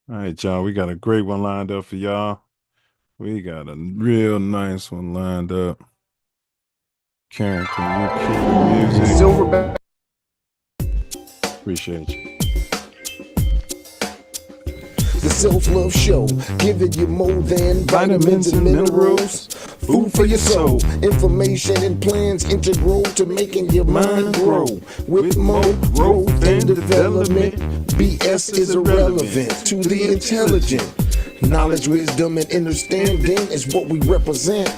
All right, y'all. We got a great one lined up for y'all. We got a real nice one lined up. Karen, can you cue the music? Silverback. Appreciate you. The Self Love Show, giving you more than vitamins and minerals. Food for your soul, information and plans integral to making your mind grow. With more growth and development, BS is irrelevant to the intelligent. Knowledge, wisdom, and understanding is what we represent.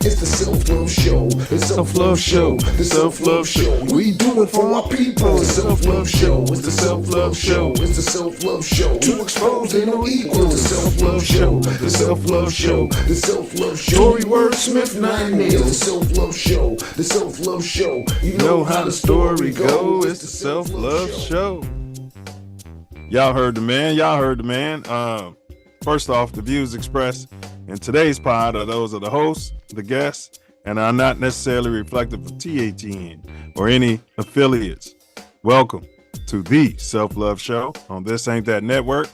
It's the Self Love Show. The Self Love Show. The Self Love Show. We do it for our people. The Self Love Show. It's the Self Love Show. It's the Self Love Show. To expose they no equal. The Self Love Show. The Self Love Show. The Self Love Show. Story Wordsmith 9 Nails. The Self Love Show. The Self Love Show. You know how the story goes. It's the Self Love Show. Y'all heard the man. Y'all heard the man. First off, the views expressed in today's pod are those of the host, the guests, and are not necessarily reflective of TATN or any affiliates. Welcome to the Self Love Show on This Ain't That Network,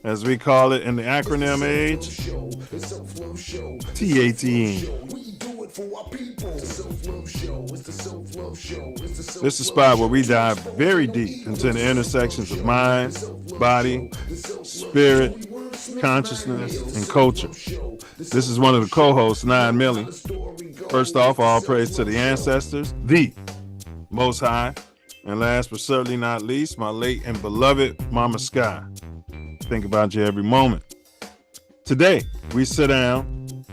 as we call it in the acronym age, TATN. This is a spot where we dive very deep into the intersections of mind, body, spirit, consciousness, and culture. This is one of the co-hosts, 9 Millie. First off, all praise to the ancestors, the Most High. And last but certainly not least, my late and beloved Mama Sky. Think about you every moment. Today, we sit down,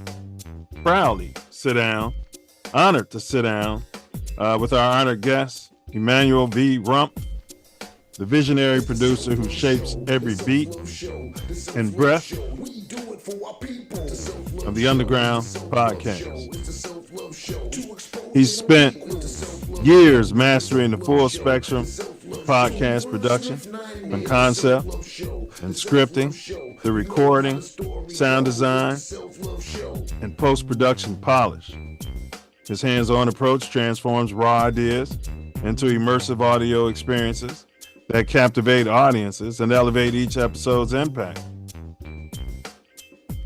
proudly sit down, honored to sit down with our honored guest, Emmanuel V. Rump, the visionary producer who shapes every beat and breath of the Underground podcast. He's spent years mastering the full spectrum podcast production and concept and scripting, the recording, sound design, and post-production polish. His hands-on approach transforms raw ideas into immersive audio experiences that captivate audiences and elevate each episode's impact.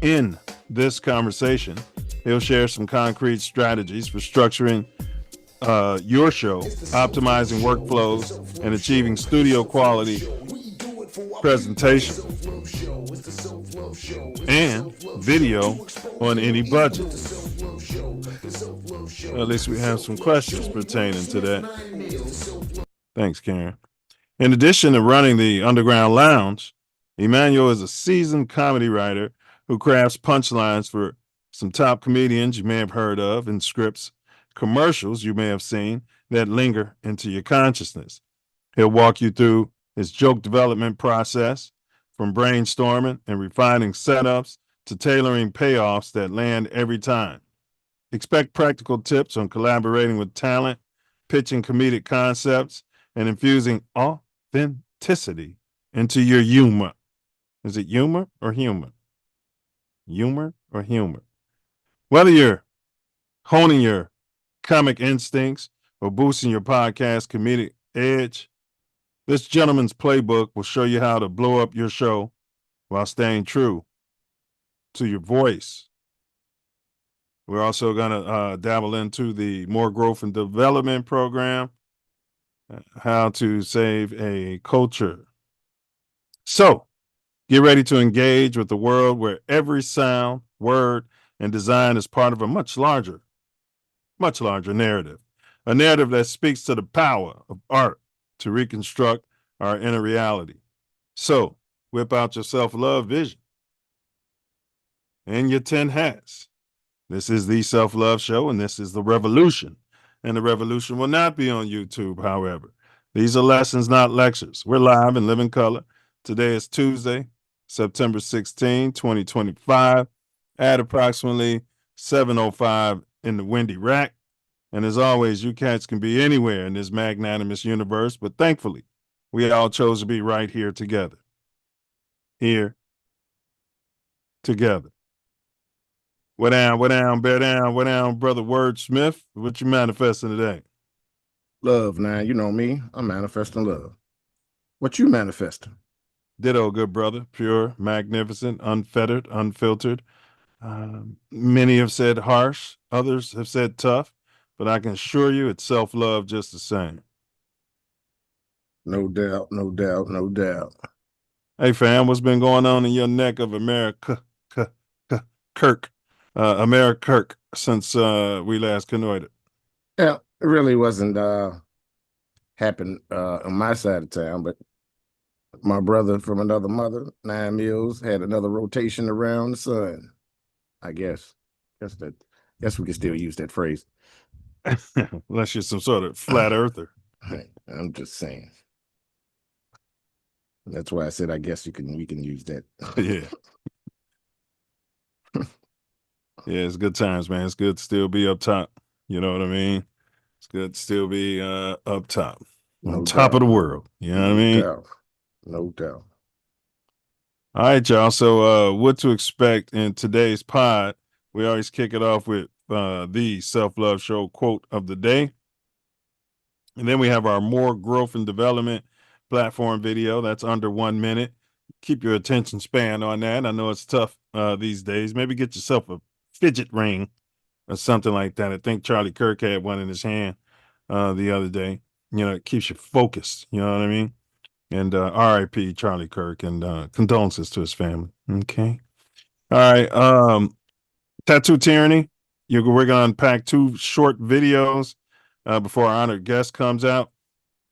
In this conversation, he'll share some concrete strategies for structuring your show, optimizing workflows, and achieving studio quality presentation and video on any budget. Well, at least we have some questions pertaining to that. Thanks, Karen. In addition to running the Underground Lounge, Emmanuel is a seasoned comedy writer who crafts punchlines for some top comedians you may have heard of and scripts commercials you may have seen that linger into your consciousness. He'll walk you through his joke development process, from brainstorming and refining setups to tailoring payoffs that land every time. Expect practical tips on collaborating with talent, pitching comedic concepts, and infusing authenticity into your humor. Is it humor or humor? Humor or humor? Whether you're honing your comic instincts or boosting your podcast comedic edge, this gentleman's playbook will show you how to blow up your show while staying true to your voice. We're also going to dabble into the More Growth and Development program, how to save a culture. So get ready to engage with the world where every sound, word, and design is part of a much larger narrative, a narrative that speaks to the power of art to reconstruct our inner reality. So whip out your self-love vision and your 10 hats. This is the Self Love Show, and this is the revolution. And the revolution will not be on YouTube, however. These are lessons, not lectures. We're live in living color. Today is Tuesday, September 16, 2025, at approximately 7:05 in the windy rack. And as always, you cats can be anywhere in this magnanimous universe, but thankfully, we all chose to be right here together. Here, together. What down, bear down, what down, brother Wordsmith? What you manifesting today? Love, now. You know me. I'm manifesting love. What you manifesting? Ditto, good brother. Pure, magnificent, unfettered, unfiltered. Many have said harsh, others have said tough, but I can assure you it's self love just the same. No doubt, no doubt, no doubt. Hey, fam, what's been going on in your neck of America, Kirk, America Kirk, since we last canoided? Yeah, it really wasn't happened on my side of town, but my brother from another mother, 9 Mills, had another rotation around the sun. I guess. Guess we can still use that phrase. Unless you're some sort of flat earther. I'm just saying. That's why I said I guess we can use that. Yeah. Yeah, it's good times, man. It's good to still be up top. You know what I mean? It's good to still be up top. On No top of doubt. the world. You know what I No mean? doubt. No doubt. All right, y'all. So what to expect in today's pod. We always kick it off with the Self Love Show quote of the day. And then we have our more growth and development platform video. That's under 1 minute. Keep your attention span on that. I know it's tough these days. Maybe get yourself a fidget ring or something like that. I think Charlie Kirk had one in his hand the other day. You know, it keeps you focused. You know what I mean? And R.I.P. Charlie Kirk, and condolences to his family. Okay. All right. Tattoo Tyranny. We're going to unpack 2 short videos before our honored guest comes out.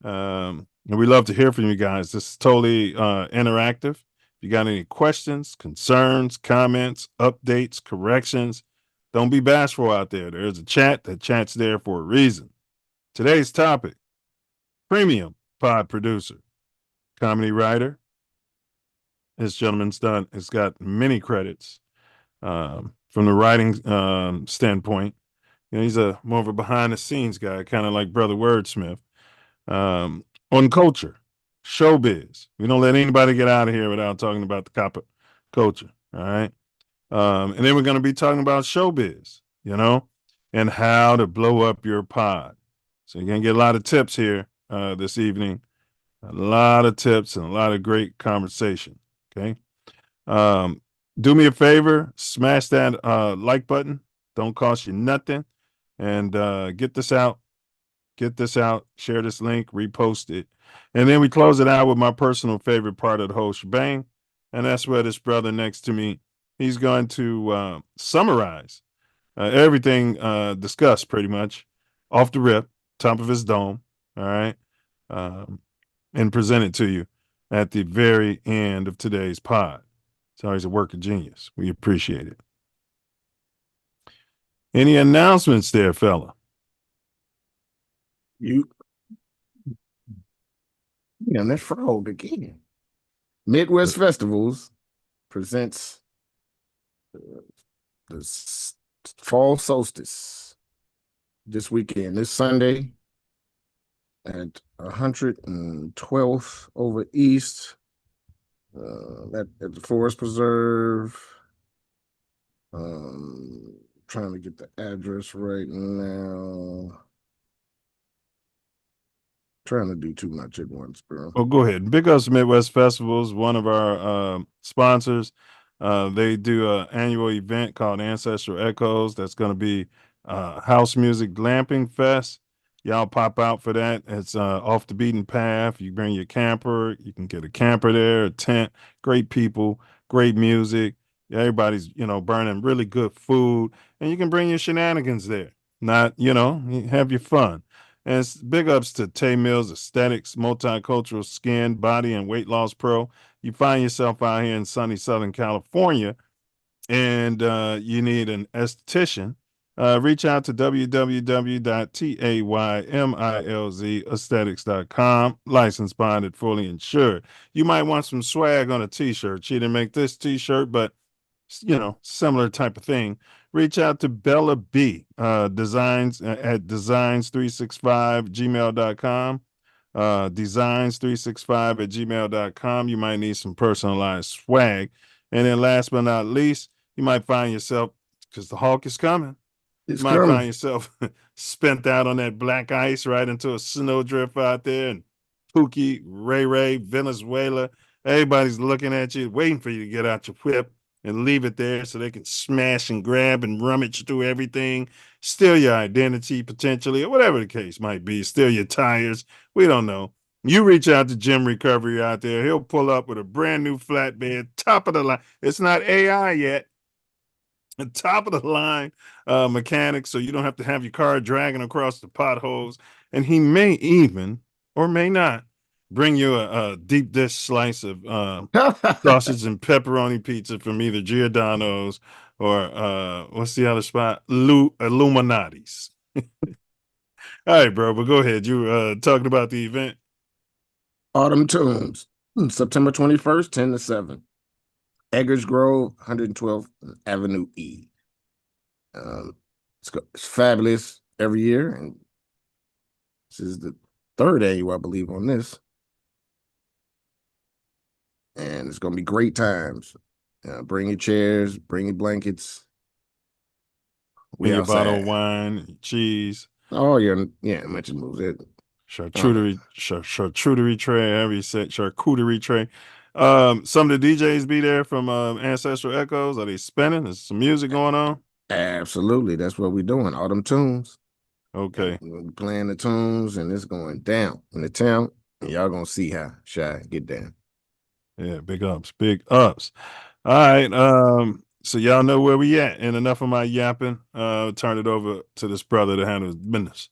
And we love to hear from you guys. This is totally interactive. If you got any questions, concerns, comments, updates, corrections, don't be bashful out there. There's a chat. That chat's there for a reason. Today's topic: premium pod producer, comedy writer. This gentleman's done. It's got many credits from the writing standpoint. You know, he's a more of a behind the scenes guy, kind of like Brother Wordsmith. On culture, showbiz. We don't let anybody get out of here without talking about the copper culture. All right. And then we're going to be talking about showbiz, you know, and how to blow up your pod. So you're going to get a lot of tips here this evening, a lot of tips and a lot of great conversation. Okay. Do me a favor, smash that like button. Don't cost you nothing. And get this out. Get this out. Share this link. Repost it. And then we close it out with my personal favorite part of the whole shebang. And that's where this brother next to me, he's going to summarize everything discussed pretty much off the rip, top of his dome. All right. Um, and present it to you at the very end of today's pod. It's always a work of genius. We appreciate it. Any announcements there, fella? You and that frog again. Midwest Festivals presents the fall solstice this weekend, this Sunday at 112th over East, at the Forest Preserve. Trying to get the address right now. Trying to do too much at once, bro. Well, go ahead. Big Ups Midwest Festivals, one of our sponsors. They do an annual event called Ancestral Echoes. That's going to be house music glamping fest. Y'all pop out for that. It's off the beaten path. You bring your camper. You can get a camper there, a tent. Great people, great music. Everybody's, you know, burning really good food. And you can bring your shenanigans there. Not, you know, have your fun. And it's big ups to Tay Mills Aesthetics, multicultural skin, body, and weight loss pro. You find yourself out here in sunny Southern California and you need an esthetician. Reach out to www.taymilzaesthetics.com. Licensed, bonded, fully insured. You might want some swag on a t-shirt. She didn't make this t-shirt, but you know, similar type of thing. Reach out to Bella B designs at designs365gmail.com. Designs365 at gmail.com. You might need some personalized swag. And then last but not least, you might find yourself, because the Hawk is coming, It's you might coming. find yourself spent out on that black ice right into a snowdrift out there, and Pookie, Ray Ray, Venezuela, Everybody's looking at you, waiting for you to get out your whip and leave it there so they can smash and grab and rummage through everything, steal your identity potentially, or whatever the case might be, steal your tires. We don't know. You reach out to Jim Recovery out there, he'll pull up with a brand new flatbed, top of the line. It's not AI yet. A top of the line mechanic, so you don't have to have your car dragging across the potholes. And he may even, or may not, bring you a deep dish slice of sausage and pepperoni pizza from either Giordano's or what's the other spot? Illuminati's. All right, bro, but go ahead. You were talking about the event. Autumn Tunes, September 21st, 10 to 7. Eggers Grove, 112th Avenue E. It's fabulous every year, and this is the third annual, I believe, on this. And it's going to be great times. Bring your chairs, bring your blankets. We your bottle of wine, cheese. Oh, yeah, mention moves it. Charcuterie tray, every set charcuterie tray. Some of the DJs be there from Ancestral Echoes. Are they spinning? Is some music going on? Absolutely. That's what we're doing. Autumn Tunes. Okay. We're playing the tunes, and it's going down in the town. And y'all gonna see how Shy get down. Yeah, big ups, big ups. All right. So y'all know where we at. And enough of my yapping. Turn it over to this brother to handle his business.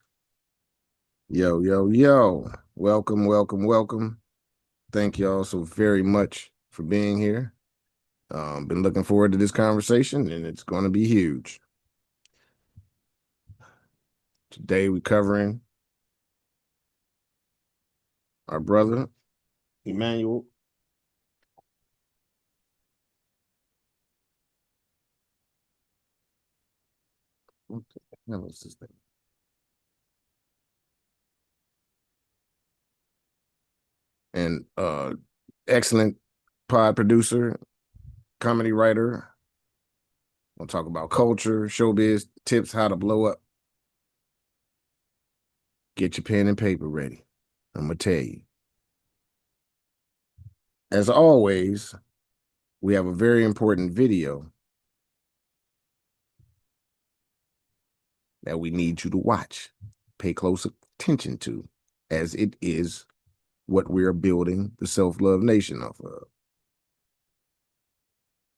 Yo, yo, yo. Welcome, welcome, welcome. Thank y'all so very much for being here. Been looking forward to this conversation, and it's going to be huge. Today we're covering our brother, Emmanuel. What the hell is this thing? And excellent pod producer, comedy writer. We'll talk about culture, showbiz, tips, how to blow up. Get your pen and paper ready. I'm going to tell you. As always, we have a very important video that we need you to watch. Pay close attention to, as it is what we're building the Self-Love Nation off of.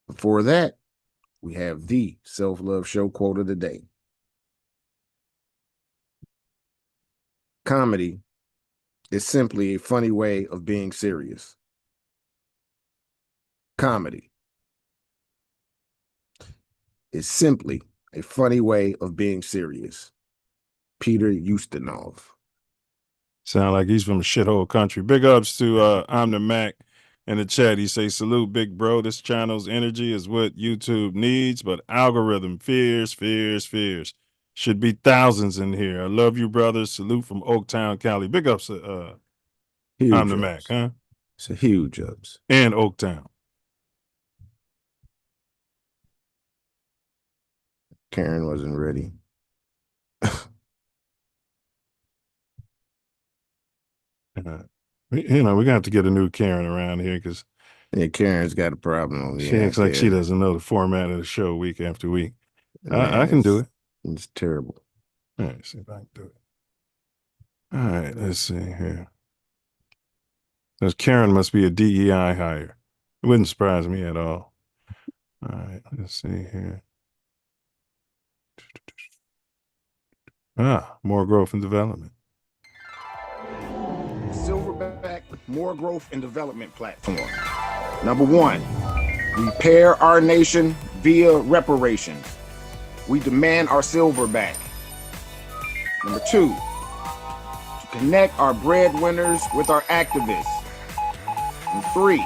Before that, we have the Self Love Show quote of the day. Comedy is simply a funny way of being serious. Comedy is simply a funny way of being serious. Peter Ustinov. Sound like he's from a shithole country. Big ups to I'm the Mac in the chat. He say, salute, big bro. This channel's energy is what YouTube needs, but algorithm fears. Should be thousands in here. I love you, brothers. Salute from Oaktown, Cali. Big ups to I'm the Mac, huh? It's a huge ups. And Oaktown. Karen wasn't ready. We're gonna have to get a new Karen around here because Karen's got a problem. She acts like she doesn't know the format of the show week after week. I can do it. It's terrible. All right, see if I can do it. All right, let's see here. Because Karen must be a DEI hire. It wouldn't surprise me at all. All right, let's see here. More growth and development. Silverback More Growth and Development platform. Number one, repair our nation via reparations. We demand our silver back. Number two, to connect our breadwinners with our activists. And three,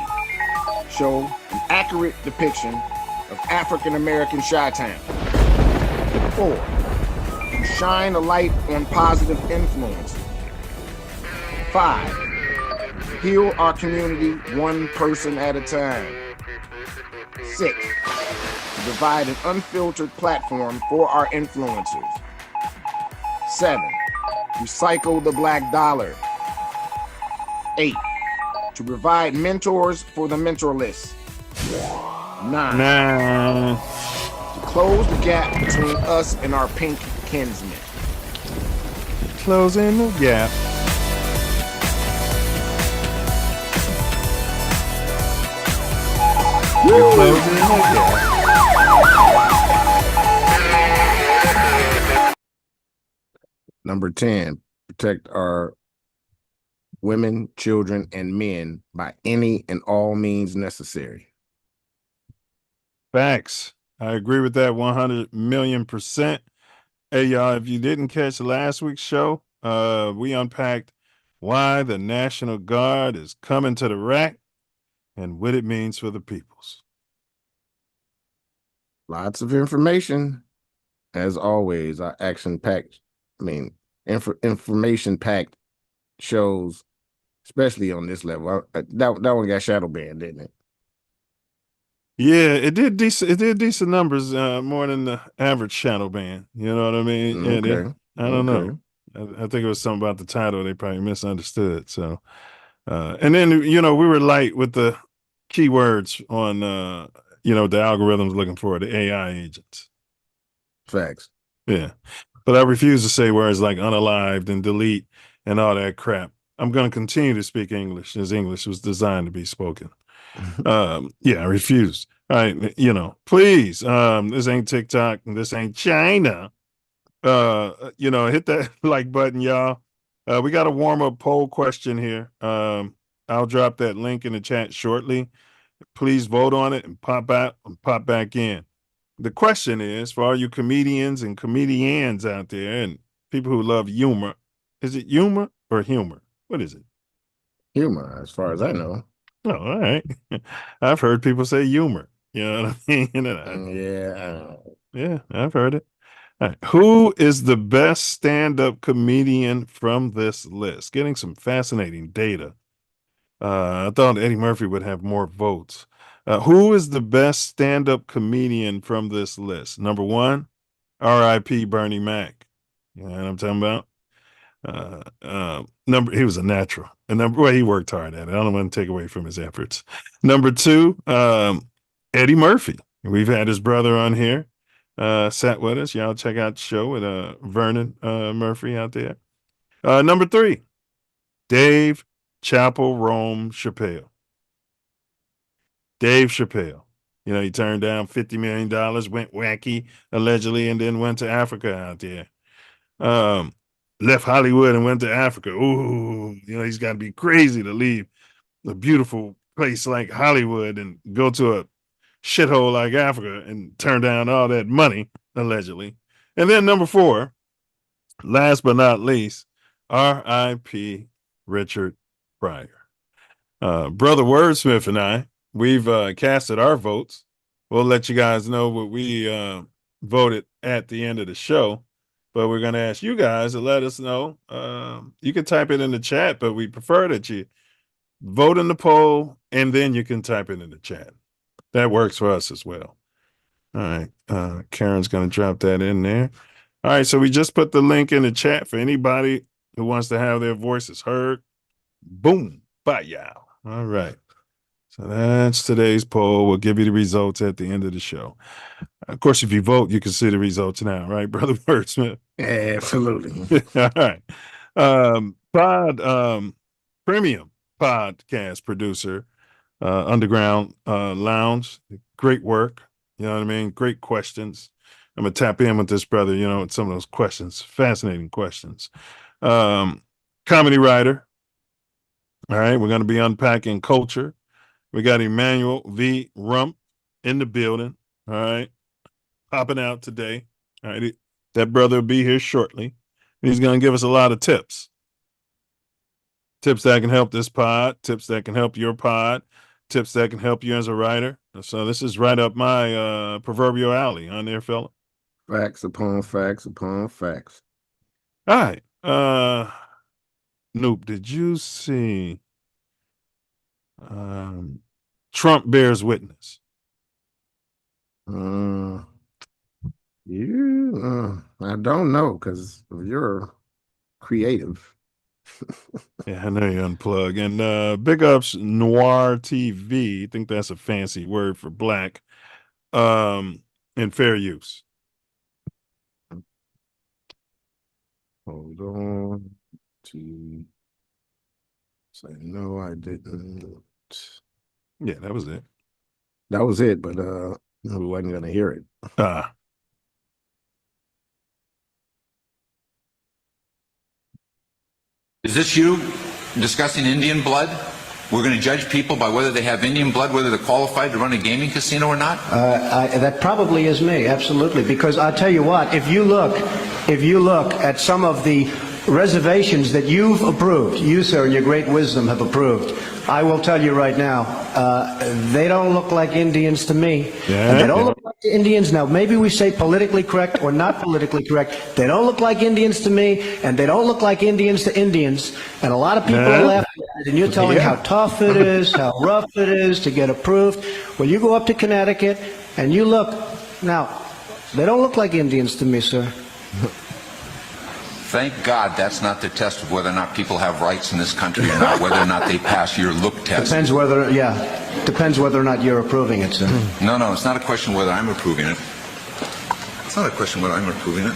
show an accurate depiction of African American Chi-Town. Four, to shine a light on positive influence. 5, heal our community one person at a time. 6, provide an unfiltered platform for our influencers. 7, recycle the black dollar. 8, To provide mentors for the mentorless. 9. Nah. To close the gap between us and our pink kinsmen. Closing the gap. We're closing the gap. Number 10, protect our women, children, and men by any and all means necessary. Facts. I agree with that 100 million%. Hey, y'all, if you didn't catch last week's show, we unpacked why the National Guard is coming to the rack and what it means for the peoples. Lots of information. As always, our action-packed, information-packed shows, especially on this level. That one got shadow banned, didn't it? Yeah, it did decent. It did decent numbers, more than the average shadow ban. You know what I mean? Okay. I don't know. I think it was something about the title they probably misunderstood. So, and then we were light with the keywords on the algorithms looking for the AI agents. Facts. Yeah, but I refuse to say words like unalived and delete and all that crap. I'm going to continue to speak English as English was designed to be spoken. Yeah, I refuse. All right, please, this ain't TikTok and this ain't China. Hit that like button, y'all. We got a warm-up poll question here. I'll drop that link in the chat shortly. Please vote on it and pop back in. The question is for all you comedians and comedians out there and people who love humor, is it humor or humor? What is it? Humor, as far as I know. Oh, all right. I've heard people say humor. You know what I mean? Yeah, I've heard it. All right. Who is the best stand-up comedian from this list? Getting some fascinating data. I thought Eddie Murphy would have more votes. Who is the best stand-up comedian from this list? Number one, R.I.P. Bernie Mac. You know what I'm talking about? He was a natural. And he worked hard at it. I don't want to take away from his efforts. Number two, Eddie Murphy. We've had his brother on here, sat with us. Y'all check out the show with Vernon Murphy out there. Number three, Dave Chapel Rome Chappelle. Dave Chappelle. He turned down $50 million, went wacky allegedly, and then went to Africa out there. Left Hollywood and went to Africa. Ooh, he's got to be crazy to leave a beautiful place like Hollywood and go to a shithole like Africa and turn down all that money, allegedly. And then number four, last but not least, R.I.P. Richard Pryor. Brother Wordsmith and I, we've casted our votes. We'll let you guys know what we voted at the end of the show. But we're going to ask you guys to let us know. You can type it in the chat, but we prefer that you vote in the poll and then you can type it in the chat. That works for us as well. All right. Karen's going to drop that in there. All right. So we just put the link in the chat for anybody who wants to have their voices heard. Boom. Bye, y'all. All right. So that's today's poll. We'll give you the results at the end of the show. Of course, if you vote, you can see the results now, right, Brother Wordsmith? Absolutely. All right. Premium podcast producer, Underground Lounge. Great work. You know what I mean? Great questions. I'm going to tap in with this brother, with some of those questions. Fascinating questions. Comedy writer. All right. We're going to be unpacking culture. We got Emmanuel V. Rump in the building. All right. Popping out today. All right. That brother will be here shortly. He's going to give us a lot of tips. Tips that can help this pod, tips that can help your pod, tips that can help you as a writer. So this is right up my proverbial alley on there, fella. Facts upon facts upon facts. All right. Nope. Did you see Trump bears witness? I don't know because you're creative. Yeah, I know you unplug. And big ups Noir TV. I think that's a fancy word for black. And fair use. Hold on. To say no, I didn't. Yeah, that was it. That was it, but we wasn't gonna hear it. Ah, Is this you discussing Indian blood? We're going to judge people by whether they have Indian blood, whether they're qualified to run a gaming casino or not? That probably is me, absolutely. Because I'll tell you what, if you look at some of the reservations that you've approved, you, sir, in your great wisdom have approved, I will tell you right now, they don't look like Indians to me. Yeah. And they don't look like Indians. Now, maybe we say politically correct or not politically correct. They don't look like Indians to me, and they don't look like Indians to Indians. And a lot of people are laughing at it, and you're telling how tough it is, how rough it is to get approved. Well, you go up to Connecticut, and you look. Now, they don't look like Indians to me, sir. Thank God that's not the test of whether or not people have rights in this country or not, whether or not they pass your look test. Depends whether or not you're approving it, sir. No, it's not a question whether I'm approving it. It's not a question whether I'm approving it.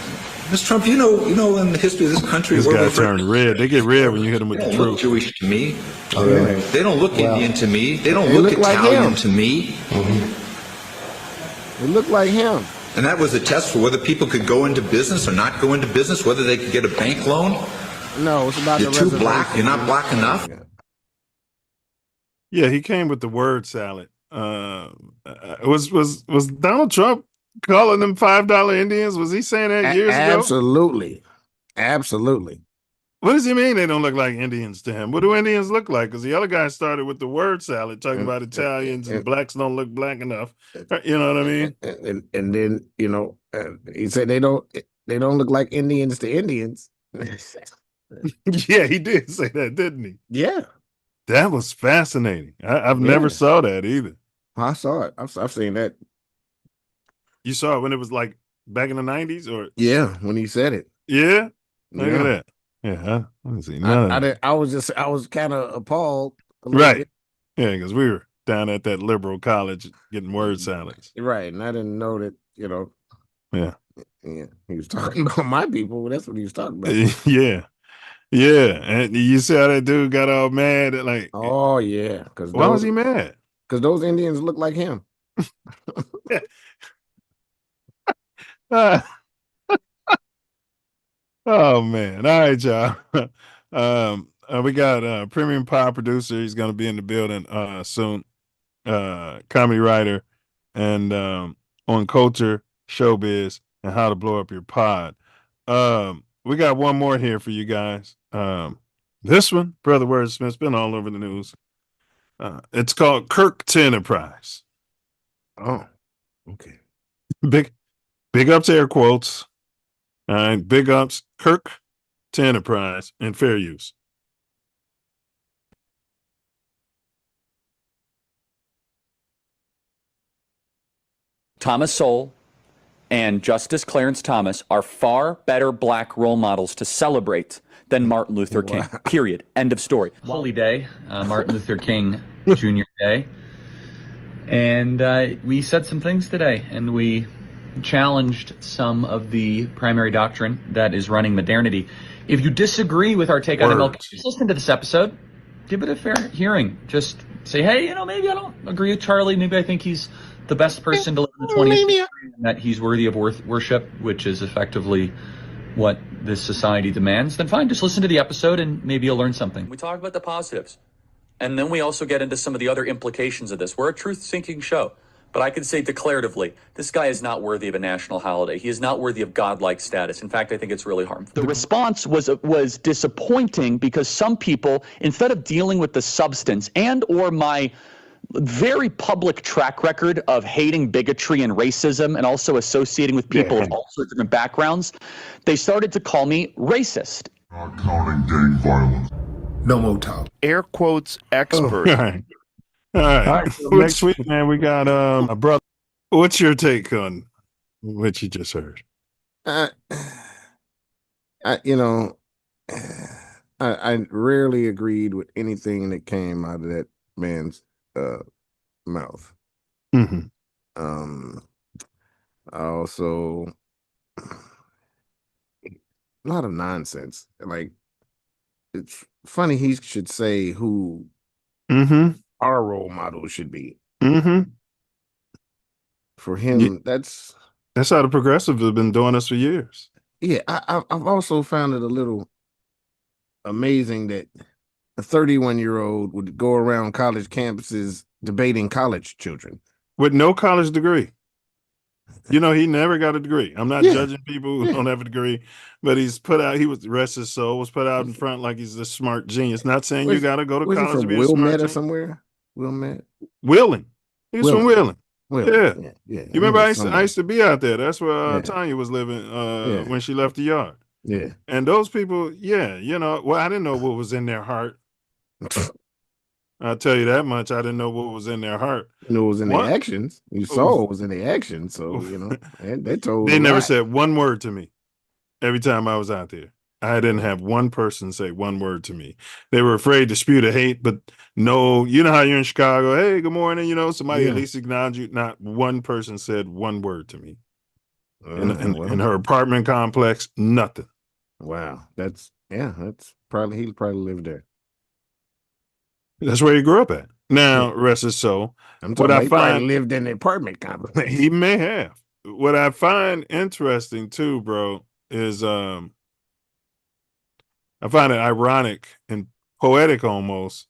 Mr. Trump, you know, in the history of this country, this guy turned red. They get red when you hit them with the they don't look truth. Jewish to me. Oh, really? They don't look Indian to me. They don't They look look like Italian him. to me. It looked like him. And that was a test for whether people could go into business or not go into business, whether they could get a bank loan. No, it's about You're the too reservation. black. You're not black enough. Yeah, he came with the word salad. Was Donald Trump calling them $5 Indians? Was he saying that years ago? Absolutely. What does he mean they don't look like Indians to him? What do Indians look like? Because the other guy started with the word salad, talking about Italians and blacks don't look black enough. You know what I mean? And then he said they don't look like Indians to Indians. Yeah, he did say that, didn't he? Yeah, That was fascinating. I've never saw that either. I saw it. I've seen that. You saw it when it was like back in the 90s, or Yeah, when he said it. yeah? Look Yeah. at that. Yeah, I didn't see none of that. I was kind of appalled. a little Right. bit. Yeah, because we were down at that liberal college getting word salads. Right, and I didn't know that. Yeah. Yeah, he was talking about my people. That's what he was talking about. Yeah. Yeah. And you see how that dude got all mad at, like, Oh yeah, because why was he mad? Because those Indians look like him. Ah. Oh man. All right, y'all. We got a premium power producer. He's gonna be in the building soon. Comedy writer and on culture, showbiz, and how to blow up your pod. We got one more here for you guys. This one, Brother Wordsmith's been all over the news. It's called Kirk to Enterprise. Oh, okay. Big ups, air quotes. All right, big ups, Kirk to Enterprise and fair use. Thomas Sowell and Justice Clarence Thomas are far better black role models to celebrate than Martin Luther King. Period. End of story. Holy day, Martin Luther King Jr. Day. And we said some things today, and we challenged some of the primary doctrine that is running modernity. If you disagree with our take on MLK, just listen to this episode. Give it a fair hearing. Just say, hey, maybe I don't agree with Charlie. Maybe I think he's the best person to live in the 20th century, and that he's worthy of worship, which is effectively what this society demands. Then fine, just listen to the episode and maybe you'll learn something. We talk about the positives, and then we also get into some of the other implications of this. We're a truth-seeking show, but I can say declaratively, this guy is not worthy of a national holiday. He is not worthy of godlike status. In fact, I think it's really harmful. The response was disappointing because some people, instead of dealing with the substance and or my very public track record of hating bigotry and racism and also associating with people of all sorts of different backgrounds, they started to call me racist. Not counting gang violence. No more talk. Air quotes expert. All right. Next week, man, we got a brother. What's your take on what you just heard? I rarely agreed with anything that came out of that man's mouth. Mm-hmm. I also a lot of nonsense. Like it's funny he should say who Mm-hmm. our role model should be. Mm-hmm. For him, that's how the progressives have been doing this for years. yeah. I've also found it a little amazing that a 31-year-old would go around college campuses debating college children With no college degree. You know, he never got a degree. I'm not Yeah. judging people who Yeah. don't have a degree, but he was rest his soul, was put out in front like he's this smart genius. Not saying you got to go to Was he college to from be a smart Wilmette or genius. somewhere? Wilmette? Wheeling. He was from Wheeling. Yeah. Yeah. You remember I used to be out there. That's where Yeah. Tanya was living Yeah. when she left the yard. Yeah. And those people, yeah, you know, well, I didn't know what was in their heart. I'll tell you that much. I didn't know what was in their heart. You know, it was in What? their actions. You saw it was in their actions. So, you know, and they told They a never lot. said one word to me every time I was out there. I didn't have one person say one word to me. They were afraid to spew the hate, but no, you know how you're in Chicago. Hey, good morning. You know, somebody at least acknowledge you. Not one person said one word to me. In her apartment complex, nothing. Wow. That's probably, he probably lived there. That's where he grew up at. Now, rest his soul. I'm talking about he probably lived in the apartment complex. He may have. What I find interesting too, bro, is I find it ironic and poetic almost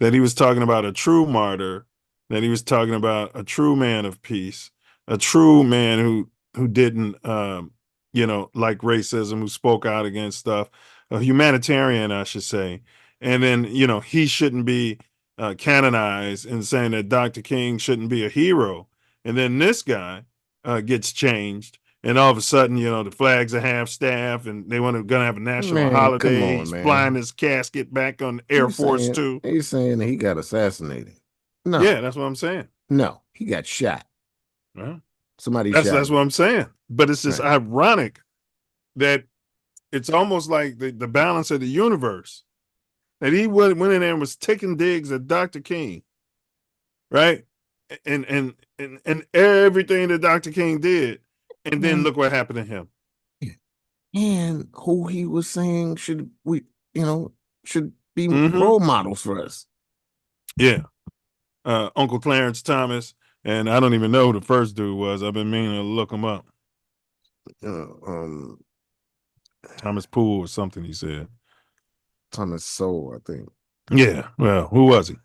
that he was talking about a true martyr, that he was talking about a true man of peace, a true man who didn't you know, like racism, who spoke out against stuff, a humanitarian, I should say. And then, you know, he shouldn't be canonized and saying that Dr. King shouldn't be a hero. And then this guy gets changed. And all of a sudden, you know, the flags are half staff and they want to gonna have a national holiday. Come on, He's man. flying his casket back on Air Force Two. He's saying that he got assassinated. No. Yeah, that's what I'm saying. No, he got shot. Well, Somebody shot that's him. what I'm saying. But it's just Right. ironic that it's almost like the balance of the universe. That he went in there and was taking digs at Dr. King, right? And everything that Dr. King did. And then look what happened to him. And who he was saying should be role models for us. Yeah. Uncle Clarence Thomas, and I don't even know who the first dude was. I've been meaning to look him up. Thomas Poole or something, he said. Thomas Sowell, I think. Yeah. Well, who was he?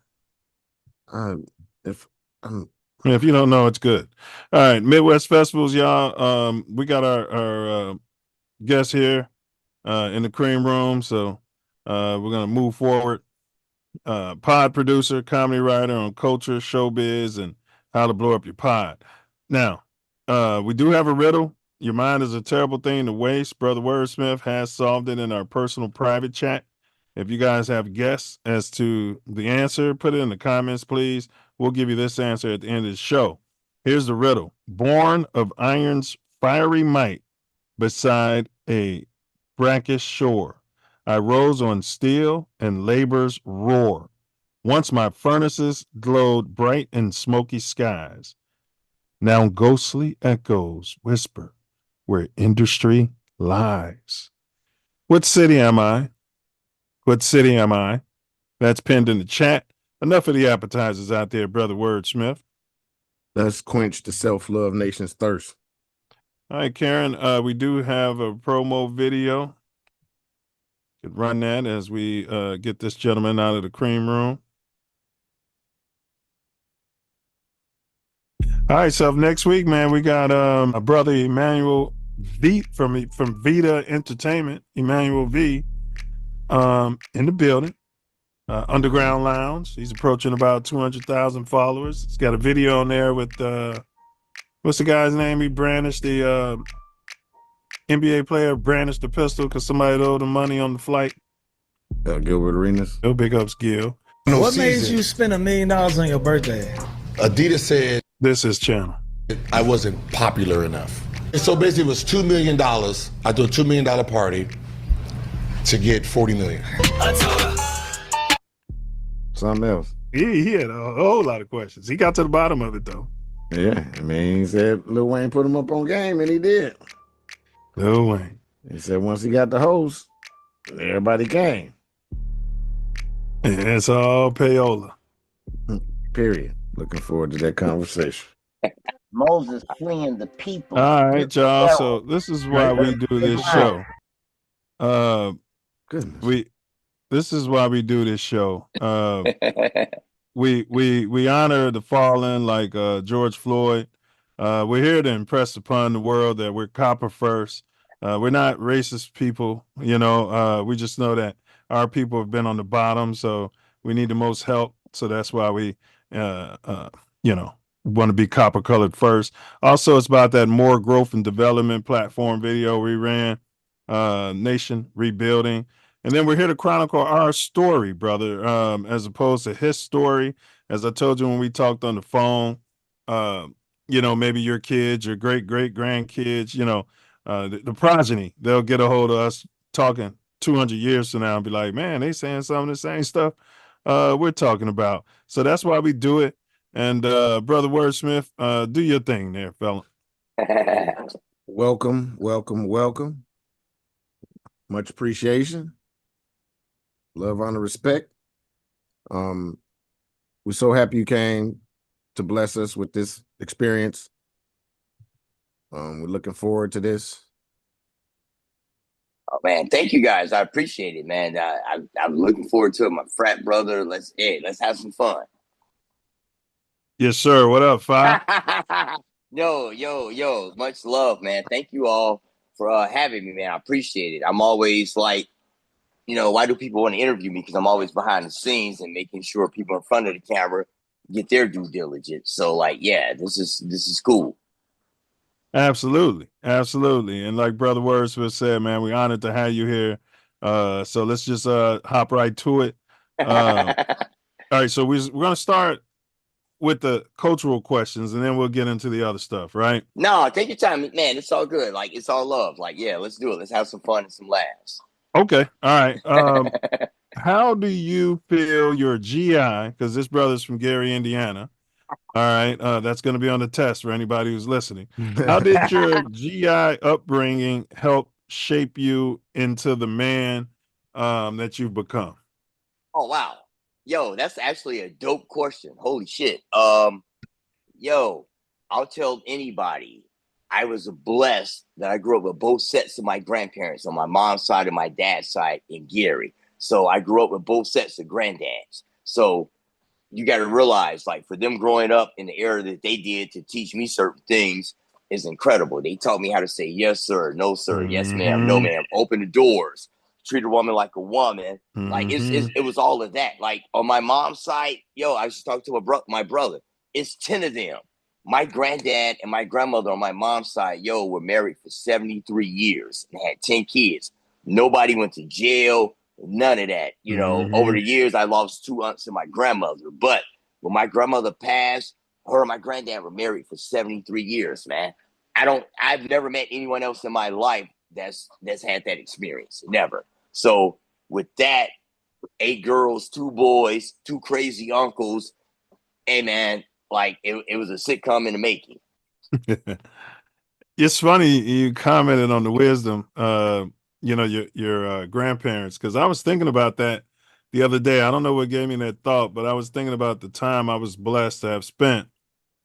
If you don't know, it's good. All right, Midwest Festivals, y'all. We got our guest here in the cream room, so we're gonna move forward. Pod producer, comedy writer on culture, showbiz, and how to blow up your pod. Now, we do have a riddle. Your mind is a terrible thing to waste. Brother Wordsmith has solved it in our personal private chat. If you guys have guesses as to the answer, put it in the comments, please. We'll give you this answer at the end of the show. Here's the riddle. Born of iron's fiery might beside a brackish shore, I rose on steel and labor's roar. Once my furnaces glowed bright in smoky skies. Now ghostly echoes whisper where industry lies. What city am I? What city am I? That's pinned in the chat. Enough of the appetizers out there, Brother Wordsmith. Let's quench the self-love nation's thirst. All right, Karen, we do have a promo video. Could run that as we get this gentleman out of the cream room. All right, so next week, man, we got a brother Emmanuel V from Vita Entertainment, Emmanuel V, in the building. Underground Lounge. He's approaching about 200,000 followers. He's got a video on there with what's the guy's name? He brandished the NBA player brandished the pistol because somebody owed him money on the flight. Gilbert Arenas. No big ups, Gil. What made you spend $1 million on your birthday? Adidas said this is channel. I wasn't popular enough. So basically it was $2 million. I threw a $2 million party. to get 40 million. Something else. He had a whole lot of questions. He got to the bottom of it though. Yeah, I mean, he said Lil Wayne put him up on game, and he did. Lil Wayne. He said once he got the host, everybody came. And it's all payola. Period. Looking forward to that conversation. Moses fleeing the people. All right, y'all. So this is why we do this show. Goodness. This is why we do this show. We honor the fallen like George Floyd. We're here to impress upon the world that we're copper first. We're not racist people, you know. We just know that our people have been on the bottom, so we need the most help. So that's why we, you know, want to be copper colored first. Also, it's about that more growth and development platform video we ran, Nation Rebuilding. And then we're here to chronicle our story, brother, as opposed to his story. As I told you when we talked on the phone, you know, maybe your kids, your great-great-grandkids, you know, the progeny, they'll get a hold of us talking 200 years from now and be like, man, they saying some of the same stuff we're talking about. So that's why we do it. And Brother Wordsmith, do your thing there, fella. Welcome. Much appreciation. Love, honor, respect. We're so happy you came to bless us with this experience. We're looking forward to this. Oh man, thank you guys. I appreciate it, man. I'm looking forward to it. My frat brother. Let's have some fun. Yes, sir. What up, Fi? Yo. Much love, man. Thank you all for having me, man. I appreciate it. I'm always like, you know, why do people want to interview me? Because I'm always behind the scenes and making sure people in front of the camera get their due diligence. So, like, yeah, this is cool. Absolutely. And like Brother Wordsmith said, man, we're honored to have you here. So let's just hop right to it. All right, so we're going to start with the cultural questions, and then we'll get into the other stuff, right? No, take your time, man. It's all good. Like, it's all love. Like, yeah, let's do it. Let's have some fun and some laughs. Okay. All right. How do you feel your GI, because this brother's from Gary, Indiana. All right. That's going to be on the test for anybody who's listening. How did your GI upbringing help shape you into the man that you've become? Oh, wow. Yo, that's actually a dope question. Holy shit. Yo, I'll tell anybody, I was blessed that I grew up with both sets of my grandparents on my mom's side and my dad's side in Gary. So I grew up with both sets of granddads. So you got to realize, like, for them growing up in the era that they did to teach me certain things is incredible. They taught me how to say yes, sir, no, sir, yes, ma'am, no, ma'am, open the doors, treat a woman like a woman. Like, it was all of that. Like, on my mom's side, yo, I just talked to my brother. It's 10 of them. My granddad and my grandmother on my mom's side, yo, were married for 73 years and had 10 kids. Nobody went to jail. None of that. You know, over the years, I lost 2 aunts and my grandmother. But when my grandmother passed, her and my granddad were married for 73 years, man. I've never met anyone else in my life that's had that experience. Never. So with that, 8 girls, 2 boys, 2 crazy uncles, hey man, like it was a sitcom in the making. It's funny you commented on the wisdom, you know, your grandparents, because I was thinking about that the other day. I don't know what gave me that thought, but I was thinking about the time I was blessed to have spent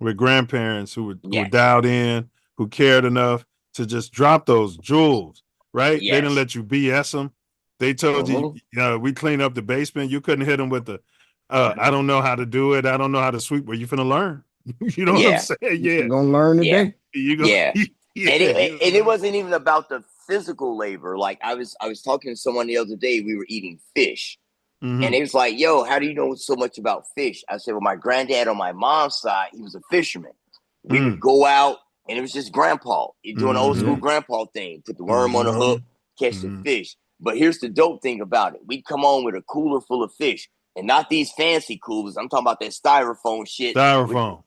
with grandparents who were dialed in, who cared enough to just drop those jewels, right? They didn't let you BS them. They told you, we clean up the basement. You couldn't hit them with the, I don't know how to do it. I don't know how to sweep. Well, you finna learn. You know what I'm saying? Yeah. You're going to learn today. And it wasn't even about the physical labor. Like I was talking to someone the other day, we were eating fish. And he was like, yo, how do you know so much about fish? I said, well, my granddad on my mom's side, he was a fisherman. We would go out and it was just grandpa doing old school grandpa thing, put the worm on the hook, catch the fish. But here's the dope thing about it. We'd come on with a cooler full of fish. And not these fancy coolers. I'm talking about that styrofoam shit.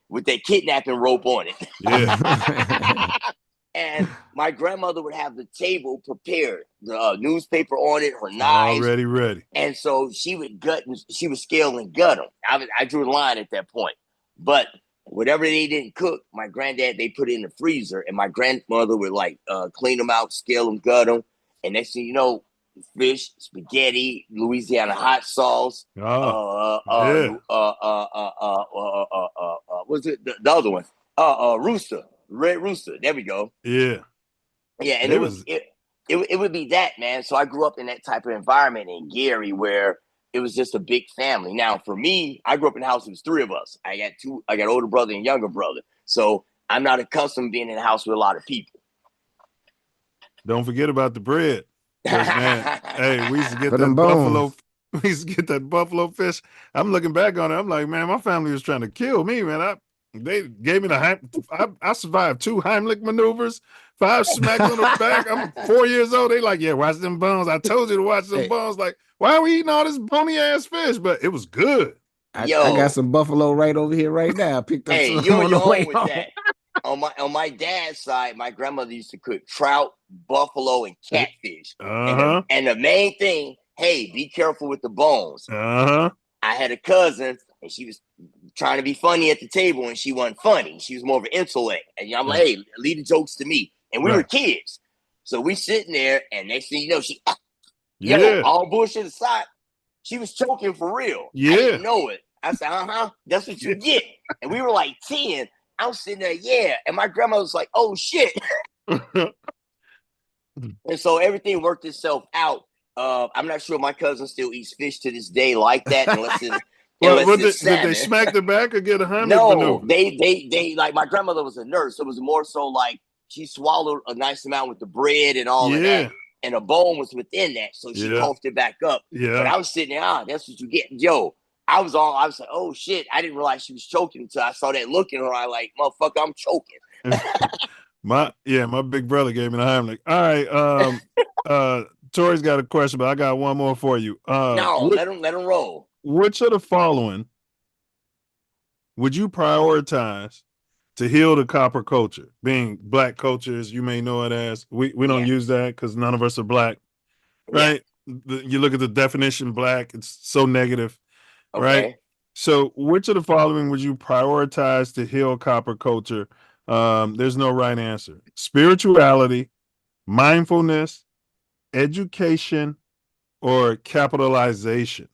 With that kidnapping rope on it. Yeah. And my grandmother would have the table prepared, the newspaper on it, her knives. Already ready. And so she would scale and gut them. I drew a line at that point. But whatever they didn't cook, my granddad, they put it in the freezer. And my grandmother would like clean them out, scale them, gut them. And next thing you know, fish, spaghetti, Louisiana hot sauce. What's it? The other one? Rooster, red rooster. There we go. Yeah. Yeah, and it would be that, man. So I grew up in that type of environment in Gary where it was just a big family. Now, for me, I grew up in a house. It was 3 of us. I got older brother and younger brother. So I'm not accustomed to being in a house with a lot of people. Don't forget about the bread. Man, hey, we used to get For that them buffalo. bones. We used to get that buffalo fish. I'm looking back on it. I'm like, man, my family was trying to kill me, man. They gave me I survived 2 Heimlich maneuvers, 5 smacks on the back. I'm 4 years old. They like, yeah, watch them bones. I told you to watch them bones. Like, why are we eating all this bony ass fish? But it was good. I got some buffalo right over here right now. I picked up some you're on the your way own with home. that. On my dad's side, my grandmother used to cook trout, buffalo, and catfish. And the main thing, hey, be careful with the bones. I had a cousin, and she was trying to be funny at the table, and she wasn't funny. She was more of an intellect. And I'm like, hey, leave the jokes to me. And we were kids. So we sitting there, and next thing you know, she, all bullshit aside, she was choking for real. I didn't know it. I said, that's what you get. And we were like 10. I was sitting there, and my grandma was like, oh shit. And so everything worked itself out. I'm not sure my cousin still eats fish to this day like that, unless it's did they smack the back or get a Heimlich No, maneuver? they like my grandmother was a nurse. So it was more so like she swallowed a nice amount with the bread and all of that, and a bone was within that, so she coughed it back up. But I was sitting there, that's what you get, yo. I was like, oh shit, I didn't realize she was choking until I saw that look in her eye, like, motherfucker, I'm choking. My big brother gave me the Heimlich. All right, Tori's got a question, but I got one more for you. Let him roll. Which of the following would you prioritize to heal the copper culture? Being black culture, as you may know it as. We don't use that because none of us are black, right? You look at the definition black, it's so negative, right? So which of the following would you prioritize to heal copper culture? There's no right answer. Spirituality, mindfulness, education, or capitalization?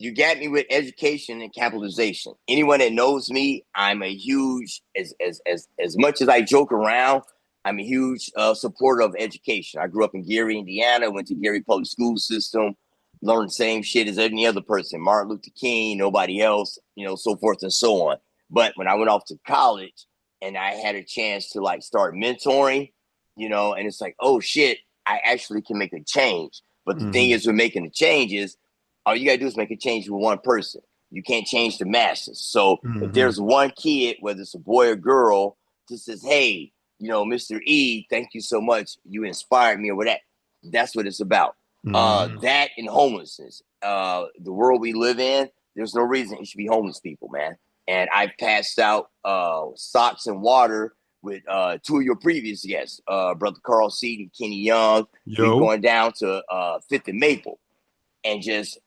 You got me with education and capitalization. Anyone that knows me, I'm a huge, as much as I joke around, I'm a huge supporter of education. I grew up in Gary, Indiana, went to Gary Public School System, learned the same shit as any other person, Martin Luther King, nobody else, so forth and so on. But when I went off to college and I had a chance to like start mentoring, and it's like, oh shit, I actually can make a change. But the thing is, with making the changes, all you gotta do is make a change with one person. You can't change the masses. So if there's one kid, whether it's a boy or girl, just says, hey, Mr. E, thank you so much. You inspired me, or whatever. That's what it's about. That and homelessness. The world we live in, there's no reason it should be homeless people, man. And I passed out socks and water with 2 of your previous guests, Brother Carl Seaton, Kenny Young. We're going down to 5th and Maple. And just,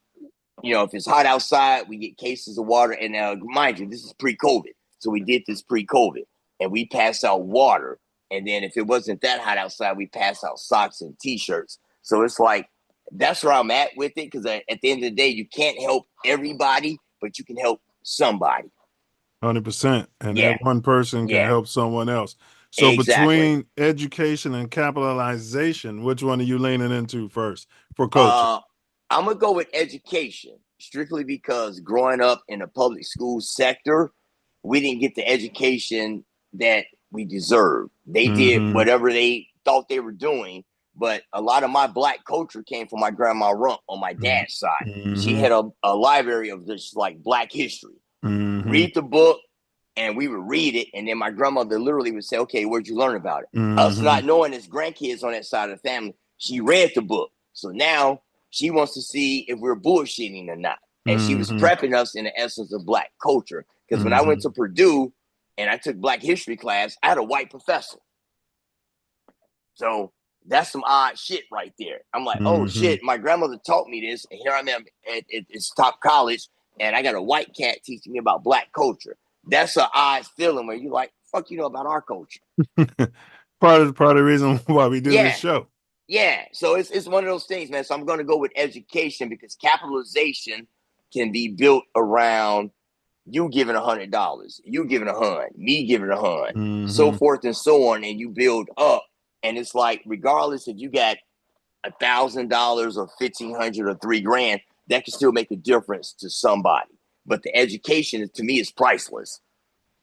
if it's hot outside, we get cases of water. And mind you, this is pre-COVID. So we did this pre-COVID. And we passed out water. And then if it wasn't that hot outside, we passed out socks and T-shirts. So it's like, that's where I'm at with it. Because at the end of the day, you can't help everybody, but you can help somebody. 100%. And that one person can help someone else. So between education and capitalization, which one are you leaning into first for culture? I'm going to go with education, strictly because growing up in the public school sector, we didn't get the education that we deserved. They did whatever they thought they were doing. But a lot of my black culture came from my grandma Rump on my dad's side. She had a library of just like black history. Read the book, and we would read it. And then my grandmother literally would say, okay, where'd you learn about it? Us not knowing as grandkids on that side of the family, she read the book. So now she wants to see if we're bullshitting or not. And she was prepping us in the essence of black culture. Because when I went to Purdue, and I took Black History class, I had a white professor. So that's some odd shit right there. I'm like, oh shit, my grandmother taught me this, and here I am at this top college, and I got a white cat teaching me about Black culture. That's an odd feeling where you're like, fuck, you know about our culture. part of the reason why we do this show. Yeah. So it's one of those things, man. So I'm going to go with education, because capitalization can be built around you giving $100, you giving $100, me giving $100, so forth and so on, and you build up. And it's like, regardless if you got $1,000 or $1,500 or $3,000, that can still make a difference to somebody. But the education, to me, is priceless,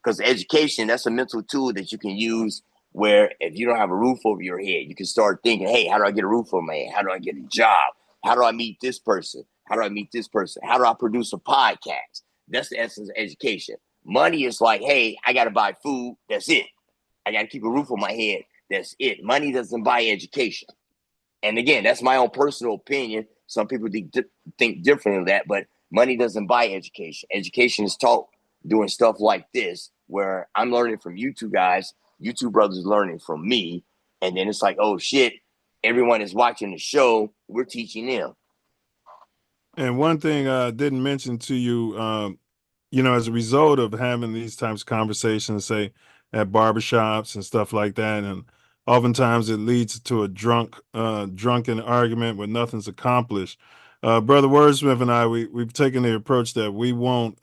because education, that's a mental tool that you can use. Where if you don't have a roof over your head, you can start thinking, hey, how do I get a roof over my head? How do I get a job? How do I meet this person? How do I meet this person? How do I produce a podcast? That's the essence of education. Money is like, hey, I got to buy food. That's it. I got to keep a roof on my head. That's it. Money doesn't buy education. And again, that's my own personal opinion. Some people think different of that, but money doesn't buy education. Education is taught doing stuff like this, where I'm learning from you two guys. You two brothers learning from me. And then it's like, oh shit, everyone is watching the show. We're teaching them. And one thing I didn't mention to you, as a result of having these types of conversations, say at barbershops and stuff like that, and oftentimes it leads to a drunken argument where nothing's accomplished. Brother Wordsmith and I, we've taken the approach that we won't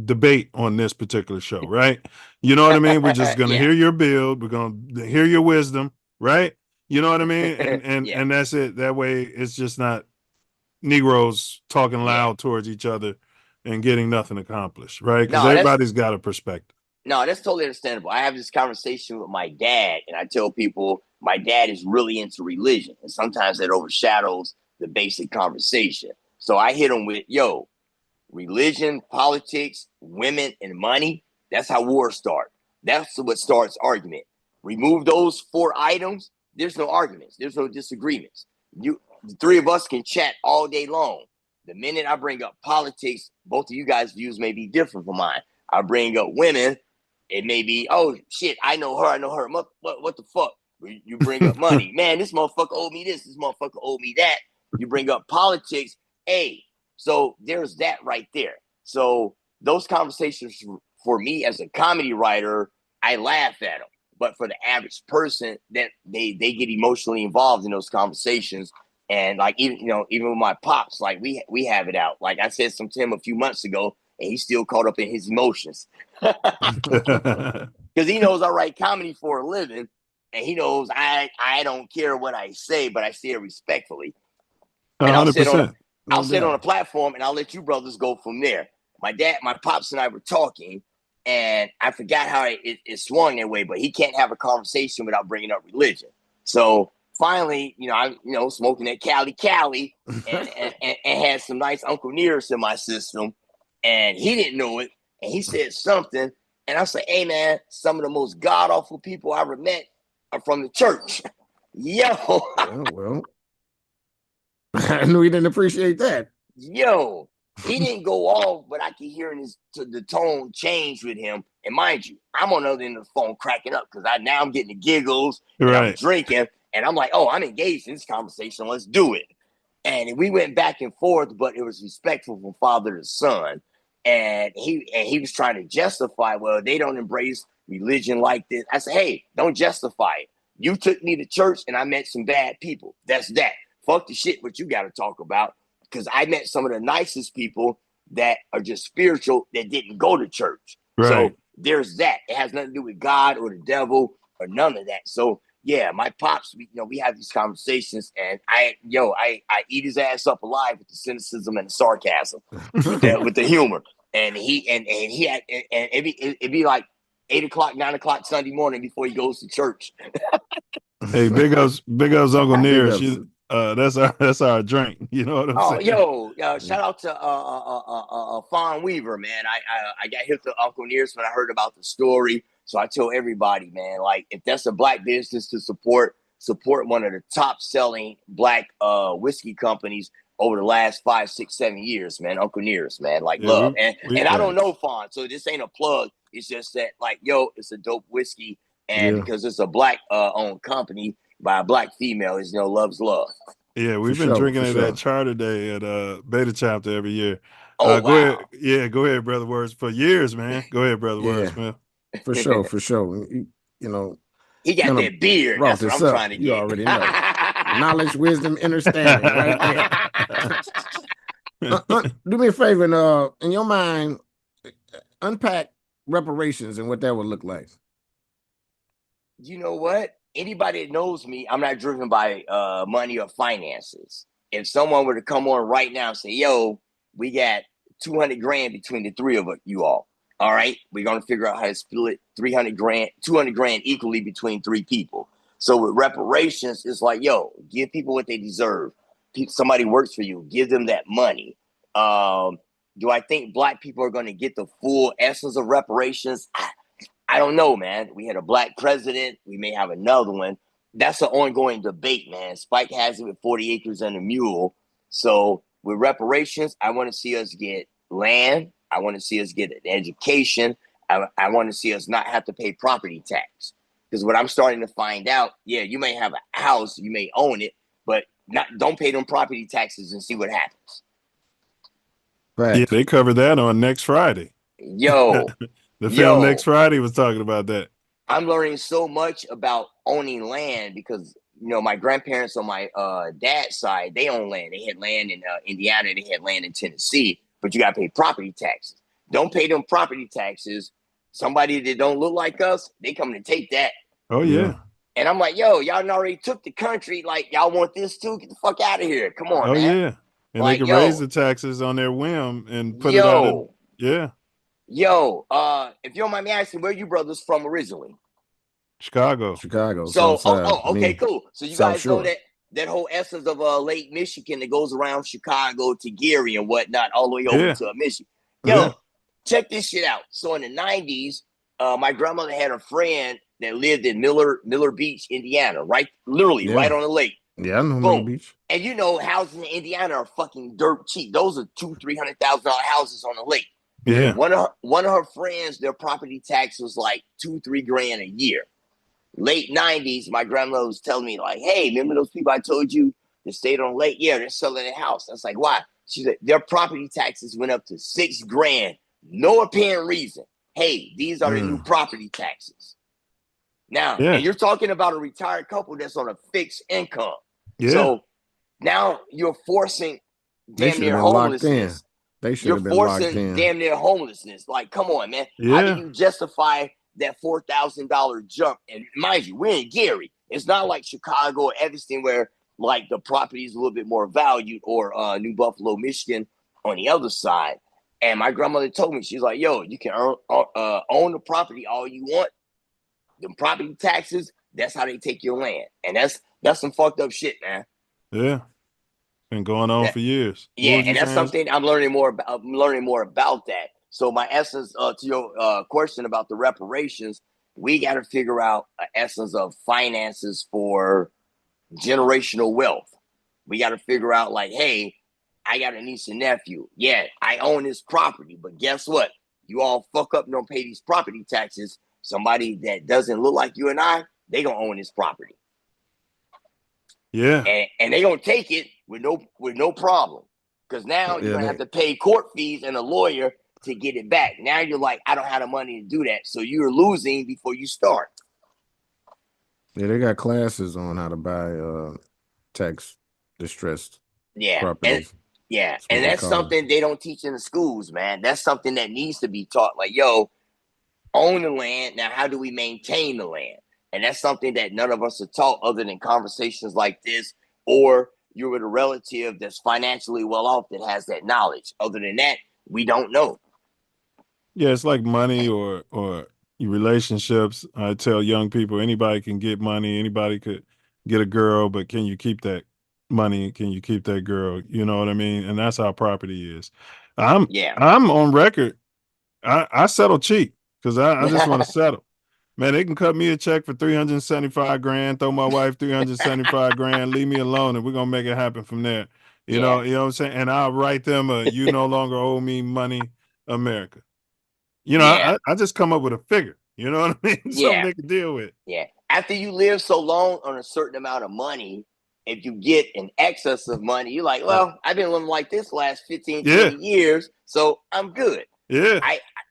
debate on this particular show, right? You know what I mean? We're just going to hear your build. We're going to hear your wisdom, right? You know what I mean? And that's it. That way, it's just not Negroes talking loud towards each other and getting nothing accomplished, right? Because everybody's got a perspective. No, that's totally understandable. I have this conversation with my dad, and I tell people my dad is really into religion, and sometimes that overshadows the basic conversation. So I hit him with, yo, religion, politics, women, and money, that's how wars start. That's what starts argument. Remove those 4 items, there's no arguments. There's no disagreements. The 3 of us can chat all day long. The minute I bring up politics, both of you guys' views may be different from mine. I bring up women, it may be, oh shit, I know her. What the fuck? You bring up money. Man, this motherfucker owed me this motherfucker owed me that. You bring up politics, hey. So there's that right there. So those conversations, for me as a comedy writer, I laugh at them. But for the average person, that they get emotionally involved in those conversations. And like, even with my pops, like we have it out. Like I said something to him a few months ago, and he's still caught up in his emotions. Because he knows I write comedy for a living, and he knows I don't care what I say, but I say it respectfully. And 100%. I'll sit on a platform, and I'll let you brothers go from there. My pops and I were talking, and I forgot how it swung that way, but he can't have a conversation without bringing up religion. So finally, I smoking that Cali and had some nice Uncle Nearest in my system, and he didn't know it, and he said something, and I said, hey man, some of the most god awful people I ever met are from the church. Yo. Well, I knew he didn't appreciate that. Yo, he didn't go off, but I could hear the tone change with him. And mind you, I'm on the other end of the phone cracking up, because now I'm getting the giggles, and I'm drinking, and I'm like, oh, I'm engaged in this conversation. Let's do it. And we went back and forth, but it was respectful from father to son. And he was trying to justify, well, they don't embrace religion like this. I said, hey, don't justify it. You took me to church, and I met some bad people. That's that. Fuck the shit what you got to talk about, because I met some of the nicest people that are just spiritual that didn't go to church. Right. So there's that. It has nothing to do with God or the devil or none of that. So yeah, my pops, we have these conversations, and I eat his ass up alive with the cynicism and the sarcasm, with the humor, and it'd be like 8 o'clock, 9 o'clock Sunday morning before he goes to church. Hey, big ups, Uncle Nearest. That's our drink. You know what I'm saying? Shout out to Fawn Weaver, man. I got hit to Uncle Nearest when I heard about the story. So I tell everybody, man, like, if that's a black business to support one of the top selling black whiskey companies over the last 5, 6, 7 years, man. Uncle Nearest, man, like, love. And I don't know Fawn, so this ain't a plug. It's just that, like, yo, it's a dope whiskey, and because it's a black owned company by a black female, it's love's love. Yeah, we've been drinking it at Charter Day at Beta Chapter every year. Oh, go ahead. Yeah, go ahead, Brother Words. For years, man. Go ahead, Brother Wordsmith. For sure, for sure. You know, he got that beard. That's what I'm trying to get. You already know. Knowledge, wisdom, understanding, right there. Do me a favor, and in your mind, unpack reparations and what that would look like. You know what? Anybody that knows me, I'm not driven by money or finances. If someone were to come on right now and say, yo, we got 200 grand between the three of you all. All right, we're going to figure out how to split 300 grand, 200 grand equally between three people. So with reparations, it's like, yo, give people what they deserve. Somebody works for you, give them that money. Do I think black people are going to get the full essence of reparations? I don't know, man. We had a black president. We may have another one. That's an ongoing debate, man. Spike has it with 40 acres and a mule. So with reparations, I want to see us get land. I want to see us get an education. I want to see us not have to pay property tax. Because what I'm starting to find out, yeah, you may have a house, you may own it, but don't pay them property taxes and see what happens. Right. Yeah, they covered that on Next Friday. Yo. The film Next Friday was talking about that. I'm learning so much about owning land because, my grandparents on my dad's side, they own land. They had land in Indiana. They had land in Tennessee, but you got to pay property taxes. Don't pay them property taxes. Somebody that don't look like us, they come to take that. Oh, yeah. And I'm like, yo, y'all already took the country. Like, y'all want this too? Get the fuck out of here. Come on, man. Oh, yeah. And like, they can raise the taxes on their whim and put it out. Yeah. Yo, if you don't mind me asking, where you brothers from originally? Chicago. So, okay, cool. So you guys know that whole essence of Lake Michigan that goes around Chicago to Gary and whatnot, all the way over to Michigan. Yo, check this shit out. So in the 90s, my grandmother had a friend that lived in Miller Beach, Indiana, right on the lake. Yeah, I know Miller Beach. And houses in Indiana are fucking dirt cheap. Those are $200,000-$300,000 houses on the lake. Yeah. One of her friends, their property tax was like $2-3 grand a year. Late 90s, my grandmother was telling me, like, hey, remember those people I told you that stayed on the lake? Yeah, they're selling their house. I was like, why? She said their property taxes went up to $6 grand. No apparent reason. Hey, these are the new property taxes. Now, and you're talking about a retired couple that's on a fixed income. Yeah. So now you're forcing damn near homelessness. They should have been locked in. You're forcing damn near homelessness. Like, come on, man. Yeah. How do you justify that $4,000 jump? And mind you, we're in Gary. It's not like Chicago or Evanston where like the property is a little bit more valued, or New Buffalo, Michigan on the other side. And my grandmother told me, she's like, yo, you can own the property all you want. The property taxes, that's how they take your land. And that's some fucked up shit, man. Yeah. Been going on for years. Yeah, and that's something I'm learning more about. I'm learning more about that. So my essence to your question about the reparations, we got to figure out an essence of finances for generational wealth. We got to figure out like, hey, I got a niece and nephew. Yeah, I own this property, but guess what? You all fuck up and don't pay these property taxes. Somebody that doesn't look like you and I, they gonna own this property. Yeah, and they gonna take it with no problem, because now you're gonna have to pay court fees and a lawyer to get it back. Now you're like, I don't have the money to do that, so you're losing before you start. Yeah, they got classes on how to buy tax distressed properties. And that's something they don't teach in the schools, man. That's something that needs to be taught. Like, yo, own the land. Now, how do we maintain the land? And that's something that none of us are taught other than conversations like this, or you're with a relative that's financially well off that has that knowledge. Other than that, we don't know. Yeah, it's like money or relationships. I tell young people, anybody can get money, anybody could get a girl, but can you keep that money? Can you keep that girl? You know what I mean? And that's how property is. I'm on record. I settle cheap because I just want to settle. Man, they can cut me a check for 375 grand, throw my wife 375 grand, leave me alone, and we're gonna make it happen from there. You know what I'm saying? And I'll write them a "you no longer owe me money, America." You know, Yeah. I just come up with a figure. You know what I mean? Something Yeah. they can deal with. Yeah. After you live so long on a certain amount of money, if you get an excess of money, you're like, well, I've been living like this last 15, 20 years, so I'm good. Yeah.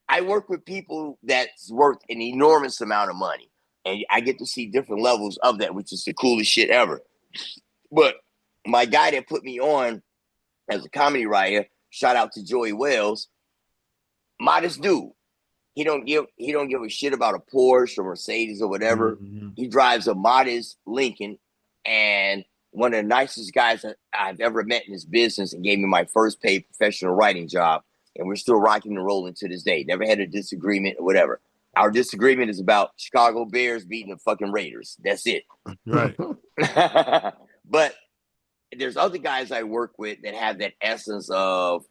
I work with people that's worth an enormous amount of money, and I get to see different levels of that, which is the coolest shit ever. But my guy that put me on as a comedy writer, shout out to Joey Wells, modest dude. He don't give a shit about a Porsche or Mercedes or whatever. Mm-hmm. He drives a modest Lincoln, and one of the nicest guys that I've ever met in this business, and gave me my first paid professional writing job. And we're still rocking and rolling to this day. Never had a disagreement or whatever. Our disagreement is about Chicago Bears beating the fucking Raiders. That's it. Right. But there's other guys I work with that have that essence of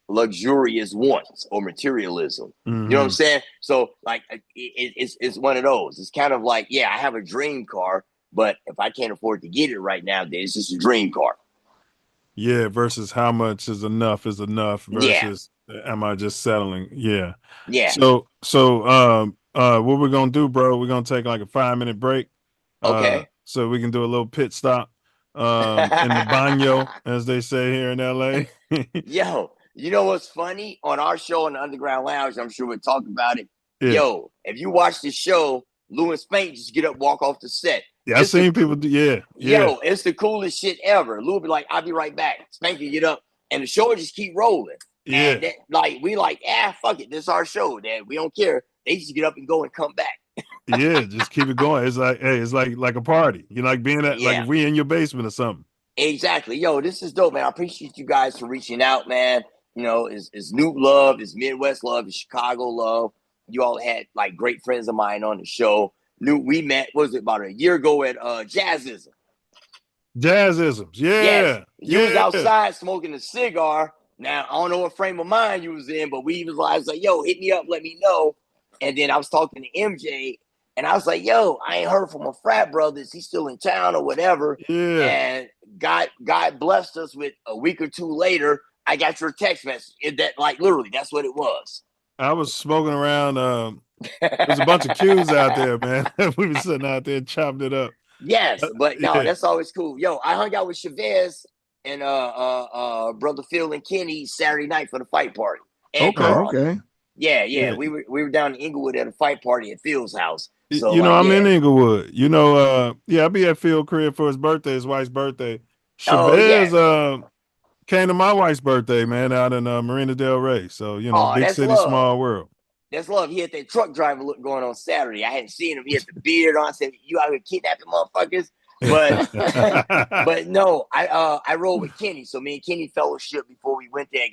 luxurious wants or materialism. Mm-hmm. You know what I'm saying? So like it's one of those. It's kind of like, yeah, I have a dream car, but if I can't afford to get it right now, then it's just a dream car. Yeah, versus how much is enough versus am I just settling? Yeah. Yeah. So what we're gonna do, bro, we're gonna take like a 5-minute break. Okay. So we can do a little pit stop in the baño, as they say here in LA. Yo, you know what's funny? On our show in the Underground Lounge, I'm sure we'll talk about it. Yeah. Yo, if you watch the show, Lou and Spank just get up, walk off the set. Yeah, I've seen people do. Yeah. Yo, it's the coolest shit ever. Lou will be like, I'll be right back. Spank will get up, and the show will just keep rolling. Yeah. And we fuck it. This is our show, Dad. We don't care. They just get up and go and come back. Yeah, just keep it going. It's like, hey, it's like a party. You like being at like if we in your basement or something. Exactly. Yo, this is dope, man. I appreciate you guys for reaching out, man. You know, it's New Love, it's Midwest Love, it's Chicago Love. You all had like great friends of mine on the show. We met, what was it, about a year ago at Jazzism. Jazzisms, yeah. Yes. You was outside smoking a cigar. Now, I don't know what frame of mind you was in, but I was like, yo, hit me up, let me know. And then I was talking to MJ, and I was like, yo, I ain't heard from a frat brother. Is he still in town or whatever? Yeah. And God blessed us with a week or two later, I got your text message. Literally, that's what it was. I was smoking around. There's a bunch of cues out there, man. We were sitting out there chopping it up. Yes, but no, that's always cool. Yo, I hung out with Chavez and brother Phil and Kenny Saturday night for the fight party. Okay. Yeah. We were down in Inglewood at a fight party at Phil's house. So, I'm in Inglewood. I'll be at Phil's crib for his birthday, his wife's birthday. Chavez came to my wife's birthday, man, out in Marina Del Rey. So, big city, small world. That's love. He had that truck driver look going on Saturday. I hadn't seen him. He had the beard on. I said, you out here kidnapping motherfuckers? But but no, I rolled with Kenny. So me and Kenny fellowship before we went there,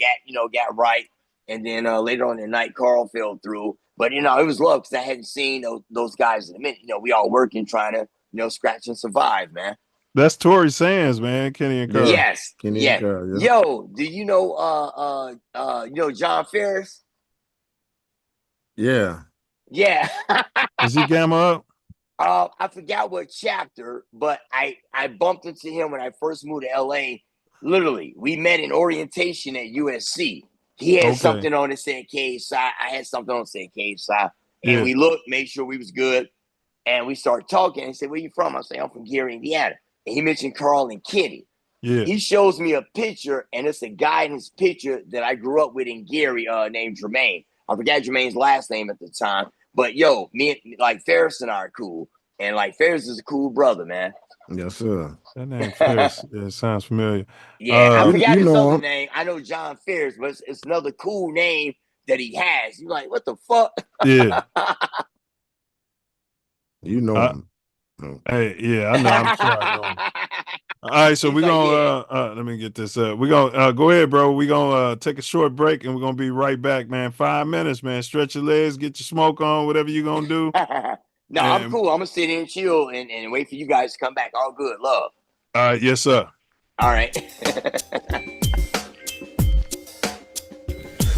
got right. And then later on the night, Carl fell through. But it was love because I hadn't seen those guys in a minute. We all working, trying to scratch and survive, man. That's Tory Sands, man. Kenny and Carl. Yes. Kenny and Carl, Yo, do you know John Ferris? Yeah. Is he gamma up? I forgot what chapter, but I bumped into him when I first moved to LA. Literally, we met in orientation at USC. He had something on that said KSI. I had something on that said KSI. And we looked, made sure we was good. And we started talking. And he said, where you from? I said, I'm from Gary, Indiana. And he mentioned Carl and Kenny. Yeah. He shows me a picture, and it's a guy in his picture that I grew up with in Gary named Jermaine. I forgot Jermaine's last name at the time. But yo, Ferris and I are cool. And Ferris is a cool brother, man. Yes, sir. That name Ferris, it sounds familiar. Yeah, I forgot his other name. I know John Ferris, but it's another cool name that he has. You're like, what the fuck? Yeah. You know him. Hey, yeah, I know. I'm sure I know him. All right, so we're gonna let me get this up. We're gonna go ahead, bro. We're gonna take a short break and we're gonna be right back, man. 5 minutes, man. Stretch your legs, get your smoke on, whatever you're gonna do. No, I'm cool. I'm gonna sit in and chill and wait for you guys to come back. All good, love. All right, yes, sir. All right.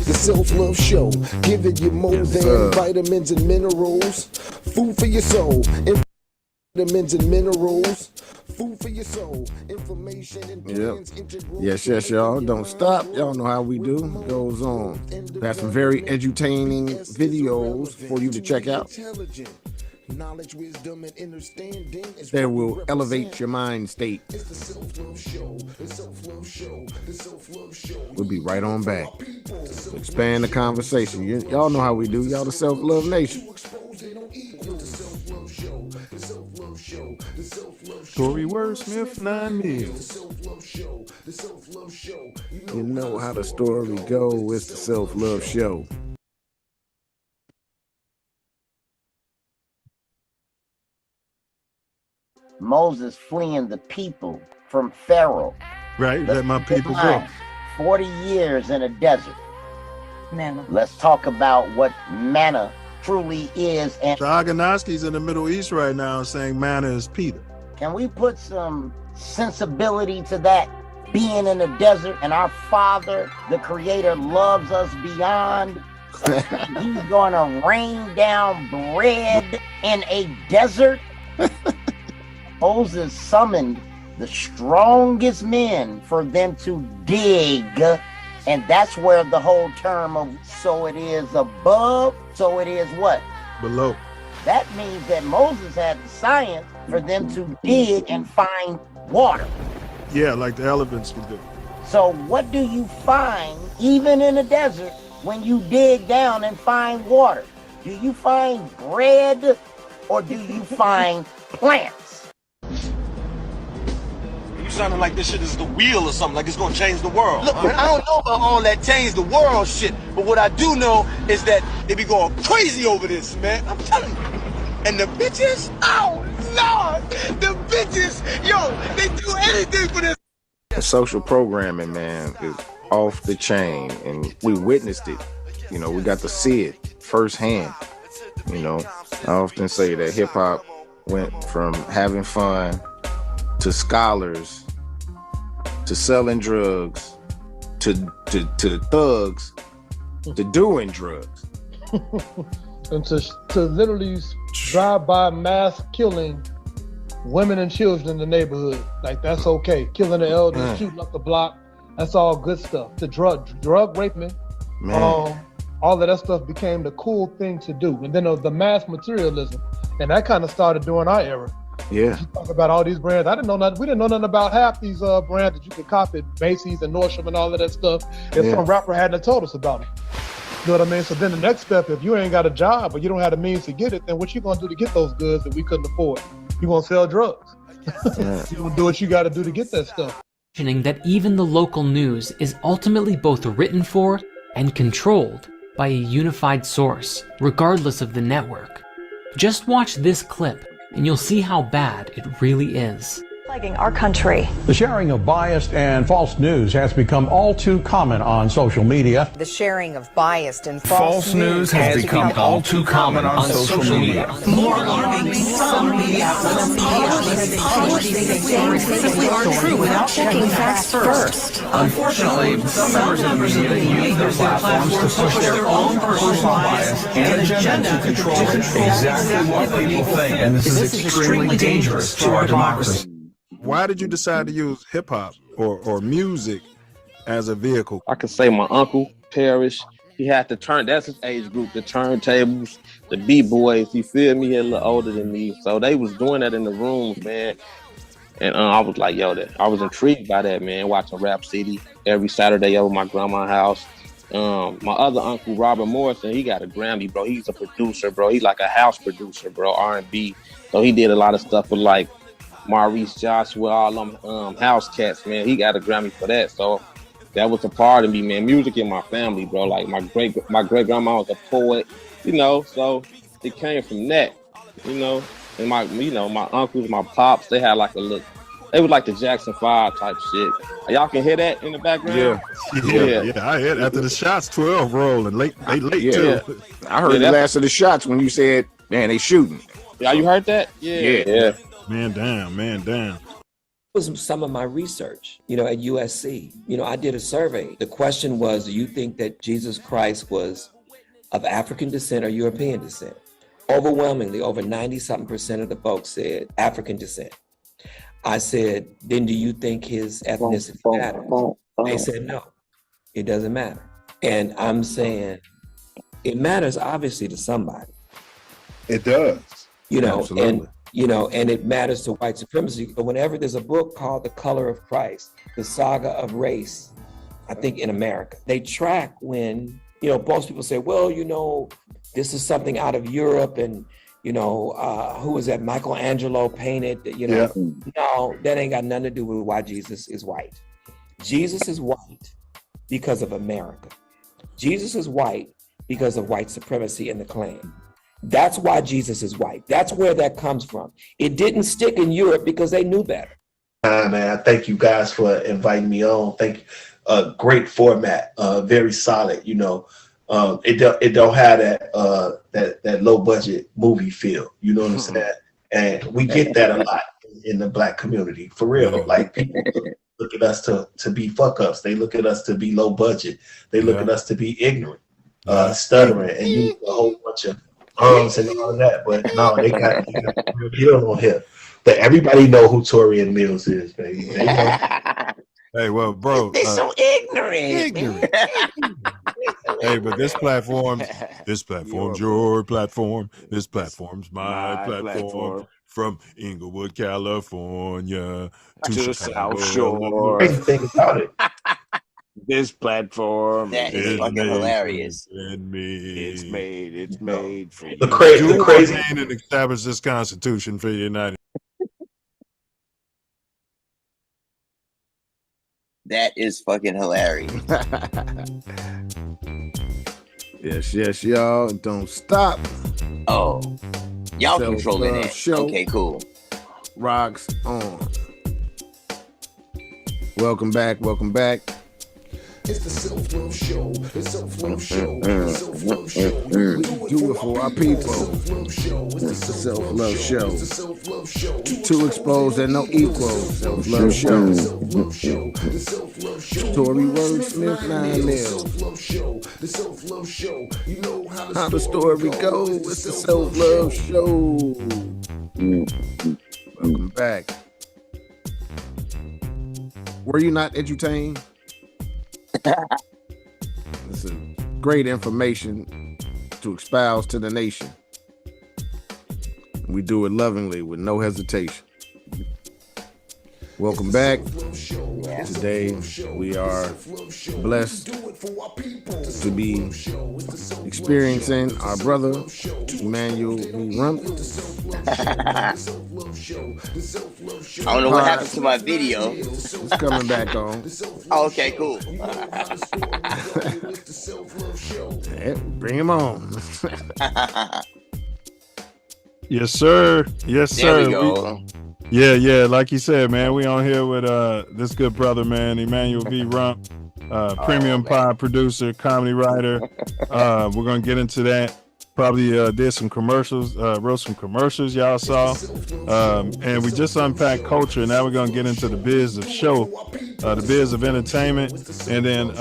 The Self Luv Show, giving you more than vitamins and minerals. Food for your soul. Vitamins and minerals. Food for your soul, information and Yep. plans integral. Yes, y'all. Don't stop. Y'all know how we do. Goes on. We have some very edutaining videos for you to check out Knowledge, wisdom, and understanding is that what we will elevate represent. your mind state. It's the Self Love Show, the Self Love Show, the Self Love Show. We'll be right on back. Expand the conversation. Y'all know how we do. Y'all the Self Love Nation. Corey Wordsmith, 9 Mills. You know how the story go. It's the Self Love Show. Moses fleeing the people from Pharaoh. Right, let my people go. 40 years in a desert. Manna. Let's talk about what manna truly is. And Agonoski's in the Middle East right now saying manna is Peter. can we put some sensibility to that? Being in the desert, and our Father, the Creator, loves us beyond. He's gonna rain down bread in a desert. Moses summoned the strongest men for them to dig, and that's where the whole term of so it is above, so it is what? Below. That means that Moses had the science for them to dig and find water. Yeah, like the elephants would do. So what do you find even in the desert when you dig down and find water? Do you find bread or do you find plants? You sounding like this shit is the wheel or something, like it's gonna change the world. Look, man, I don't know about all that change the world shit, but what I do know is that they be going crazy over this, man. I'm telling you. And the bitches, oh Lord, the bitches, yo, they do anything for this. The social programming, man, is off the chain, and we witnessed it. You know, we got to see it firsthand. You know, I often say that hip hop went from having fun to scholars to selling drugs to thugs to doing drugs. And to literally drive by mass killing women and children in the neighborhood. Like, that's okay. Killing the elders, shooting up the block, that's all good stuff. The drug raping, all of that stuff became the cool thing to do. And then the mass materialism, and that kind of started during our era. Yeah. You talk about all these brands. I didn't know nothing. We didn't know nothing about half these brands that you could copy, Macy's and Nordstrom and all of that stuff. If some rapper hadn't told us about it. You know what I mean? So then the next step, if you ain't got a job or you don't have the means to get it, then what you gonna do to get those goods that we couldn't afford? You gonna sell drugs. You gonna do what you gotta do to get that stuff. That even the local news is ultimately both written for and controlled by a unified source, regardless of the network. Just watch this clip and you'll see how bad it really is. Plaguing our country. The sharing of biased and false news has become all too common on social media. The sharing of biased and false news has become all too common on social media. More alarming, some media outlets publish things they aren't true without checking facts first. Unfortunately, some members of the media use their platforms to push their own personal bias and agenda to control exactly what people think. And this is extremely dangerous to our democracy. Why did you decide to use hip hop or music as a vehicle? I could say my uncle Parrish, he had that's his age group, the turntables, the B-boys, you feel me? He a little older than me. So they was doing that in the rooms, man. And I was like, yo, I was intrigued by that, man, watching Rap City every Saturday over my grandma's house. My other uncle, Robert Morrison, he got a Grammy, bro. He's a producer, bro. He's like a house producer, bro, R&B. So he did a lot of stuff with like Maurice Joshua, all them house cats, man. He got a Grammy for that. So that was a part of me, man. Music in my family, bro. Like my great grandma was a poet, you know. So it came from that, you know. And my uncles, my pops, they had like they was like the Jackson 5 type shit. Y'all can hear that in the background? Yeah. I heard after the shots 12 rolling late too. I heard the last of the shots when you said, man, they shooting. Yeah, you heard that? Yeah. Man down. Was some of my research, at USC. I did a survey. The question was, do you think that Jesus Christ was of African descent or European descent? Overwhelmingly, over 90-something% of the folks said African descent. I said, then do you think his ethnicity matters? They said, no, it doesn't matter. And I'm saying, it matters obviously to somebody. It does. You know, Absolutely. and it matters to white supremacy. But whenever there's a book called The Color of Christ, the saga of race, I think in America, they track when, most people say, well, this is something out of Europe and, who was that? Michelangelo painted, No, that ain't got nothing to do with why Jesus is white. Jesus is white because of America. Jesus is white because of white supremacy and the Klan. That's why Jesus is white. That's where that comes from. It didn't stick in Europe because they knew better. Man, I thank you guys for inviting me on. Thank you. Great format, very solid. It don't have that low budget movie feel. You know what I'm saying? And we get that a lot in the Black community, for real. Like people look at us to be fuck ups. They look at us to be low budget. They look at us to be ignorant, stuttering, and use a whole bunch of and all of that. But no, they got real deal on here. But everybody know who Torian Mills is, baby. They know. Hey, well, bro. They're so ignorant. Hey, but this platform's your platform. This platform's my platform. From Inglewood, California to the South Shore. Shore. Crazy thing about it. This platform That is fucking hilarious. It's made for the crazy and establish this Constitution for the United. That is fucking hilarious. Yes, y'all. Don't stop. Oh, y'all Self controlling Luv that. Show Okay, cool. rocks on. Welcome back. It's the Self Luv Show. The Self Luv Show. The Self Luv Show. We do it for our people. It's the Self Luv Show. It's the Self Luv Show. Two exposed and no equals. Self Luv Show. Self Luv Show. The Self Luv Show. Tory Wordsmith 9 mil. Self Luv Show. The Self Luv Show. You know How the story goes. It's the Self Luv Show. Welcome back. Were you not edutained? This is great information to espouse to the nation. We do it lovingly with no hesitation. Welcome back. Today we are blessed to be experiencing our brother Emmanuel B. Rump. I don't know what happened to my video. It's coming back on. Oh, okay, cool. Yeah, bring him on. Yes, sir. Yes, sir. There we go. Yeah. Like you said, man, we on here with this good brother, man, Emmanuel B. Rump, premium pod producer, comedy writer. We're gonna get into that. Probably did some commercials, wrote some commercials y'all saw. And we just unpacked culture. Now we're gonna get into the biz of show, the biz of entertainment, and then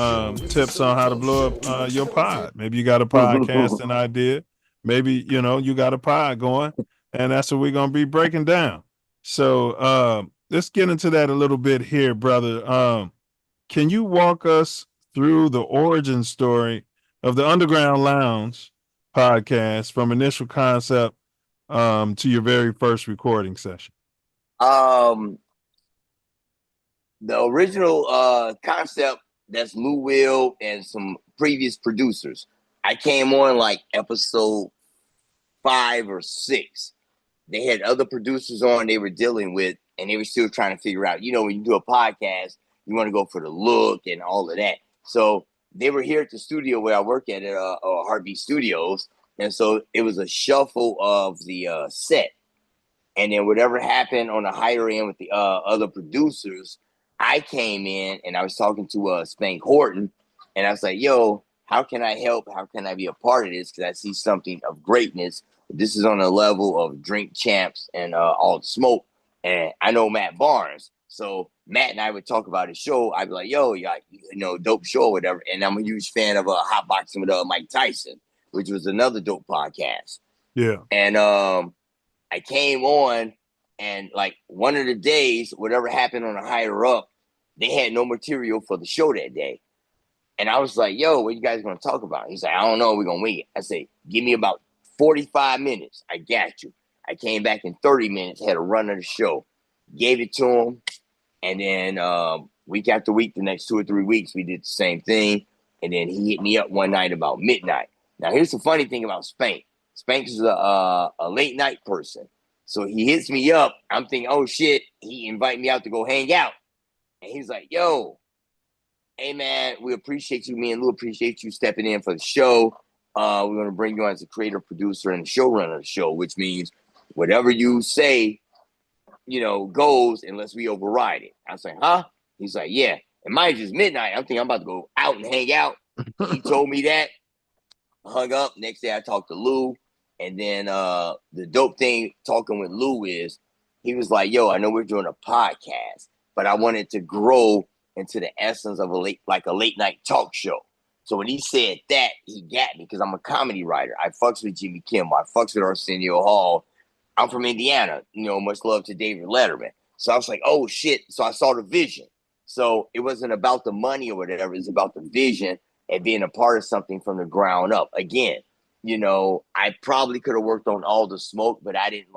tips on how to blow up your pod. Maybe you got a podcasting idea. Maybe, you got a pod going, and that's what we're going to be breaking down. So let's get into that a little bit here, brother. Can you walk us through the origin story of the Underground Lounge podcast from initial concept to your very first recording session? The original concept, that's Lou Will and some previous producers. I came on like episode 5 or 6. They had other producers on they were dealing with, and they were still trying to figure out, when you do a podcast, you want to go for the look and all of that. So they were here at the studio where I work at Heartbeat Studios. And so it was a shuffle of the set. And then whatever happened on the higher end with the other producers, I came in and I was talking to Spank Horton, and I was like, yo, how can I help? How can I be a part of this? Because I see something of greatness. This is on the level of Drink Champs and All the Smoke. And I know Matt Barnes. So Matt and I would talk about his show. I'd be like, yo, dope show or whatever. And I'm a huge fan of Hot Boxing with Mike Tyson, which was another dope podcast. Yeah. And I came on And like one of the days, whatever happened on a higher up, they had no material for the show that day. And I was like, yo, what you guys going to talk about? He's like, I don't know. We're going to wing it. I said, give me about 45 minutes. I got you. I came back in 30 minutes, had a run of the show, gave it to him. And then week after week, the next 2 or 3 weeks, we did the same thing. And then he hit me up one night about midnight. Now, here's the funny thing about Spank. Spank is a late night person. So he hits me up. I'm thinking, oh, shit. He invited me out to go hang out. And he's like, yo, hey, man, we appreciate you. Me and Lou appreciate you stepping in for the show. We're going to bring you on as a creator, producer, and showrunner of the show, which means whatever you say, goes unless we override it. I was like, huh? He's like, yeah. And mind you, it's midnight. I'm thinking I'm about to go out and hang out. He told me that. Hung up. Next day I talked to Lou. And then the dope thing talking with Lou is he was like, yo, I know we're doing a podcast, but I wanted to grow into the essence of a late night talk show. So when he said that, he got me because I'm a comedy writer. I fucks with Jimmy Kimmel. I fucks with Arsenio Hall. I'm from Indiana, much love to David Letterman. So I was like, oh shit. So I saw the vision. So it wasn't about the money or whatever. It's about the vision and being a part of something from the ground up. Again, I probably could have worked on All the Smoke, but I didn't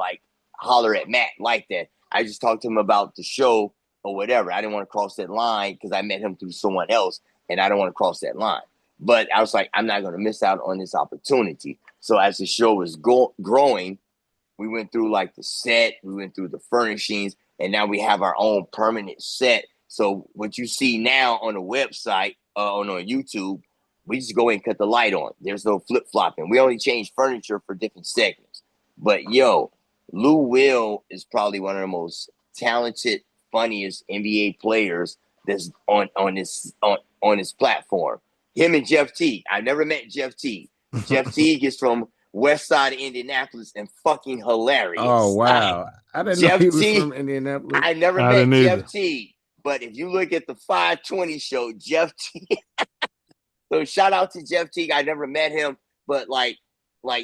holler at Matt like that. I just talked to him about the show or whatever. I didn't want to cross that line because I met him through someone else and I don't want to cross that line. But I was like, I'm not going to miss out on this opportunity. So as the show was growing, we went through the set, we went through the furnishings, and now we have our own permanent set. So what you see now on the website, on YouTube, we just go in and cut the light on. There's no flip-flopping. We only change furniture for different segments. But yo, Lou Will is probably one of the most talented, funniest NBA players that's on this platform. Him and Jeff T. I never met Jeff T. Jeff T is from West Side of Indianapolis and fucking hilarious. Oh wow. I didn't know he was from Indianapolis. I never met Jeff T. But if you look at the 520 show, Jeff T. So shout out to Jeff T. I never met him, but like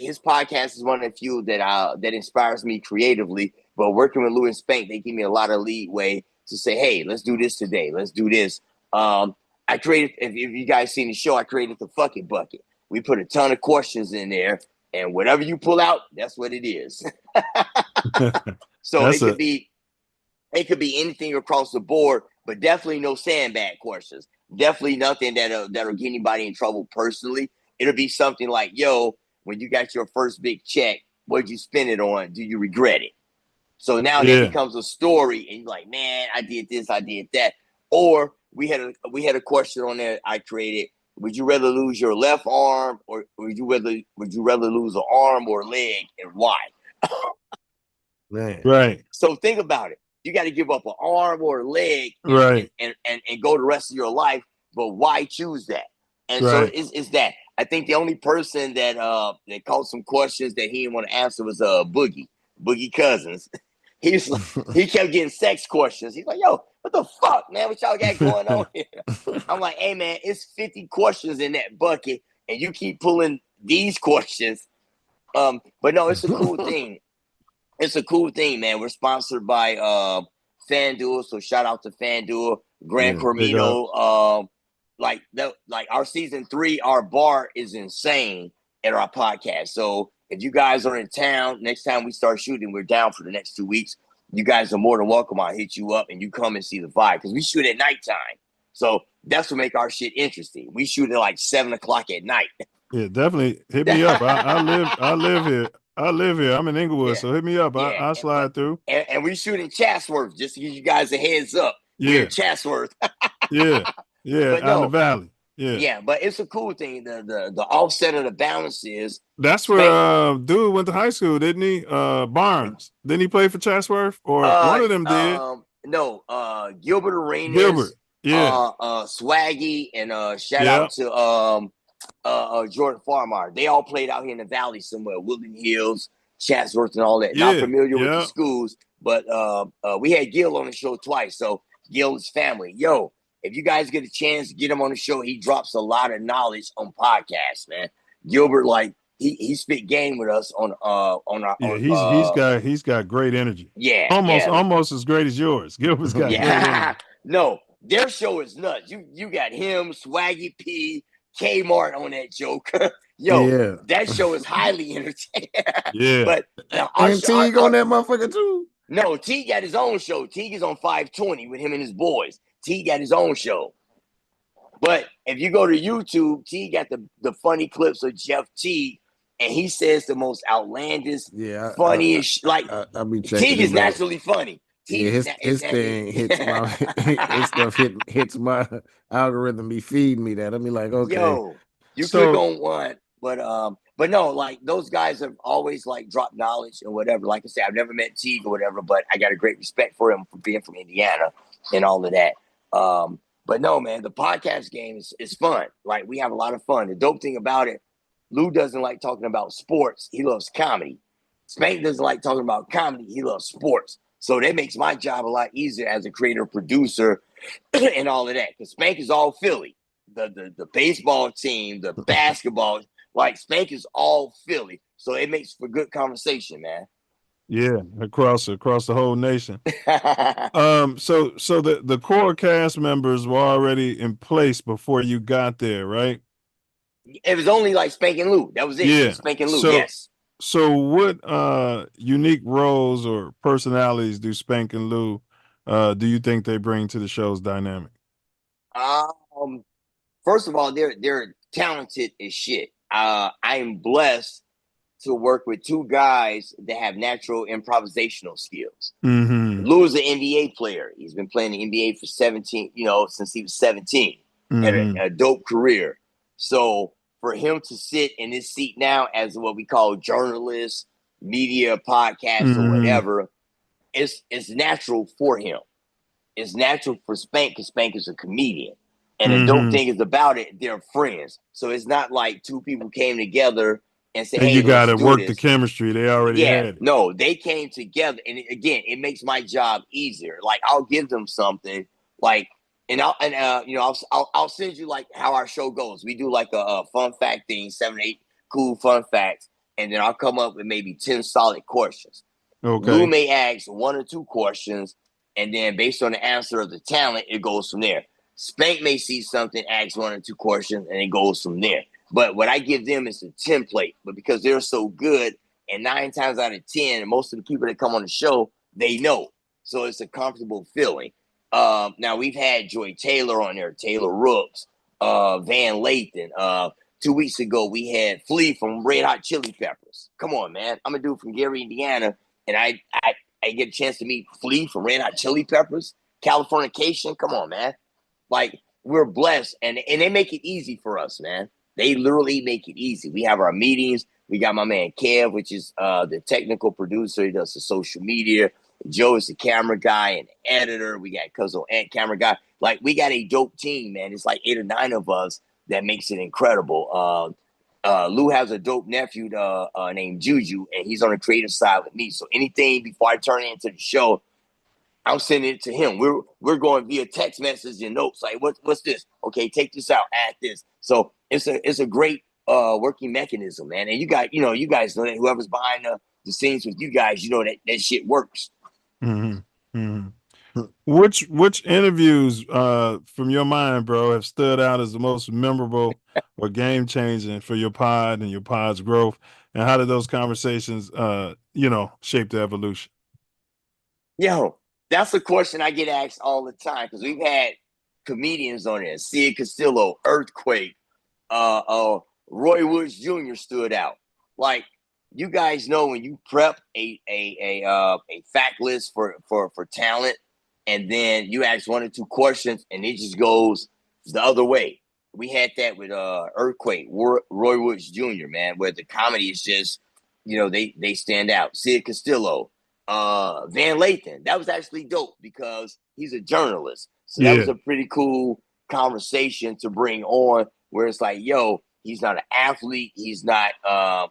his podcast is one of the few that inspires me creatively. But working with Lou and Spank, they give me a lot of leeway to say, hey, let's do this today. Let's do this. I created, if you guys seen the show, I created the fucking bucket. We put a ton of questions in there, and whatever you pull out, that's what it is. So it could be anything across the board, but definitely no sandbag questions. Definitely nothing that'll get anybody in trouble personally. It'll be something like, yo, when you got your first big check, what'd you spend it on? Do you regret it? So now that becomes a story, and you're like, man, I did this, I did that. Or we had a question on there I created. Would you rather lose your left arm, or would you rather lose an arm or a leg, and why? Man. Right. So think about it. You got to give up an arm or a leg, right, and go the rest of your life. But why choose that? And so it's that. I think the only person that called some questions that he didn't want to answer was Boogie Cousins. He kept getting sex questions. He's like, yo, what the fuck, man? What y'all got going on here? I'm like, hey, man, it's 50 questions in that bucket, and you keep pulling these questions. But no, it's a cool thing. It's a cool thing, man. We're sponsored by FanDuel, so shout out to FanDuel, Gran Cormino. Like our season 3, our bar is insane at our podcast. So if you guys are in town, next time we start shooting, we're down for the next 2 weeks. You guys are more than welcome. I'll hit you up and you come and see the vibe because we shoot at nighttime. So that's what make our shit interesting. We shoot at 7:00 at night. Yeah, definitely hit me up. I live here. I'm in Inglewood, so hit me up. I'll slide through. And we shoot in Chatsworth, just to give you guys a heads up. We're in Chatsworth. Yeah, out in the valley. Yeah, but it's a cool thing. The offset of the balance is that's where dude went to high school, didn't he? Barnes. Didn't he play for Chatsworth? Or one of them did? No, Gilbert Arenas. Gilbert. Yeah. Swaggy and shout out to Jordan Farmar. They all played out here in the valley somewhere, Woodland Hills, Chatsworth, and all that. Not familiar with the schools, but we had Gil on the show twice. So Gil is family. Yo, if you guys get a chance to get him on the show, he drops a lot of knowledge on podcasts, man. Gilbert he spit game with us on our Yeah, on he's got great energy. yeah, Almost as great as yours. Gilbert's got great yeah. energy. No, their show is nuts. You got him, Swaggy P, Kmart on that joke. Yo, Yeah. that show is highly entertaining. Yeah. But And Teague on that motherfucker too. no, T got his own show. Teague is on 520 with him and his boys. T got his own show. But if you go to YouTube, T got the funny clips of Jeff T, and he says the most outlandish, funniest. I'll be checking Teague is it out. naturally funny. Yeah, his thing hits my his stuff hits my algorithm. Be feeding me that. I'll be like, okay. Yo, you click on one, but no, like those guys have always like dropped knowledge and whatever. Like I said, I've never met Teague or whatever, but I got a great respect for him for being from Indiana and all of that. But no, man, the podcast game is fun. Like we have a lot of fun. The dope thing about it, Lou doesn't like talking about sports. He loves comedy. Spank doesn't like talking about comedy. He loves sports. So that makes my job a lot easier as a creator, producer, and all of that. Because Spank is all Philly. The baseball team, the basketball, like Spank is all Philly. So it makes for good conversation, man. Yeah, across the whole nation. So the core cast members were already in place before you got there, right? It was only like Spank and Lou. That was it. Yeah. Spank and Lou, yes. So what unique roles or personalities do Spank and Lou do you think they bring to the show's dynamic? First of all, they're talented as shit. I am blessed to work with two guys that have natural improvisational skills. Mm-hmm. Lou is an NBA player. He's been playing the NBA for 17, since he was 17. Had a dope career. So for him to sit in this seat now as what we call journalist, media, podcast, or whatever, it's natural for him. It's natural for Spank because Spank is a comedian. And the dope thing is about it, they're friends. So it's not like two people came together and said, and hey, you got to work this. the chemistry. They already had it. No, they came together. And again, it makes my job easier. Like I'll give them something like, I'll send you like how our show goes. We do like a fun fact thing, 7, 8 cool fun facts. And then I'll come up with maybe 10 solid questions. Okay. Lou may ask 1 or 2 questions. And then based on the answer of the talent, it goes from there. Spank may see something, ask 1 or 2 questions, and it goes from there. But what I give them is a template. But because they're so good, and 9 times out of 10, most of the people that come on the show, they know. So it's a comfortable feeling. Now we've had Joy Taylor on there, Taylor Rooks, Van Lathan. 2 weeks ago, we had Flea from Red Hot Chili Peppers. Come on, man. I'm a dude from Gary, Indiana, and I get a chance to meet Flea from Red Hot Chili Peppers. Californication. Come on, man. Like, we're blessed, and they make it easy for us, man. They literally make it easy. We have our meetings. We got my man Kev, which is the technical producer. He does the social media. Joe is the camera guy and editor. We got Cuzzo and camera guy. Like, we got a dope team, man. It's like 8 or 9 of us that makes it incredible. Lou has a dope nephew named Juju, and he's on the creative side with me. So anything before I turn it into the show, I'm sending it to him. We're going via text message and notes. Like, what's this? Okay, take this out, add this. So it's a great working mechanism, man. And you guys know that whoever's behind the scenes with you guys, you know that shit works. Mm-hmm. Mm-hmm. Which interviews from your mind, bro, have stood out as the most memorable or game changing for your pod and your pod's growth? And how did those conversations shape the evolution? Yo, that's a question I get asked all the time because we've had comedians on there. Sid Castillo, Earthquake, Roy Woods Jr. stood out. Like, you guys know when you prep a fact list for talent, and then you ask 1 or 2 questions, and it just goes the other way. We had that with Earthquake, Roy Woods Jr., man, where the comedy is just, they stand out. Sid Castillo, Van Lathan, that was actually dope because he's a journalist. So that was a pretty cool conversation to bring on, where it's like, yo, he's not an athlete. He's not a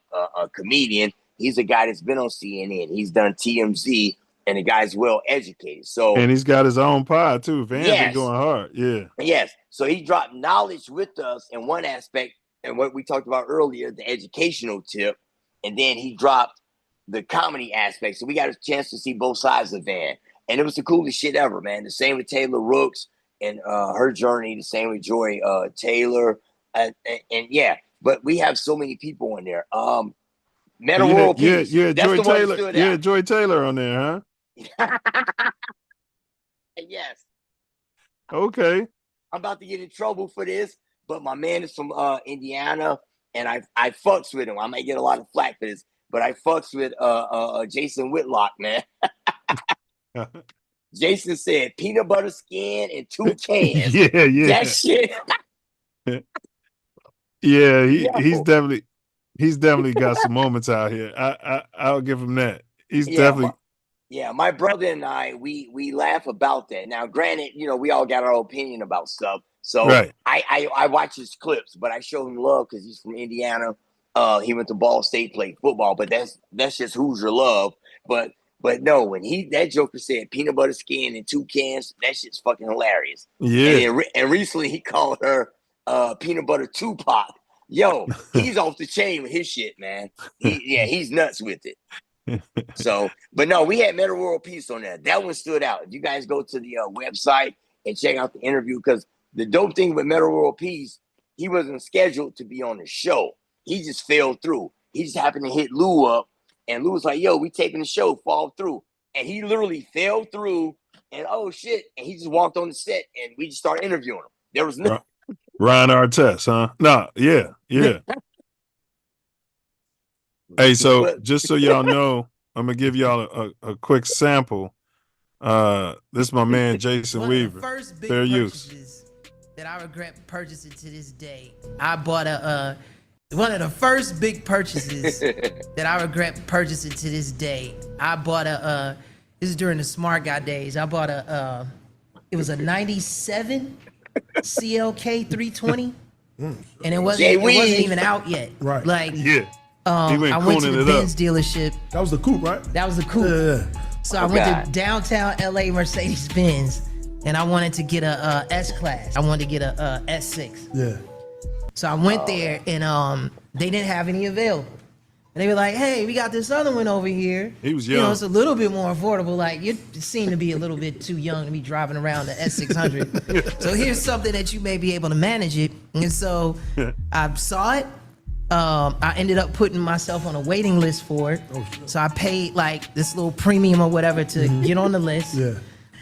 comedian. He's a guy that's been on CNN. He's done TMZ, and the guy's well educated. So, and he's got his own pod too. Van's been going hard. Yeah. Yes. So he dropped knowledge with us in one aspect, and what we talked about earlier, the educational tip, and then he dropped the comedy aspect. So we got a chance to see both sides of Van, and it was the coolest shit ever, man. The same with Taylor Rooks and her journey. The same with Joy Taylor, and yeah. But we have so many people in there. Meta World Peace. Yeah, That's Joy the one that Taylor. stood Yeah, out. Joy Taylor on there, huh? Yes. Okay. I'm about to get in trouble for this, but my man is from Indiana, and I fucks with him. I might get a lot of flack for this, but I fucks with Jason Whitlock, man. Jason said peanut butter skin and 2 cans. Yeah. That shit. Yeah, Yo. he's definitely got some moments out here. I'll give him that. He's definitely My brother and I, we laugh about that. Now, granted, we all got our opinion about stuff. So right. I watch his clips, but I show him love because he's from Indiana. He went to Ball State, played football, but that's just Hoosier love. But no, when that Joker said peanut butter skin and 2 cans, that shit's fucking hilarious. Yeah. And recently he called her peanut butter Tupac. Yo, he's off the chain with his shit, man. He's nuts with it. So, but no, we had Meta World Peace on that. That one stood out. If you guys go to the website and check out the interview, because the dope thing with Meta World Peace, he wasn't scheduled to be on the show. He just fell through. He just happened to hit Lou up, and Lou was like, "Yo, we taping the show, fall through." And he literally fell through, and oh shit, and he just walked on the set, and we just started interviewing him. There was no Ryan Artest, huh? No, yeah. Hey, so just so y'all know, I'm gonna give y'all a quick sample. This is my man Jason Weaver. First big Fair use. purchases that I regret purchasing to this day. I bought one of the first big purchases that I regret purchasing to this day. I bought this is during the Smart Guy days. I bought it was a 97 CLK 320. And it wasn't even out yet. Right. Like I went to the Benz dealership. That was the coupe, right? That was the coupe. Yeah. So I went to downtown LA Mercedes Benz, and I wanted to get a S class. I wanted to get a S6. Yeah. So I went there, and they didn't have any available. And they were like, "Hey, we got this other one over here. He was young. It's a little bit more affordable. Like, you seem to be a little bit too young to be driving around the S600. So here's something that you may be able to manage it." And so I saw it. I ended up putting myself on a waiting list for it. So I paid like this little premium or whatever to get on the list. Yeah.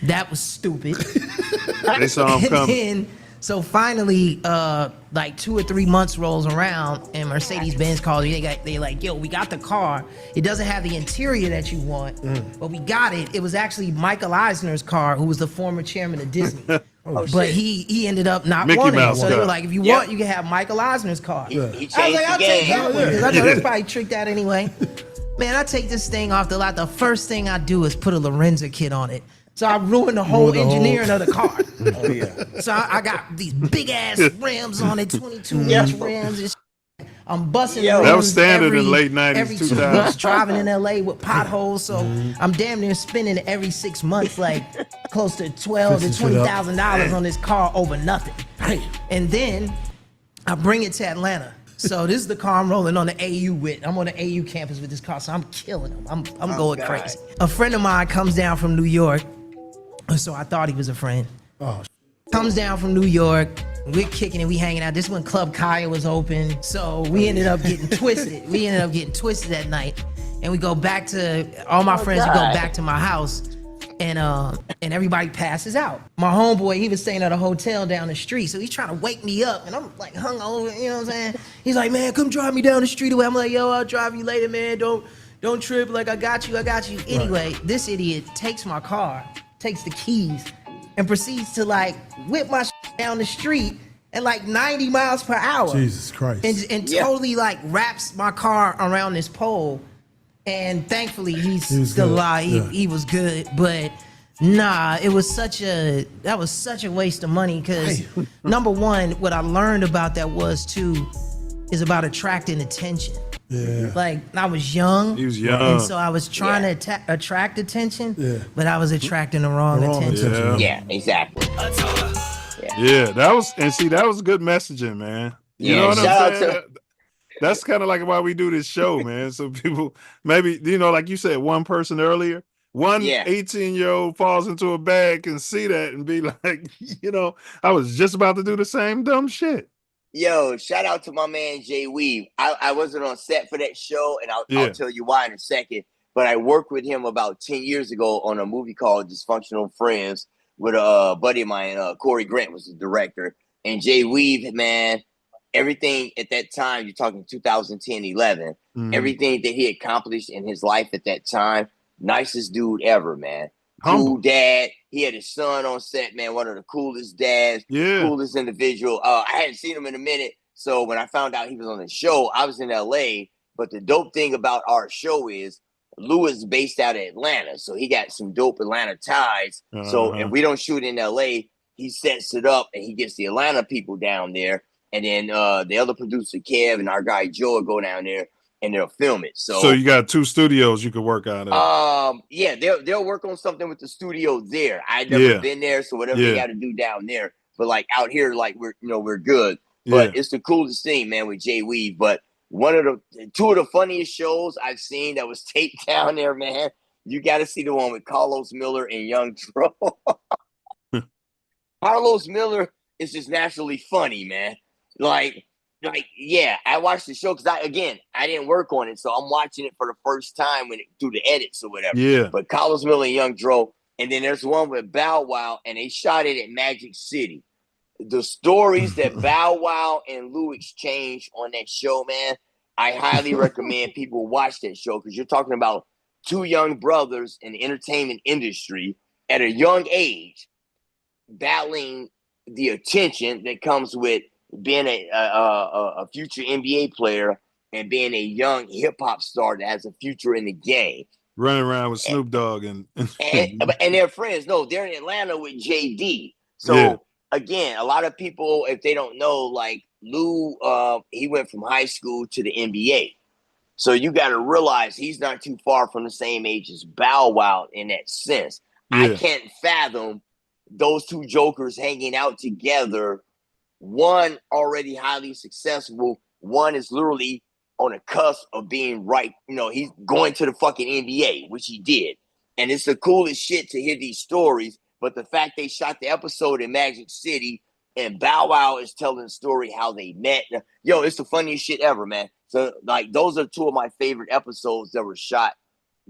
That was stupid. They saw him coming. So finally, like 2 or 3 months rolls around, and Mercedes-Benz calls me. They're like, "Yo, we got the car. It doesn't have the interior that you want, but we got it." It was actually Michael Eisner's car, who was the former chairman of Disney. But he ended up not Mickey wanting Mouse it. So they car. were like, "If you want, you can have Michael Eisner's car." He I was changed like, the "I'll game. take that one." 'Cause I know Yeah. that's probably tricked out anyway. Man, I take this thing off the lot. The first thing I do is put a Lorenza kit on it. So I ruined the whole engineering of the car. Oh yeah. So I got these big ass rims on it, 22-inch rims. And shit. I'm busting rims. That was standard every, in late 90s, every 2 2000s. months, driving in LA with potholes. So I'm damn near spending every 6 months like close to $12,000 to $20,000 on this car over nothing. And then I bring it to Atlanta. So this is the car I'm rolling on the AU with. I'm on the AU campus with this car, so I'm killing them. I'm going crazy. A friend of mine comes down from New York. So I thought he was a friend. Comes down from New York. We're kicking it. We hanging out. This is when Club Kaya was open. So we ended up getting twisted. We ended up getting twisted that night. And we go back to, all my friends, we go back to my house. And everybody passes out. My homeboy, he was staying at a hotel down the street. So he's trying to wake me up. And I'm like hungover, you know what I'm saying? He's like, "Man, come drive me down the street away." I'm like, "Yo, I'll drive you later, man. Don't trip. Like, I got you. Anyway, this idiot takes my car, takes the keys, and proceeds to like whip my down the street at like 90 miles per hour. Jesus Christ. And totally like wraps my car around this pole. And thankfully he's still alive. He was good, but nah, that was such a waste of money. Because number one, what I learned about that is about attracting attention. Yeah. Like, I was young. He was young. And so I was trying to attract attention, but I was attracting the wrong attention. Yeah, exactly. Yeah, that was good messaging, man. You know what I'm shout out saying? to That's kind of like why we do this show, man. So people maybe, like you said, one person earlier, one Yeah. 18-year-old falls into a bag and see that and be like, I was just about to do the same dumb shit. Yo, shout out to my man Jay Weave. I wasn't on set for that show, and I'll tell you why in a second. But I worked with him about 10 years ago on a movie called Dysfunctional Friends with a buddy of mine, Corey Grant was the director. And Jay Weave, man, everything at that time, you're talking 2010, 11, everything that he accomplished in his life at that time, nicest dude ever, man. Humble. Cool dad. He had his son on set, man. One of the coolest dads, coolest individual. I hadn't seen him in a minute. So when I found out he was on the show, I was in LA. But the dope thing about our show is Lou is based out of Atlanta. So he got some dope Atlanta ties. So if we don't shoot in LA, he sets it up and he gets the Atlanta people down there. And then the other producer, Kev, and our guy Joe will go down there and they'll film it. So you got 2 studios you could work out of. Yeah, they'll work on something with the studio there. I'd never been there, so whatever they got to do down there. But like out here, like we're good. But it's the coolest thing, man, with Jay Weave. But two of the funniest shows I've seen that was taped down there, man. You got to see the one with Carlos Miller and Young Dro. Carlos Miller is just naturally funny, man. Like, yeah, I watched the show because I didn't work on it, so I'm watching it for the first time through the edits or whatever. Yeah. But Carlos Miller and Young Dro, and then there's one with Bow Wow, and they shot it at Magic City. The stories that Bow Wow and Lou exchanged on that show, man, I highly recommend people watch that show because you're talking about 2 young brothers in the entertainment industry at a young age battling the attention that comes with being a future NBA player and being a young hip hop star that has a future in the game. Running around with Snoop Dogg and their friends. No, they're in Atlanta with JD. So again, a lot of people, if they don't know, like Lou, he went from high school to the NBA. So you got to realize he's not too far from the same age as Bow Wow in that sense. I can't fathom those 2 jokers hanging out together. One already highly successful. One is literally on the cusp of being right. He's going to the fucking NBA, which he did. And it's the coolest shit to hear these stories. But the fact they shot the episode in Magic City and Bow Wow is telling the story how they met. Yo, it's the funniest shit ever, man. So, like, those are 2 of my favorite episodes that were shot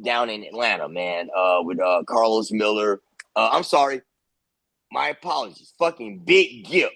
down in Atlanta, man, with Carlos Miller. I'm sorry. My apologies. Fucking Big Gip.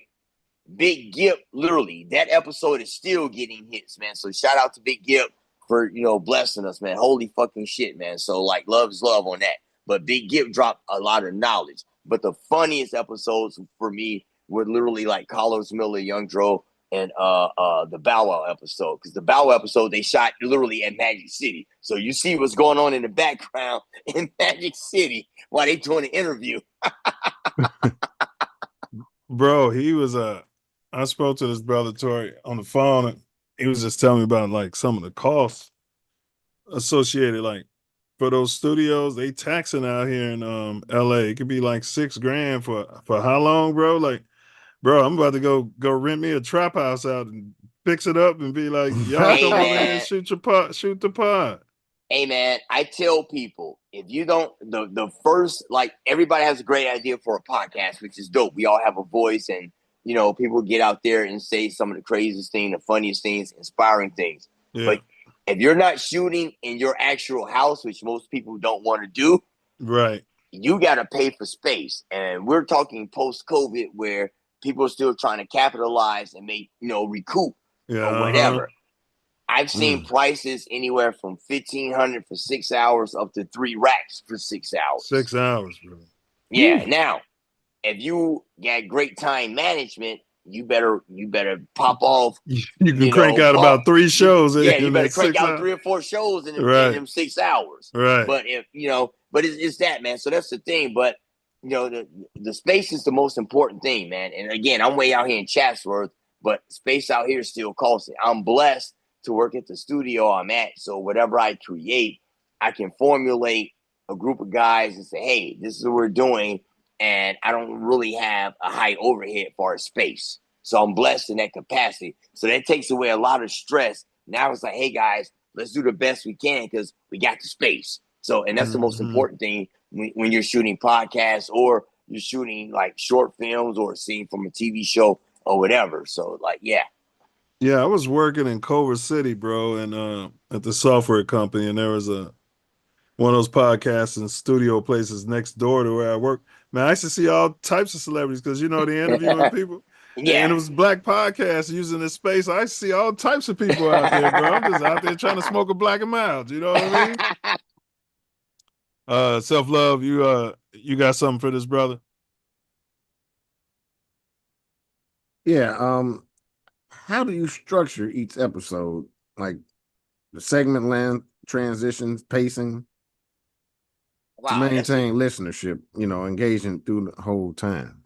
Big Gip, literally, that episode is still getting hits, man. So shout out to Big Gip for, blessing us, man. Holy fucking shit, man. So like love is love on that. But Big Gip dropped a lot of knowledge. But the funniest episodes for me were literally like Carlos Miller, Young Dro, and the Bow Wow episode. Because the Bow Wow episode, they shot literally at Magic City. So you see what's going on in the background in Magic City while they doing an interview. Bro, he was I spoke to this brother Tori on the phone, and he was just telling me about like some of the costs associated, like for those studios. They taxing out here in LA. It could be like $6,000 for how long, bro? Like, bro, I'm about to go rent me a trap house out and fix it up and be like, y'all come over here and shoot the pod. Hey man, I tell people, if you don't, the first, like, everybody has a great idea for a podcast, which is dope. We all have a voice, and people get out there and say some of the craziest things, the funniest things, inspiring things. But if you're not shooting in your actual house, which most people don't want to do, right, you got to pay for space. And we're talking post-COVID where people are still trying to capitalize and make, recoup or whatever. I've seen prices anywhere from $1,500 for 6 hours up to 3 racks for 6 hours. 6 hours, bro. Yeah. Now, if you got great time management, you better pop off. You can crank out about 3 shows. You better crank out 3 or 4 shows in them 6 hours. Right. But it's that, man. So that's the thing. But the space is the most important thing, man. And again, I'm way out here in Chatsworth, but space out here still costs it. I'm blessed to work at the studio I'm at. So whatever I create, I can formulate a group of guys and say, hey, this is what we're doing. And I don't really have a high overhead for a space. So I'm blessed in that capacity. So that takes away a lot of stress. Now it's like, hey guys, let's do the best we can because we got the space. So, and that's the most important thing when you're shooting podcasts or you're shooting like short films or a scene from a TV show or whatever. So like, yeah. Yeah, I was working in Culver City, bro, and at the software company, and there was one of those podcasts and studio places next door to where I work. Man, I used to see all types of celebrities because they're interviewing people. Yeah. And it was black podcasts using this space. I see all types of people out there, bro. I'm just out there trying to smoke a black and mild. You know what I mean? Self Love, you got something for this brother? Yeah. How do you structure each episode? Like the segment length, transitions, pacing to maintain listenership, engaging through the whole time.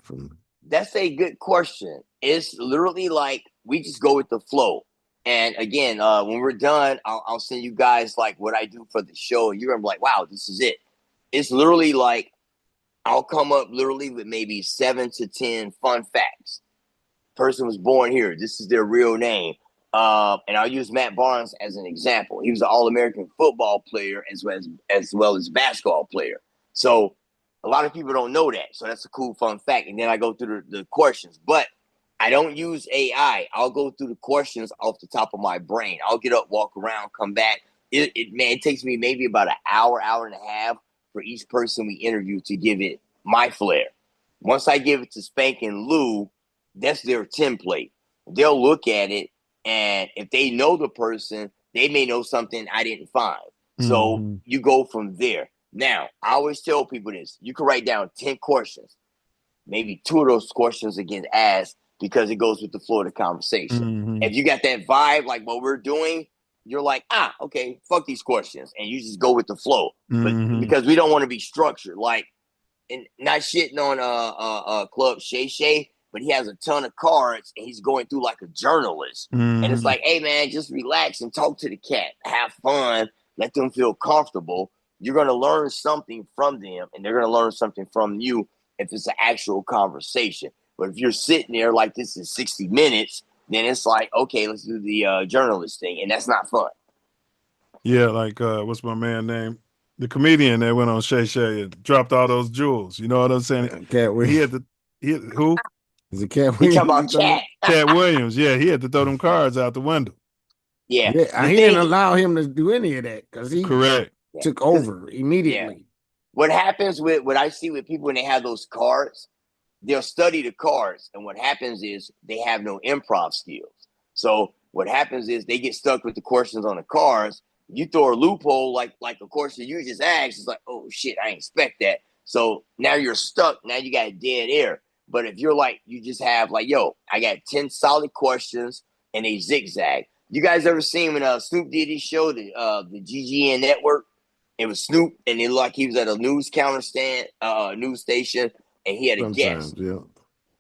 That's a good question. It's literally like we just go with the flow. And again, when we're done, I'll send you guys like what I do for the show. You're gonna be like, wow, this is it. It's literally like I'll come up literally with maybe 7 to 10 fun facts. Person was born here. This is their real name. And I'll use Matt Barnes as an example. He was an All-American football player as well as basketball player. So a lot of people don't know that. So that's a cool, fun fact. And then I go through the questions. But I don't use AI. I'll go through the questions off the top of my brain. I'll get up, walk around, come back. It takes me maybe about an hour, hour and a half for each person we interview to give it my flair. Once I give it to Spank and Lou, that's their template. They'll look at it, and if they know the person, they may know something I didn't find. So you go from there. Now, I always tell people this. You can write down 10 questions. Maybe 2 of those questions get asked because it goes with the flow of the conversation. If you got that vibe, like what we're doing, you're like, okay, fuck these questions. And you just go with the flow. But because we don't want to be structured. Like, and not shitting on Club Shay Shay, but he has a ton of cards and he's going through like a journalist. And it's like, hey man, just relax and talk to the cat. Have fun. Let them feel comfortable. You're going to learn something from them and they're going to learn something from you if it's an actual conversation. But if you're sitting there like this is 60 minutes, then it's like, okay, let's do the journalist thing. And that's not fun. Yeah, like what's my man name? The comedian that went on Shay Shay and dropped all those jewels. You know what I'm saying? Cat Williams. Who? Is it Cat We Williams? talking about Cat. Cat Williams. Yeah, he had to throw them cards out the window. Yeah. He didn't allow him to do any of that because he took over immediately. Yeah. What happens with what I see with people when they have those cards, they'll study the cards. And what happens is they have no improv skills. So what happens is they get stuck with the questions on the cards. You throw a loophole like a question you just asked. It's like, oh shit, I didn't expect that. So now you're stuck. Now you got dead air. But if you're like, you just have like, yo, I got 10 solid questions and they zigzag. You guys ever seen when Snoop did his show, the GGN network? It was Snoop and it looked like he was at a news counter stand, news station, and he had a guest. Yeah.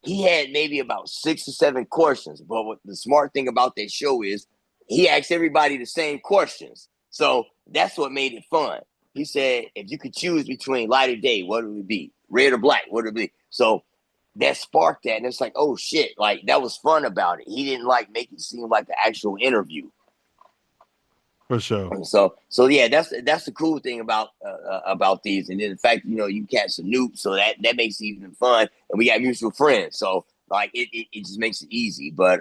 He had maybe about 6 or 7 questions. But what the smart thing about that show is he asked everybody the same questions. So that's what made it fun. He said, if you could choose between light or day, what would it be? Red or black? What would it be? So that sparked that. And it's like, oh shit, like that was fun about it. He didn't like make it seem like an actual interview. For sure. So yeah, that's the cool thing about these. And then the fact, you cats are noob, so that makes it even fun. And we got mutual friends. So like it just makes it easy. But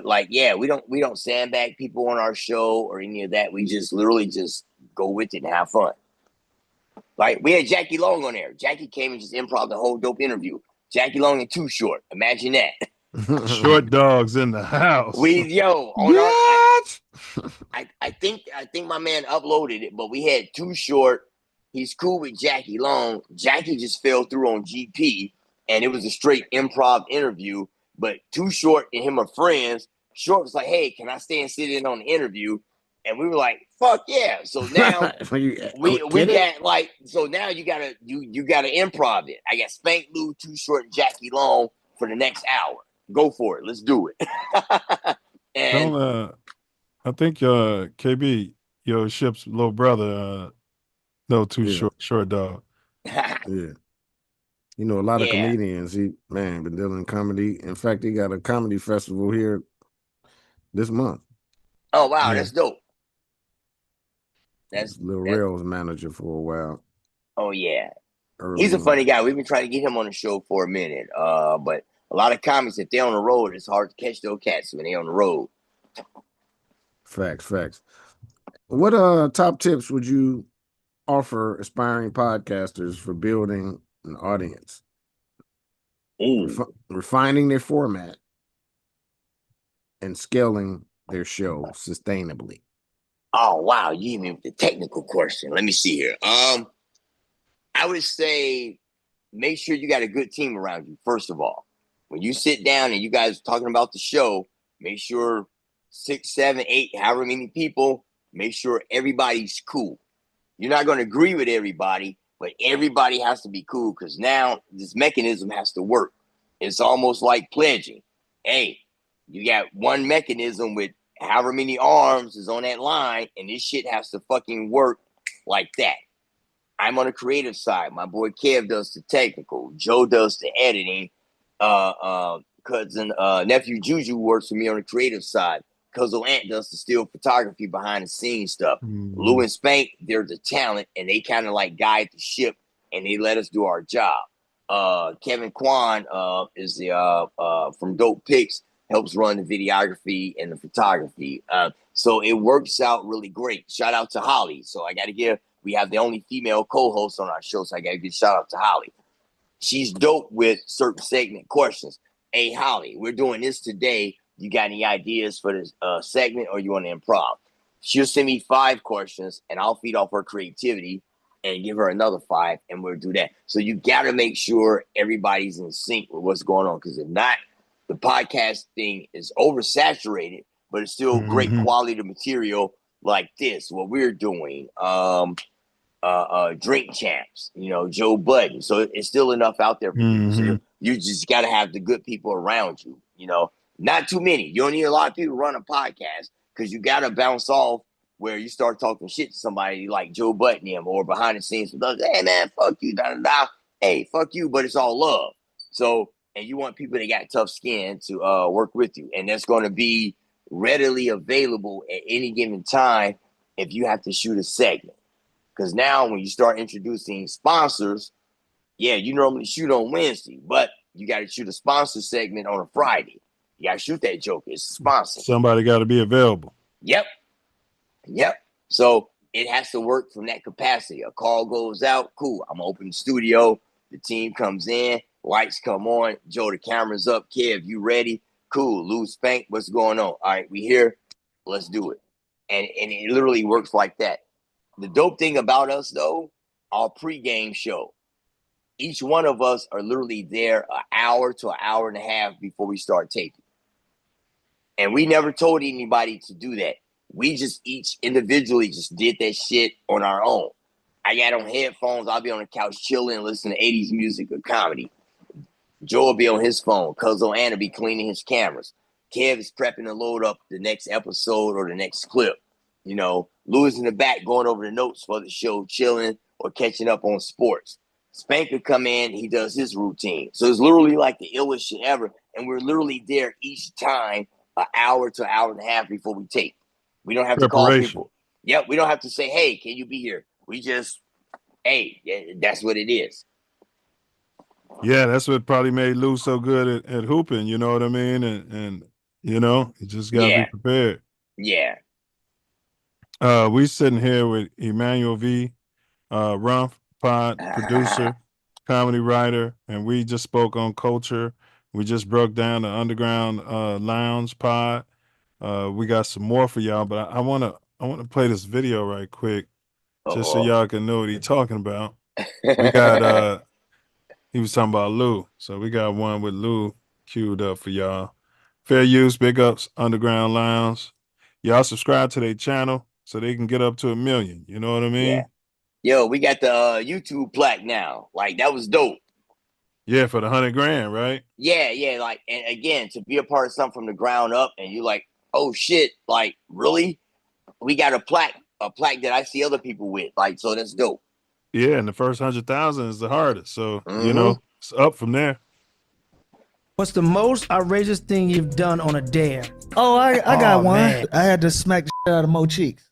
like, yeah, we don't sandbag people on our show or any of that. We just literally just go with it and have fun. Like we had Jackie Long on there. Jackie came and just improv the whole dope interview. Jackie Long and Too Short. Imagine that. Short dogs in the house. I think my man uploaded it, but we had Too Short. He's cool with Jackie Long. Jackie just fell through on GP, and it was a straight improv interview. But Too Short and him are friends. Short was like, "Hey, can I stay and sit in on the interview?" And we were like, "Fuck yeah!" So now we got like, so now you gotta improv it. I got Spank, Lou, Too Short, and Jackie Long for the next hour. Go for it. Let's do it. And I think KB, your ship's little brother, no, Too short dog. Yeah. You know, a lot of Yeah. comedians. Been dealing in comedy. In fact, he got a comedy festival here this month. Oh wow, that's dope. That's Lil Rel's manager for a while. Oh yeah. Early He's a on. funny guy. We've been trying to get him on the show for a minute. But a lot of comics, if they're on the road, it's hard to catch those cats when they're on the road. Facts. What top tips would you offer aspiring podcasters for building an audience? Refining their format and scaling their show sustainably. Oh wow, you gave me the technical question. Let me see here. I would say make sure you got a good team around you, first of all. When you sit down and you guys are talking about the show, make sure 6, 7, 8, however many people, make sure everybody's cool. You're not going to agree with everybody, but everybody has to be cool because now this mechanism has to work. It's almost like pledging. Hey, you got one mechanism with however many arms is on that line, and this shit has to fucking work like that. I'm on the creative side. My boy Kev does the technical. Joe does the editing. Cousin nephew Juju works with me on the creative side. Cousin Ant does the still photography behind the scenes stuff. Lou and Spank, they're the talent, and they kind of like guide the ship, and they let us do our job. Kevin Kwan is the from Dope Pics, helps run the videography and the photography. So it works out really great. Shout out to Holly. So I got to give. We have the only female co-host on our show, so I got to give a shout out to Holly. She's dope with certain segment questions. Hey, Holly, we're doing this today. You got any ideas for this segment, or you want to improv? She'll send me 5 questions, and I'll feed off her creativity and give her another 5, and we'll do that. So you got to make sure everybody's in sync with what's going on, because if not, the podcast thing is oversaturated, but it's still great quality material like this, what we're doing. Drink Champs, Joe Budden. So it's still enough out there for you. So you just got to have the good people around you, not too many. You don't need a lot of people run a podcast because you got to bounce off where you start talking shit to somebody like Joe Budden or behind the scenes with others. Hey man, fuck you, da da da. Hey, fuck you, but it's all love. So, and you want people that got tough skin to work with you, and that's going to be readily available at any given time if you have to shoot a segment. Because now when you start introducing sponsors, you normally shoot on Wednesday, but you got to shoot a sponsor segment on a Friday. You got to shoot that joke. It's a sponsor. Somebody got to be available. Yep. So it has to work from that capacity. A call goes out, cool. I'm going to open the studio. The team comes in. Lights come on. Joe, the camera's up. Kev, you ready? Cool. Lou, Spank, what's going on? All right, we here. Let's do it. And it literally works like that. The dope thing about us, though, our pregame show, each one of us are literally there an hour to an hour and a half before we start taping. And we never told anybody to do that. We just each individually just did that shit on our own. I got on headphones. I'll be on the couch chilling, listening to 80s music or comedy. Joe will be on his phone. Cousin Anna will be cleaning his cameras. Kev is prepping to load up the next episode or the next clip. Louis in the back going over the notes for the show, chilling or catching up on sports. Spank will come in, he does his routine. So it's literally like the illest shit ever. And we're literally there each time an hour to an hour and a half before we tape. We don't have to call people. Yep, we don't have to say, hey, can you be here? We just, hey, that's what it is. Yeah, that's what probably made Lou so good at hooping, you know what I mean? And you just got to be prepared. Yeah. We sitting here with Emmanuel V. Rumph, pod producer, comedy writer, and we just spoke on culture. We just broke down the Underground Lounge pod. We got some more for y'all, but I want to play this video right quick, just so y'all can know what he's talking about. We got he was talking about Lou, so we got one with Lou queued up for y'all. Fair use, big ups, Underground Lounge. Y'all subscribe to their channel so they can get up to 1 million. You know what I mean? Yo, we got the YouTube plaque now. Like, that was dope. Yeah, for the $100,000, right? Yeah. Like, and again, to be a part of something from the ground up, and you like, oh shit, like, really? We got a plaque that I see other people with. Like, so that's dope. Yeah, and the first 100,000 is the hardest. So It's up from there. What's the most outrageous thing you've done on a dare? Oh, I got one. man. I had to smack the shit out of Mo Cheeks.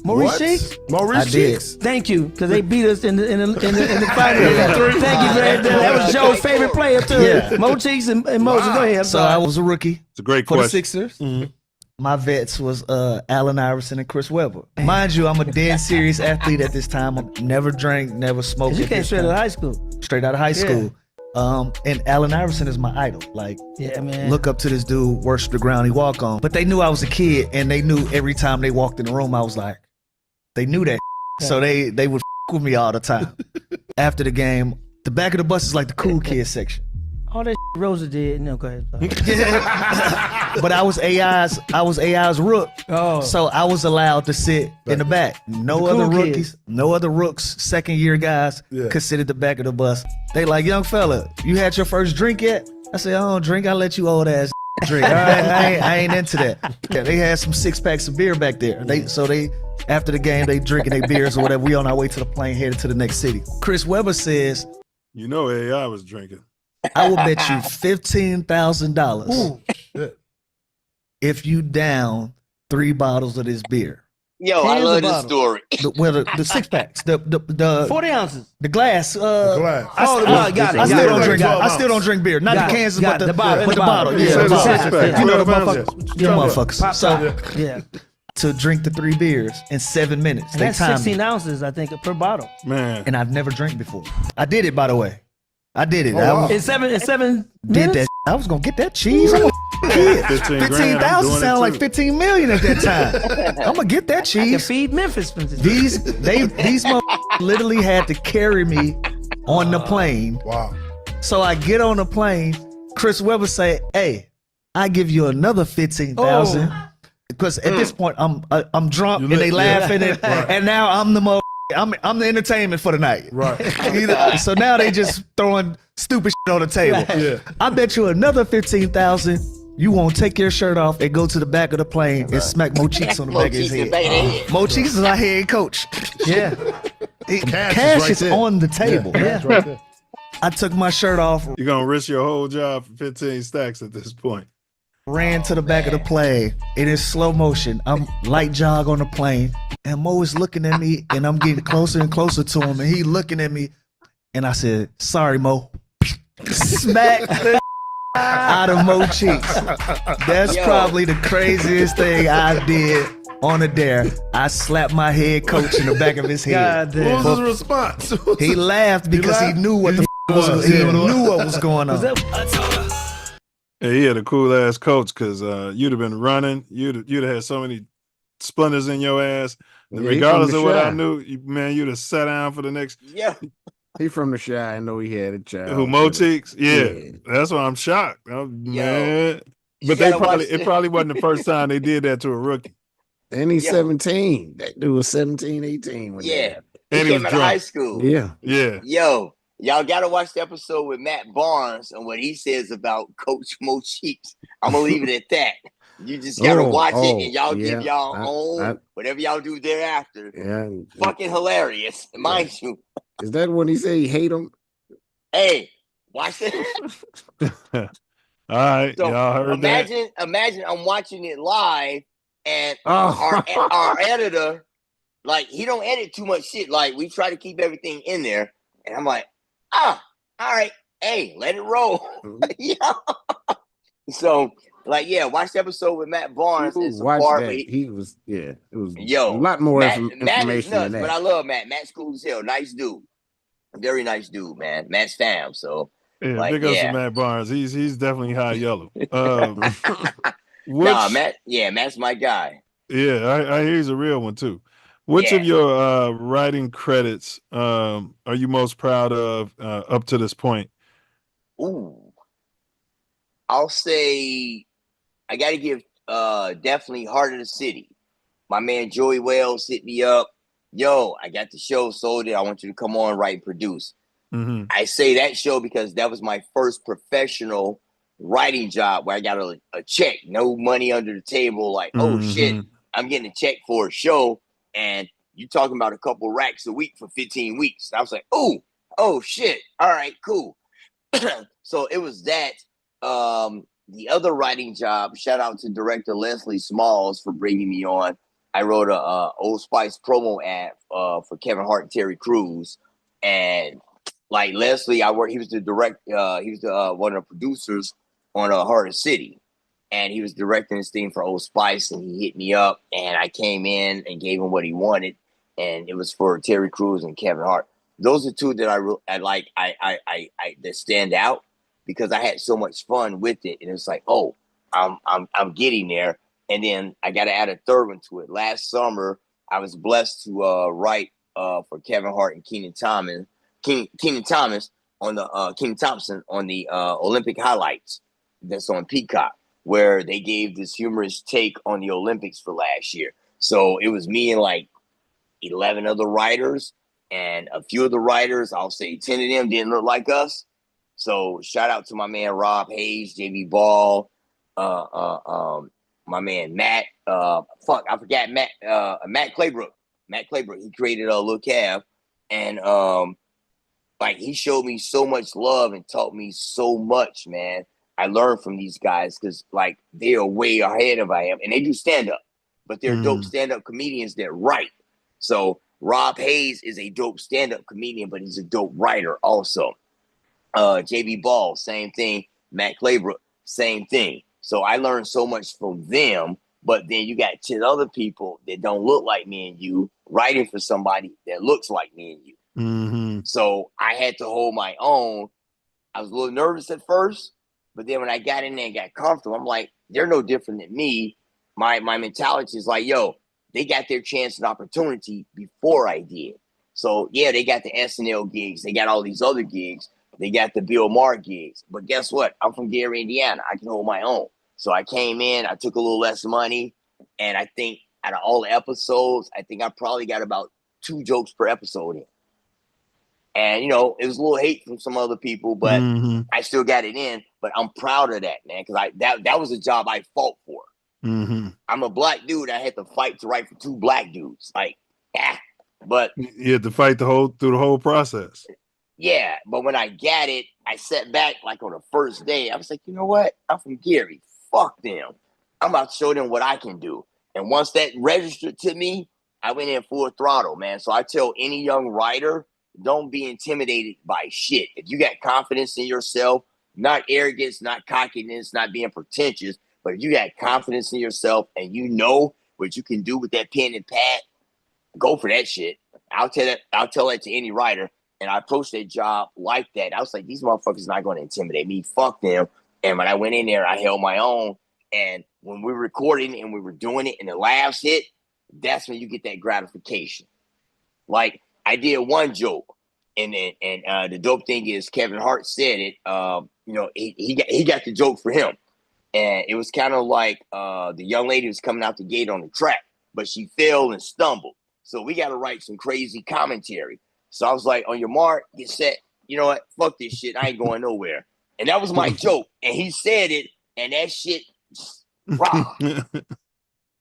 Maurice Cheeks? I did. Thank you, because they beat us in the final. Thank you, man. That was Joe's favorite player too. Yeah. Mo Cheeks and Moses. Go ahead. I'm So sorry. I was a rookie. It's a great for the question. Sixers. My vets was Allen Iverson and Chris Webber. Mind you, I'm a dead serious athlete at this time. I never drank, never smoked. You at came this straight out time. of high school. Straight out of high school. And Allen Iverson is my idol. Like, Yeah, man. look up to this dude, worship the ground he walk on. But they knew I was a kid, and they knew every time they walked in the room, I was like, they knew that. So they would with me all the time. After the game, the back of the bus is like the cool kids section. All that Rosa did. No, go ahead. But I was AI's rook. Oh. So I was allowed to sit in the back. No The cool other rookies, kids. no other rooks, second year guys could sit at the back of the bus. They like, young fella, you had your first drink yet? I said, I don't drink. I let you old ass drink. All right, I ain't into that. Yeah, they had some 6 packs of beer back there. They after the game, they drinking their beers or whatever. We on our way to the plane headed to the next city. Chris Webber says, You know AI was drinking. I will bet you $15,000 if you down 3 bottles of this beer. Yo, I love this story. The 6 packs, the 40 ounces. the glass. glass. I still don't drink beer. Not Got the it, cans, got but it. the bottle. Yeah, the the bottle. six-pack. You know the 12 ounces. motherfuckers. You motherfuckers. Pop So top. Yeah. to drink the 3 beers in 7 minutes. And They that's timed 16 me. ounces, I think, per bottle. Man. And I've never drank before. I did it, by the way. I did it. Oh, I wow. was- In seven did minutes? that. I was gonna get that cheese. I'm a kid. 15 grand, I'm 15,000 doing it sound like too. 15 million at that time. I'm gonna get that I can cheese. feed Memphis. These motherfuckers literally had to carry me on the plane. Wow. So I get on the plane. Chris Webber say, "Hey, I give you another 15,000." Because at this point I'm drunk and they laughing and now I'm the I'm the entertainment for the night. Right. So now they just throwing stupid shit on the table. Yeah. I bet you another 15,000. You won't take your shirt off and go to the back of the plane and smack Mo Cheeks on the Mo back of his Cheeks in head. the back of the head. Mo Cheeks is our head coach. Yeah. Cash right is there. on the table. Cash right there. I took my shirt off, You're gonna risk your whole job for 15 stacks at this point. ran to the back of the plane. It is slow motion. I'm light jog on the plane, and Mo is looking at me, and I'm getting closer and closer to him, and he looking at me, and I said, "Sorry, Mo." Smack the out of Mo Cheeks. That's Yo. probably the craziest thing I did on a dare. I slapped my head coach in the back of his head. God damn. What was his response? He laughed because he knew what the was. He knew what was going on. Yeah, he had a cool ass coach because you'd have been running. You'd have had so many splinters in your ass. Yeah, he Regardless from of the what I Chi. knew, man, you'd have sat down for the next. Yeah. He from the Chi. I know he had a child. Who Mo Cheeks? Yeah, Yeah. that's why I'm shocked. Man. You But they gotta watch it probably wasn't the first time they did that to a rookie. And he's Yeah. 17. That dude was 17, 18. When Yeah. that And He he came was out of high drunk. school. happened. Yeah. Yo, y'all gotta watch the episode with Matt Barnes and what he says about Coach Mo Cheeks. I'm gonna leave it at that. You just gotta watch it and y'all give y'all own whatever y'all do thereafter. Yeah. Fucking hilarious, mind you. Is that when he said he hate him? Hey, watch it. All right, So y'all heard that. imagine I'm watching it live and Oh. our editor, like he don't edit too much shit. Like we try to keep everything in there, and I'm like, all right, hey, let it roll. Yeah. So, like, yeah, watch the episode with Matt Barnes. Who and some watched part that? where It was yo, a lot more Matt is information nuts, than that. but I love Matt. Matt's cool as hell. Nice dude. Very nice dude, man. Matt's fam. So, Yeah, like, big ups yeah. to Matt Barnes. He's definitely high yellow. Nah, Matt's my guy. Yeah, I hear he's a real one too. Which of your writing credits are you most proud of up to this point? Ooh. I'll say I gotta give definitely Heart of the City. My man Joey Wells hit me up. Yo, I got the show, sold it. I want you to come on, write and produce. Mm-hmm. I say that show because that was my first professional writing job where I got a check, no money under the table. Like, oh shit, I'm getting a check for a show, and you talking about a couple racks a week for 15 weeks. And I was like, oh shit, all right, cool. So it was that. The other writing job, shout out to director Leslie Smalls for bringing me on. I wrote a Old Spice promo ad for Kevin Hart and Terry Crews, and like Leslie, he was the one of the producers on Heart of City, and he was directing this thing for Old Spice, and he hit me up, and I came in and gave him what he wanted, and it was for Terry Crews and Kevin Hart. Those are two that I that stand out because I had so much fun with it, and it's like, oh, I'm getting there. And then I got to add a third one to it. Last summer, I was blessed to write for Kevin Hart and Keenan Thompson on the Olympic highlights that's on Peacock, where they gave this humorous take on the Olympics for last year. So it was me and like 11 other writers, and a few of the writers, I'll say 10 of them didn't look like us. So shout out to my man Rob Hayes, JB Ball, my man Matt. I forgot Matt. Matt Claybrook. He created a Lil Cav, and like he showed me so much love and taught me so much, man. I learned from these guys because like they are way ahead of I am, and they do stand up, but they're dope stand up comedians that write. So Rob Hayes is a dope stand up comedian, but he's a dope writer also. JB Ball, same thing. Matt Claybrook, same thing. So I learned so much from them, but then you got 10 other people that don't look like me and you writing for somebody that looks like me and you. Mm-hmm. So I had to hold my own. I was a little nervous at first, but then when I got in there and got comfortable, I'm like, they're no different than me. My mentality is like, yo, they got their chance and opportunity before I did. So yeah, they got the SNL gigs. They got all these other gigs. They got the Bill Maher gigs. But guess what? I'm from Gary, Indiana. I can hold my own. So I came in, I took a little less money, and I think out of all the episodes, I think I probably got about 2 jokes per episode in. And, you know, it was a little hate from some other people, but I still got it in. But I'm proud of that, man, because that was a job I fought for. I'm a black dude. I had to fight to write for 2 black dudes. Like, but you had to fight through the whole process. Yeah, but when I got it, I sat back like on the first day. I was like, you know what? I'm from Gary. Fuck them. I'm about to show them what I can do. And once that registered to me, I went in full throttle, man. So I tell any young writer, don't be intimidated by shit. If you got confidence in yourself, not arrogance, not cockiness, not being pretentious, but if you got confidence in yourself and you know what you can do with that pen and pad, go for that shit. I'll tell that to any writer. And I approached that job like that. I was like, these motherfuckers not going to intimidate me. Fuck them. And when I went in there, I held my own. And when we were recording and we were doing it and the laughs hit, that's when you get that gratification. Like I did one joke, and the dope thing is Kevin Hart said it. You know, he got the joke for him, and it was kind of like the young lady was coming out the gate on the track, but she fell and stumbled. So we got to write some crazy commentary. So I was like, on your mark, get set. You know what? Fuck this shit. I ain't going nowhere. And that was my joke. And he said it, and that shit, rah.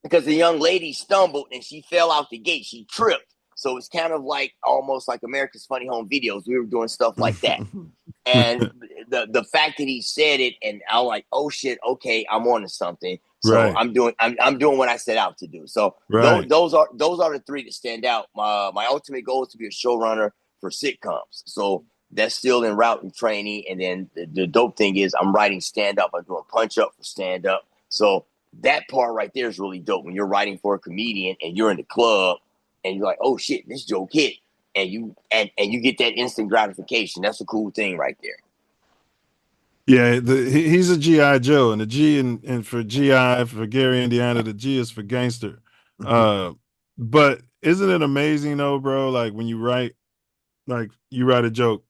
Because the young lady stumbled and she fell out the gate. She tripped. So it's kind of like almost like America's Funny Home Videos. We were doing stuff like that. And the fact that he said it, and I'm like, oh shit, okay, I'm on to something. So right. I'm doing what I set out to do. So right. those are the 3 that stand out. My ultimate goal is to be a showrunner for sitcoms. So that's still en route and training. And then the dope thing is I'm writing stand up. I'm doing punch up for stand up. So that part right there is really dope when you're writing for a comedian and you're in the club and you're like, oh shit, this joke hit. And you get that instant gratification. That's a cool thing right there. Yeah, he's a G.I. Joe, and the G and for G.I. for Gary, Indiana, the G is for gangster. But isn't it amazing though, bro? Like when you write a joke,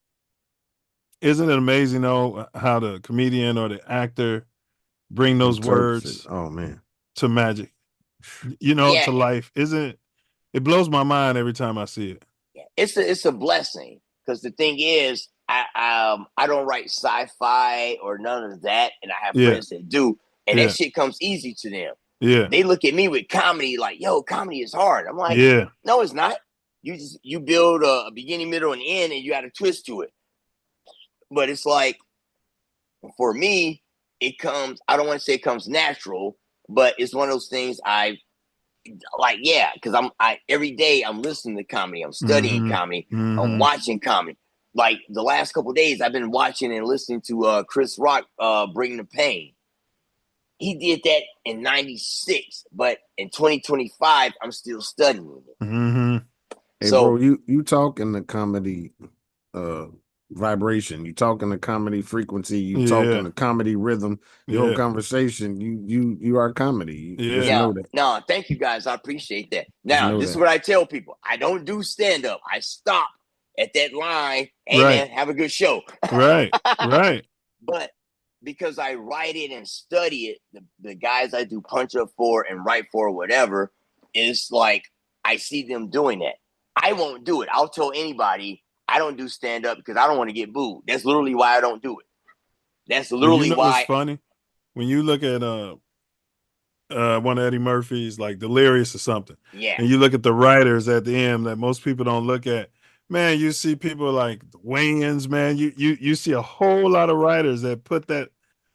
isn't it amazing though how the comedian or the actor bring those words to magic, to life? It blows my mind every time I see it. It's a blessing because the thing is, I don't write sci-fi or none of that, and I have friends that do, and that shit comes easy to them. Yeah, they look at me with comedy like, "Yo, comedy is hard." I'm like, "No, it's not. You build a beginning, middle, and end, and you add a twist to it." But it's like For me, it comes, I don't want to say it comes natural, but it's one of those things I like, yeah, because every day I'm listening to comedy, I'm studying comedy, I'm watching comedy. Like the last couple of days, I've been watching and listening to Chris Rock, Bring the Pain. He did that in 96, but in 2025, I'm still studying it. Hey, So, bro, you talk in the comedy vibration, you talk in the comedy frequency, you talk in the comedy rhythm. Your whole conversation, you are comedy. Just know that. No, thank you guys. I appreciate that. Just Now, know this is that. what I tell people. I don't do stand-up. I stop at that line. Hey, man, have a good show. Right. But because I write it and study it, the guys I do punch up for and write for, whatever, is like I see them doing that. I won't do it. I'll tell anybody I don't do stand-up because I don't want to get booed. That's literally why I don't do it. That's literally why. It's funny when you look at one of Eddie Murphy's, like Delirious or something. Yeah. And you look at the writers at the end that most people don't look at. Man, you see people like Wayans, man. You see a whole lot of writers that put that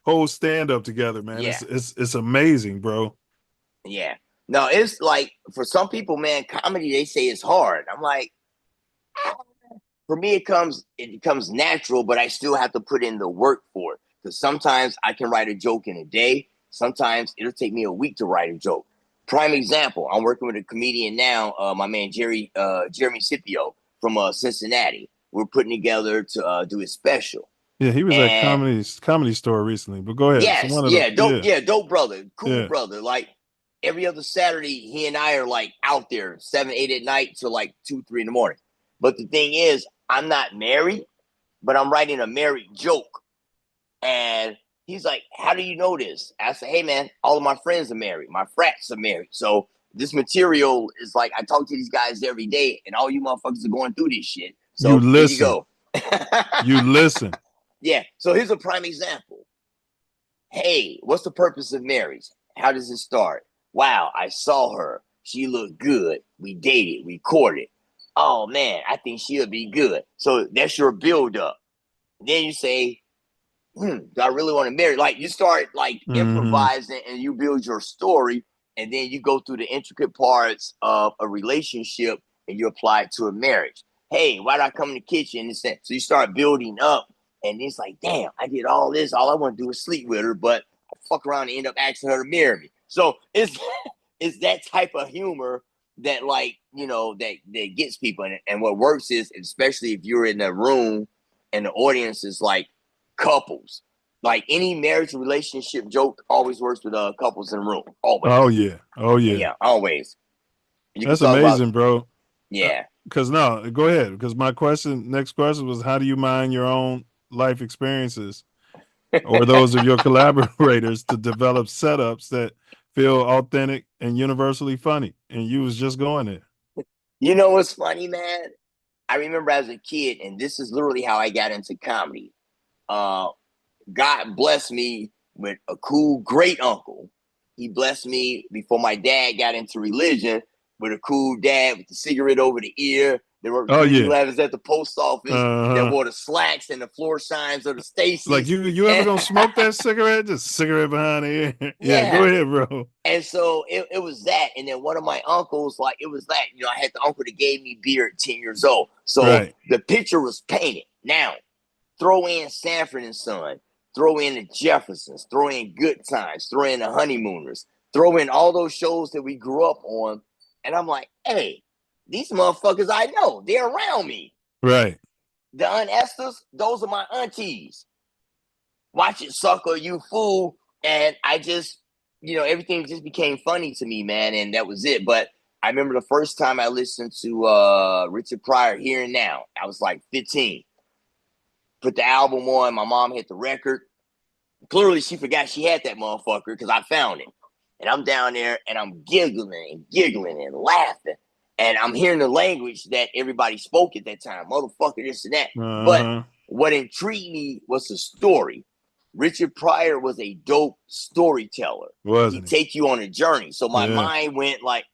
whole stand-up together, man. Yeah. It's amazing, bro. Yeah. No, it's like for some people, man, comedy, they say it's hard. I'm like, for me, it becomes natural, but I still have to put in the work for it. Because sometimes I can write a joke in a day. Sometimes it'll take me a week to write a joke. Prime example, I'm working with a comedian now, my man Jeremy Scipio from Cincinnati. We're putting together to do his special. Yeah, he was at Comedy Store recently. But go ahead. Yes, dope brother, cool brother. Like every other Saturday, he and I are like out there 7, 8 at night till like 2, 3 in the morning. But the thing is, I'm not married, but I'm writing a married joke. And he's like, how do you know this? I said, hey, man, all of my friends are married. My frats are married. So this material is like, I talk to these guys every day, and all you motherfuckers are going through this shit. So you listen. Here you go. You listen. Yeah. So here's a prime example. Hey, what's the purpose of marriage? How does it start? Wow, I saw her. She looked good. We dated. We courted. Oh, man, I think she'll be good. So that's your build up. Then you say, do I really want to marry? Like you start like improvising and you build your story, and then you go through the intricate parts of a relationship and you apply it to a marriage. Hey, why did I come in the kitchen? So you start building up, and it's like, damn, I did all this. All I want to do is sleep with her, but I fuck around and end up asking her to marry me. So it's that type of humor that, like, you know, that gets people. And what works is, especially if you're in a room and the audience is like couples, like any marriage relationship joke always works with couples in the room. Always. Oh yeah. Yeah, always. That's amazing, bro. Yeah. Because no, go ahead. Because my next question was, how do you mind your own life experiences or those of your collaborators to develop setups that feel authentic and universally funny? And you was just going there. You know what's funny, man? I remember as a kid, and this is literally how I got into comedy. God blessed me with a cool great uncle. He blessed me before my dad got into religion with a cool dad with the cigarette over the ear. There were levels at the post office that wore the slacks and the floor signs of the Stacey's. Like you ever gonna smoke that cigarette? Just cigarette behind the ear. Yeah, go ahead, bro. And so it was that. And then one of my uncles, like it was that, you know, I had the uncle that gave me beer at 10 years old. So the picture was painted. Now, throw in Sanford and Son, throw in the Jeffersons, throw in Good Times, throw in the Honeymooners, throw in all those shows that we grew up on. And I'm like, hey, these motherfuckers I know, they're around me. Right. The Aunt Esthers, those are my aunties. Watch it, sucker, you fool. And I just, you know, everything just became funny to me, man. And that was it. But I remember the first time I listened to Richard Pryor, Here and Now. I was like 15. Put the album on. My mom hit the record. Clearly, she forgot she had that motherfucker because I found it. And I'm down there and I'm giggling and laughing. And I'm hearing the language that everybody spoke at that time. Motherfucker, this and that. But what intrigued me was the story. Richard Pryor was a dope storyteller. He'd take you on a journey. So my mind went like,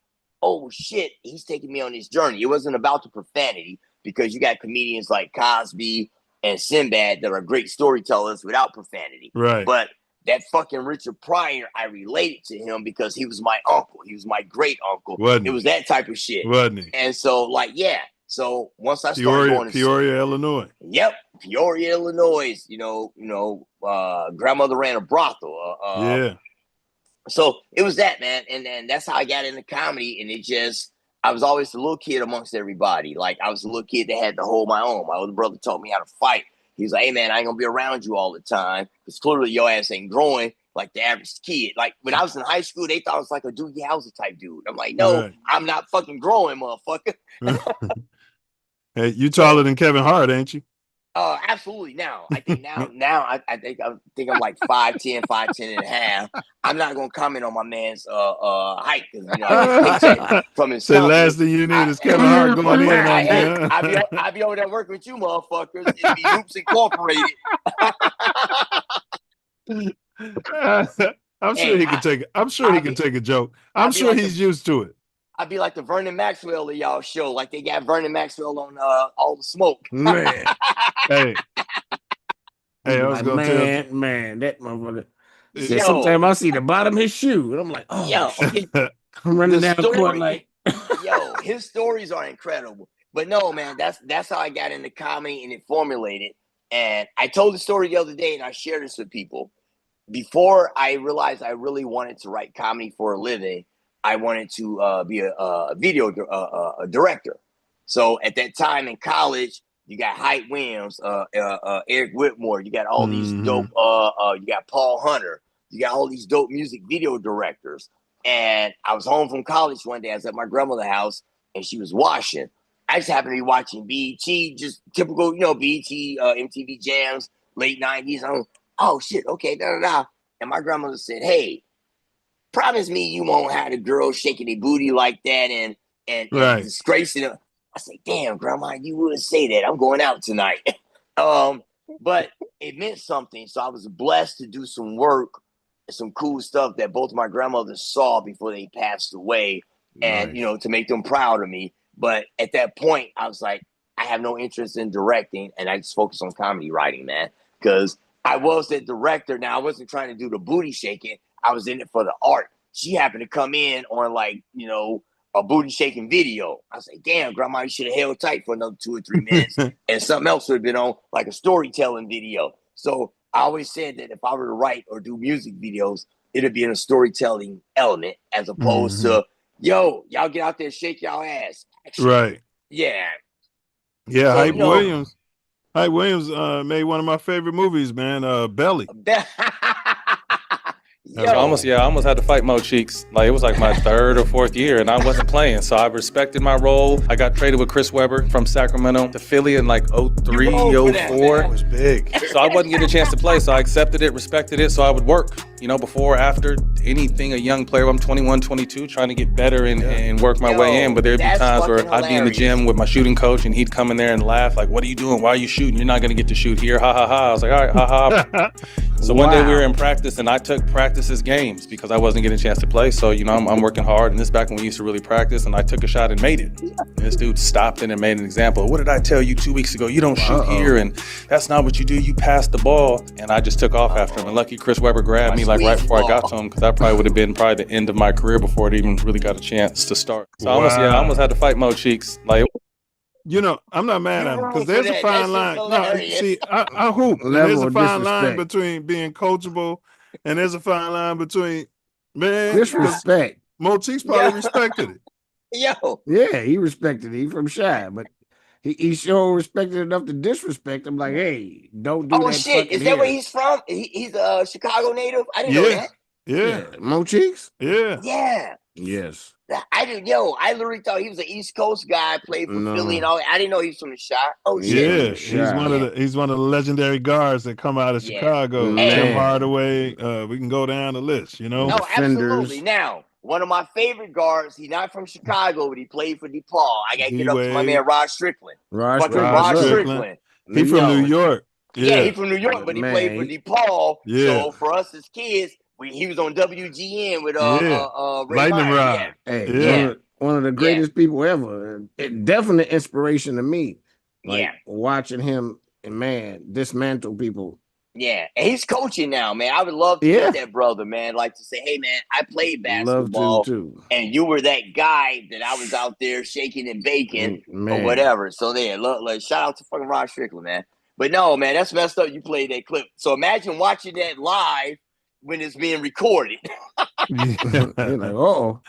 oh shit, he's taking me on this journey. It wasn't about the profanity because you got comedians like Cosby, and Sinbad that are great storytellers without profanity. Right. But that fucking Richard Pryor, I related to him because he was my uncle. He was my great uncle. Wasn't it he? was that type of shit. Wasn't he? And so, like, yeah. So once I started going to Peoria, Illinois. Yep, Peoria, Illinois. Grandmother ran a brothel. Yeah. So it was that, man, and then that's how I got into comedy. And I was always the little kid amongst everybody. Like, I was the little kid that had to hold my own. My older brother taught me how to fight. He's like, hey, man, I ain't gonna be around you all the time because clearly your ass ain't growing like the average kid. Like, when I was in high school, they thought I was like a Doogie Howser type dude. I'm like, no, Right. I'm not fucking growing, motherfucker. Hey, you taller than Kevin Hart, ain't you? Absolutely. I think I'm like 5'10", 5'10 and a half. I'm not gonna comment on my man's height because I get paycheck from his So company. last thing you need is Kevin Hart going in on you. I be over there working with you motherfuckers. It'd be Hoops Incorporated. I'm sure he can take a joke. I'm sure he's used to it. I'd be like the Vernon Maxwell of y'all show, like they got Vernon Maxwell on All the Smoke. Man. Hey, I was like, gonna tell man, that motherfucker. Yo. Sometimes I see the bottom of his shoe, and I'm like, oh, shit. I'm running down the court like, yo, his stories are incredible. But no, man, that's how I got into comedy and it formulated. And I told the story the other day, and I shared this with people. Before I realized I really wanted to write comedy for a living, I wanted to be a video director. So at that time in college, you got Hype Williams, Eric Whitmore, you got all these dope, you got Paul Hunter, you got all these dope music video directors. And I was home from college one day. I was at my grandmother's house, and she was washing. I just happened to be watching BET, just typical, BET, MTV Jams, late 90s. I'm, oh shit, okay, da-da-da. And my grandmother said, hey, promise me you won't have the girls shaking their booty like that and disgracing them. I say, damn, grandma, you wouldn't say that. I'm going out tonight. But it meant something. So I was blessed to do some work, some cool stuff that both my grandmothers saw before they passed away. And, to make them proud of me. But at that point, I was like, I have no interest in directing. And I just focused on comedy writing, man. Because I was the director. Now, I wasn't trying to do the booty shaking. I was in it for the art. She happened to come in on a booty shaking video. I was like, damn, grandma, you should have held tight for another 2 or 3 minutes. And something else would have been on like a storytelling video. So I always said that if I were to write or do music videos, it'd be in a storytelling element as opposed to, yo, y'all get out there and shake y'all ass. Actually, right. Yeah. Yeah, Hype Williams. Hype Williams made one of my favorite movies, man. Belly. I almost had to fight Mo Cheeks. Like, it was like my 3rd or 4th year, and I wasn't playing. So I respected my role. I got traded with Chris Webber from Sacramento to Philly in like 03, 04. That was big. So I wasn't getting a chance to play. So I accepted it, respected it. So I would work, before, after, anything a young player. I'm 21, 22, trying to get better and work my way in. But there'd be times where I'd be in the gym with my shooting coach, and he'd come in there and laugh, like, what are you doing? Why are you shooting? You're not going to get to shoot here. Ha, ha, ha. I was like, all right, ha, ha. So one day we were in practice, and I took practice as games because I wasn't getting a chance to play. So, I'm working hard. And this is back when we used to really practice, and I took a shot and made it. And this dude stopped it and made an example. What did I tell you 2 weeks ago? You don't shoot here, and that's not what you do. You pass the ball. And I just took off after him. And lucky Chris Webber grabbed me like right before I got to him, because that probably would have been the end of my career before it even really got a chance to start. So I almost had to fight Mo Cheeks. Like, I'm not mad at him because there's a fine line. No, see, I hoop. And there's a fine line between being coachable, and there's a fine line between disrespect. Mo Cheeks probably respected it. Yo. Yeah, he respected it. He from Shy, but he sure respected enough to disrespect him. Like, hey, don't do that. Oh shit! Is that where he's from? He's a Chicago native. I didn't know that. Yeah. Mo Cheeks. Yeah. Yeah. Yes. I literally thought he was an East Coast guy, played for Philly and all. I didn't know he was from the Shot. Oh shit! Yeah, he's one of the legendary guards that come out of Chicago. Tim Hardaway. We can go down the list. No, absolutely. Now, one of my favorite guards. He's not from Chicago, but he played for DePaul. I gotta get up to my man Rod Strickland. Rod Strickland. He from New York. Yeah, he from New York, but he played for DePaul. Yeah. So for us as kids, he was on WGN with Lightning Rod. One of the greatest people ever. Definite inspiration to me. Like watching him and man, dismantle people. Yeah, and he's coaching now, man. I would love to meet that brother, man. Like to say, hey, man, I played basketball, Love to too. and you were that guy that I was out there shaking and baking or Man. whatever. So there, look, shout out to fucking Rod Strickland, man. But no, man, that's messed up. You played that clip. So imagine watching that live when it's being recorded. You're like, oh.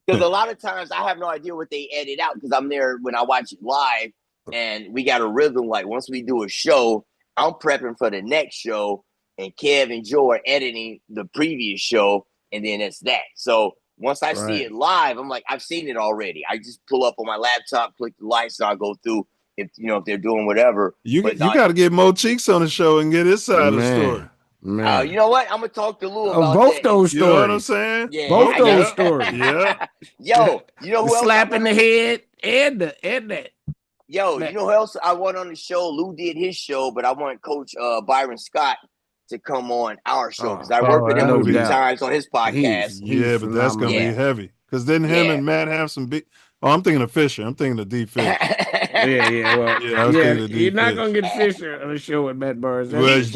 Because a lot of times I have no idea what they edit out because I'm there when I watch it live, and we got a rhythm. Like once we do a show, I'm prepping for the next show, and Kev and Joe are editing the previous show, and then it's that. So once I see it live, I'm like, I've seen it already. I just pull up on my laptop, click the lights, and I'll go through if they're doing whatever. You got to get Mo Cheeks on the show and get his side of the story. Man. You know what? I'm gonna talk to Lou about both that. those stories. You know what I'm saying? Yeah, both those stories. Yeah. Yo, you know who else? Slap in the head and that. Yo, you know who else I want on the show? Lou did his show, but I want Coach Byron Scott to come on our show because I worked with him a few times on his podcast. Yeah, but that's gonna be heavy. Because didn't him and Matt have some big? Oh, I'm thinking of Fisher. I'm thinking of D. Fish. Well, I was thinking of D. you're not Fish. gonna get Fisher on the show with Matt Barnes.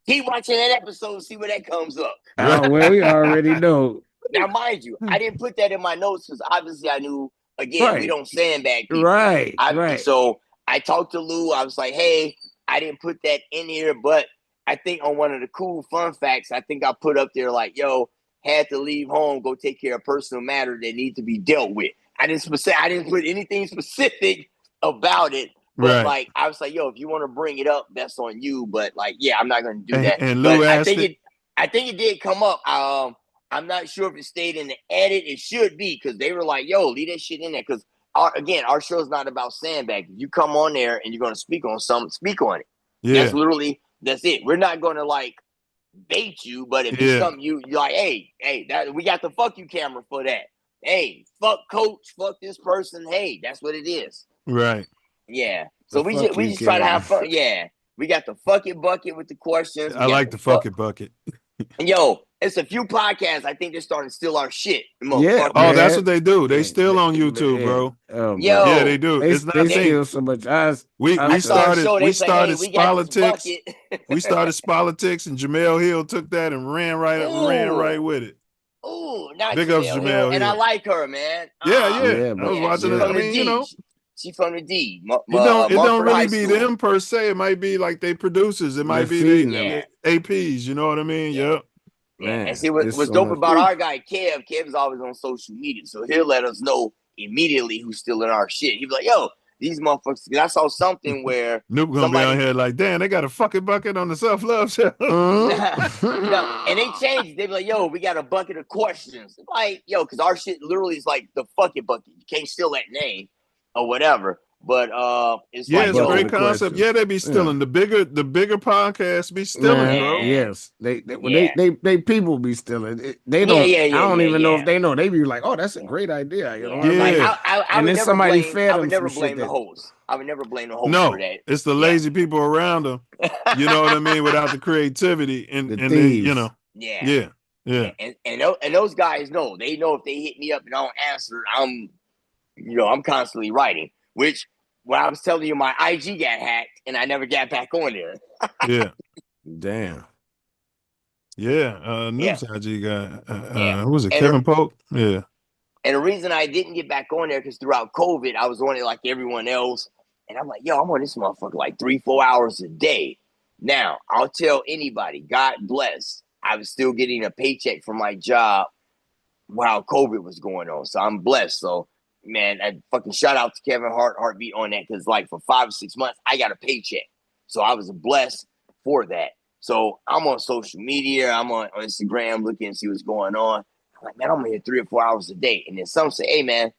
Keep watching that episode, see where that comes up. Oh, well, we already know. Now, mind you, I didn't put that in my notes because obviously I knew, again, we don't sandbag people. Right. So I talked to Lou. I was like, hey, I didn't put that in here, but I think on one of the cool fun facts, I think I put up there like, yo, had to leave home, go take care of personal matter that need to be dealt with. I didn't put anything specific about it. But like I was like, yo, if you want to bring it up, that's on you. But like, yeah, I'm not going to do that. And Lou asked I think it did come up. I'm not sure if it stayed in the edit. It should be because they were like, yo, leave that shit in there. Because our show is not about sandbagging. You come on there and you're going to speak on something, speak on it. Yeah. That's it. We're not going to like bait you, but if it's something you're like, hey, we got the fuck you camera for that. Hey, fuck coach, fuck this person. Hey, that's what it is. Right. Yeah. So we just try to have fun. Yeah. We got the fuck it bucket with the questions. I like the fuck it bucket. Yo, it's a few podcasts. I think they're starting to steal our shit. Yeah. Oh, that's what they do. They still on YouTube, bro. Yeah, they do. It's not steal so much. We started politics. We started politics, and Jamel Hill took that and ran right with it. Ooh, not big ups Jamel Hill. And I like her, man. Yeah. I was watching it. I mean, you know. She's from the D. It don't really be them per se. It might be like they producers. It might be the APs. You know what I mean? Yep. Man, and see what's dope about our guy Kev. Kev's always on social media, so he'll let us know immediately who's stealing our shit. He'll be like, "Yo, these motherfuckers." I saw something where Noop gonna be on here like, "Damn, they got a fucking bucket on the Self Luv Show." And they changed. They be like, "Yo, we got a bucket of questions." Like, yo, because our shit literally is like the fucking bucket. You can't steal that name or whatever. But it's it's a great concept. Yeah, they be stealing the bigger podcasts be stealing, bro. Yes, they people be stealing. They don't. I don't even know if they know. They be like, oh, that's a great idea. You know, like, and then somebody fed them. I would never blame the host. I would never blame the host for that. It's the lazy people around them. You know what I mean? Without the creativity and they, you know. Yeah. And those guys know. They know if they hit me up and I don't answer, I'm constantly writing. Which, when I was telling you, my IG got hacked and I never got back on there. Yeah. Damn. Yeah. News IG guy. Who was it? Kevin Polk? Yeah. And the reason I didn't get back on there because throughout COVID, I was on it like everyone else. And I'm like, yo, I'm on this motherfucker like 3-4 hours a day. Now, I'll tell anybody, God bless, I was still getting a paycheck from my job while COVID was going on. So I'm blessed. So, man, I fucking shout out to Kevin Heartbeat on that because like for 5 or 6 months, I got a paycheck. So I was blessed for that. So I'm on social media. I'm on Instagram looking to see what's going on. I'm like, man, I'm here 3 or 4 hours a day. And then some say, hey, man,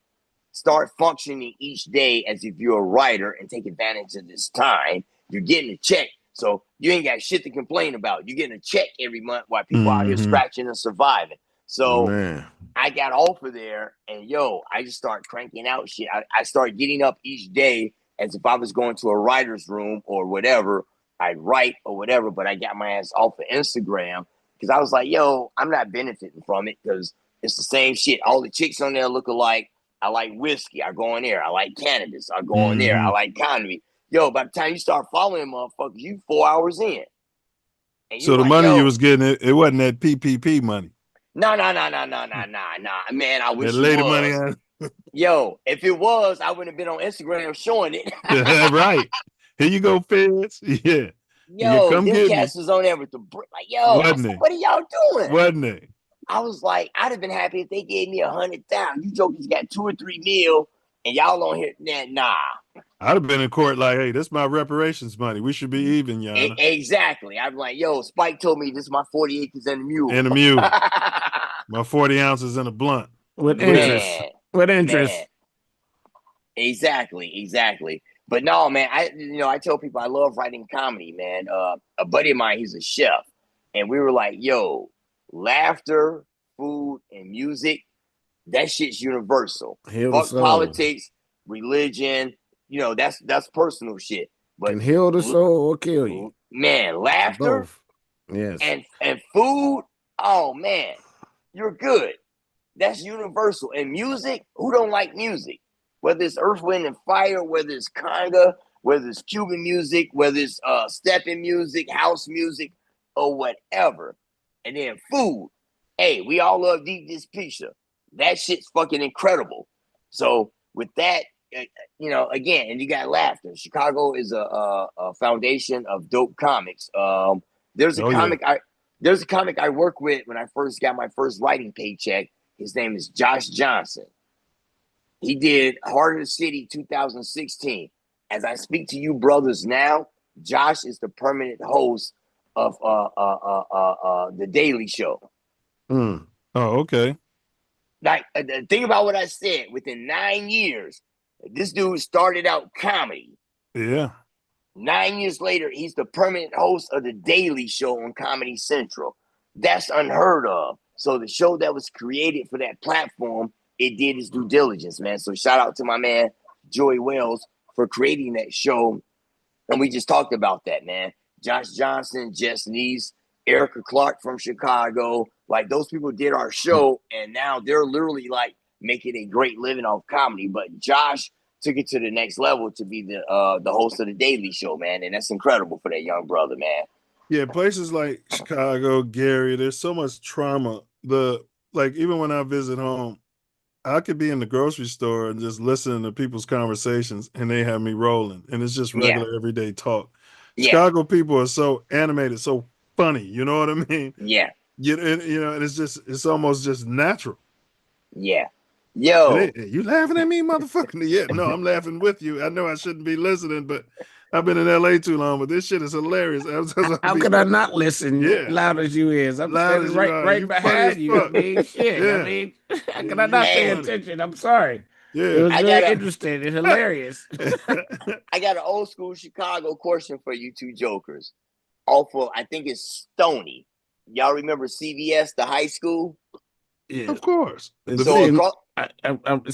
start functioning each day as if you're a writer and take advantage of this time. You're getting a check. So you ain't got shit to complain about. You're getting a check every month while people out here scratching and surviving. So I got off of there and I just start cranking out shit. I start getting up each day as if I was going to a writer's room or whatever. I'd write or whatever, but I got my ass off of Instagram because I was like, I'm not benefiting from it because it's the same shit. All the chicks on there look alike. I like whiskey. I go on there. I like cannabis. I go on there. I like comedy. Yo, by the time you start following motherfuckers, you 4 hours in. And So the money you was getting, it wasn't that PPP money. Nah. Man, I wish That it lady was. money. Yo, if it was, I wouldn't have been on Instagram showing it. Right. Here you go, feds. Yeah. Yo, come them get me. cats was on there with the like, yo, I Wasn't said, they? what are y'all doing? Wasn't they? I was like, I'd have been happy if they gave me 100,000. You jokers got 2 or 3 mil, and y'all on here. Nah. I'd have been in court like, hey, this is my reparations money. We should be even, Yana. Exactly. I'm like, yo, Spike told me this is my 40 acres and a mule. And a mule. My 40 ounces and a blunt. With interest. With interest. Man. Exactly. But no, man, I tell people I love writing comedy, man. A buddy of mine, he's a chef. And we were like, yo, laughter, food, and music, that shit's universal. Fuck politics, religion, that's personal shit. But can heal the soul or kill you. Man, laughter. Both. Yes. And food, oh man, you're good. That's universal. And music, who don't like music? Whether it's Earth, Wind, and Fire, whether it's conga, whether it's Cuban music, whether it's stepping music, house music, or whatever. And then food. Hey, we all love deep dish pizza. That shit's fucking incredible. So with that, again, and you got laughter. Chicago is a foundation of dope comics. There's a comic I work with when I first got my first writing paycheck. His name is Josh Johnson. He did Heart of the City 2016. As I speak to you brothers now, Josh is the permanent host of The Daily Show. Oh, okay. Like, think about what I said. Within 9 years, this dude started out comedy. Yeah. 9 years later, he's the permanent host of The Daily Show on Comedy Central. That's unheard of. So the show that was created for that platform, it did its due diligence, man. So shout out to my man, Joey Wells, for creating that show. And we just talked about that, man. Josh Johnson, Jess Neese, Erica Clark from Chicago. Like, those people did our show, and now they're literally, like, making a great living off comedy. But Josh took it to the next level to be the host of The Daily Show, man. And that's incredible for that young brother, man. Yeah, places like Chicago, Gary, there's so much trauma. Even when I visit home, I could be in the grocery store and just listen to people's conversations, and they have me rolling, and it's just regular everyday talk. Yeah. Chicago people are so animated, so funny. You know what I mean? Yeah. And it's almost just natural. Yeah. Yo, you laughing at me, motherfucker? Yeah, no, I'm laughing with you. I know I shouldn't be listening, but I've been in LA too long, but this shit is hilarious. How could I not listen? Yeah. Loud as you is. I'm Loud standing as you are. right You behind funny you. as I mean, shit. Yeah. I mean, how could I not pay attention? I'm sorry. Yeah. It was very interesting and hilarious. I got an old school Chicago question for you two jokers. Awful, I think it's Stony. Y'all remember CVS, the high school? Yeah, of course. It's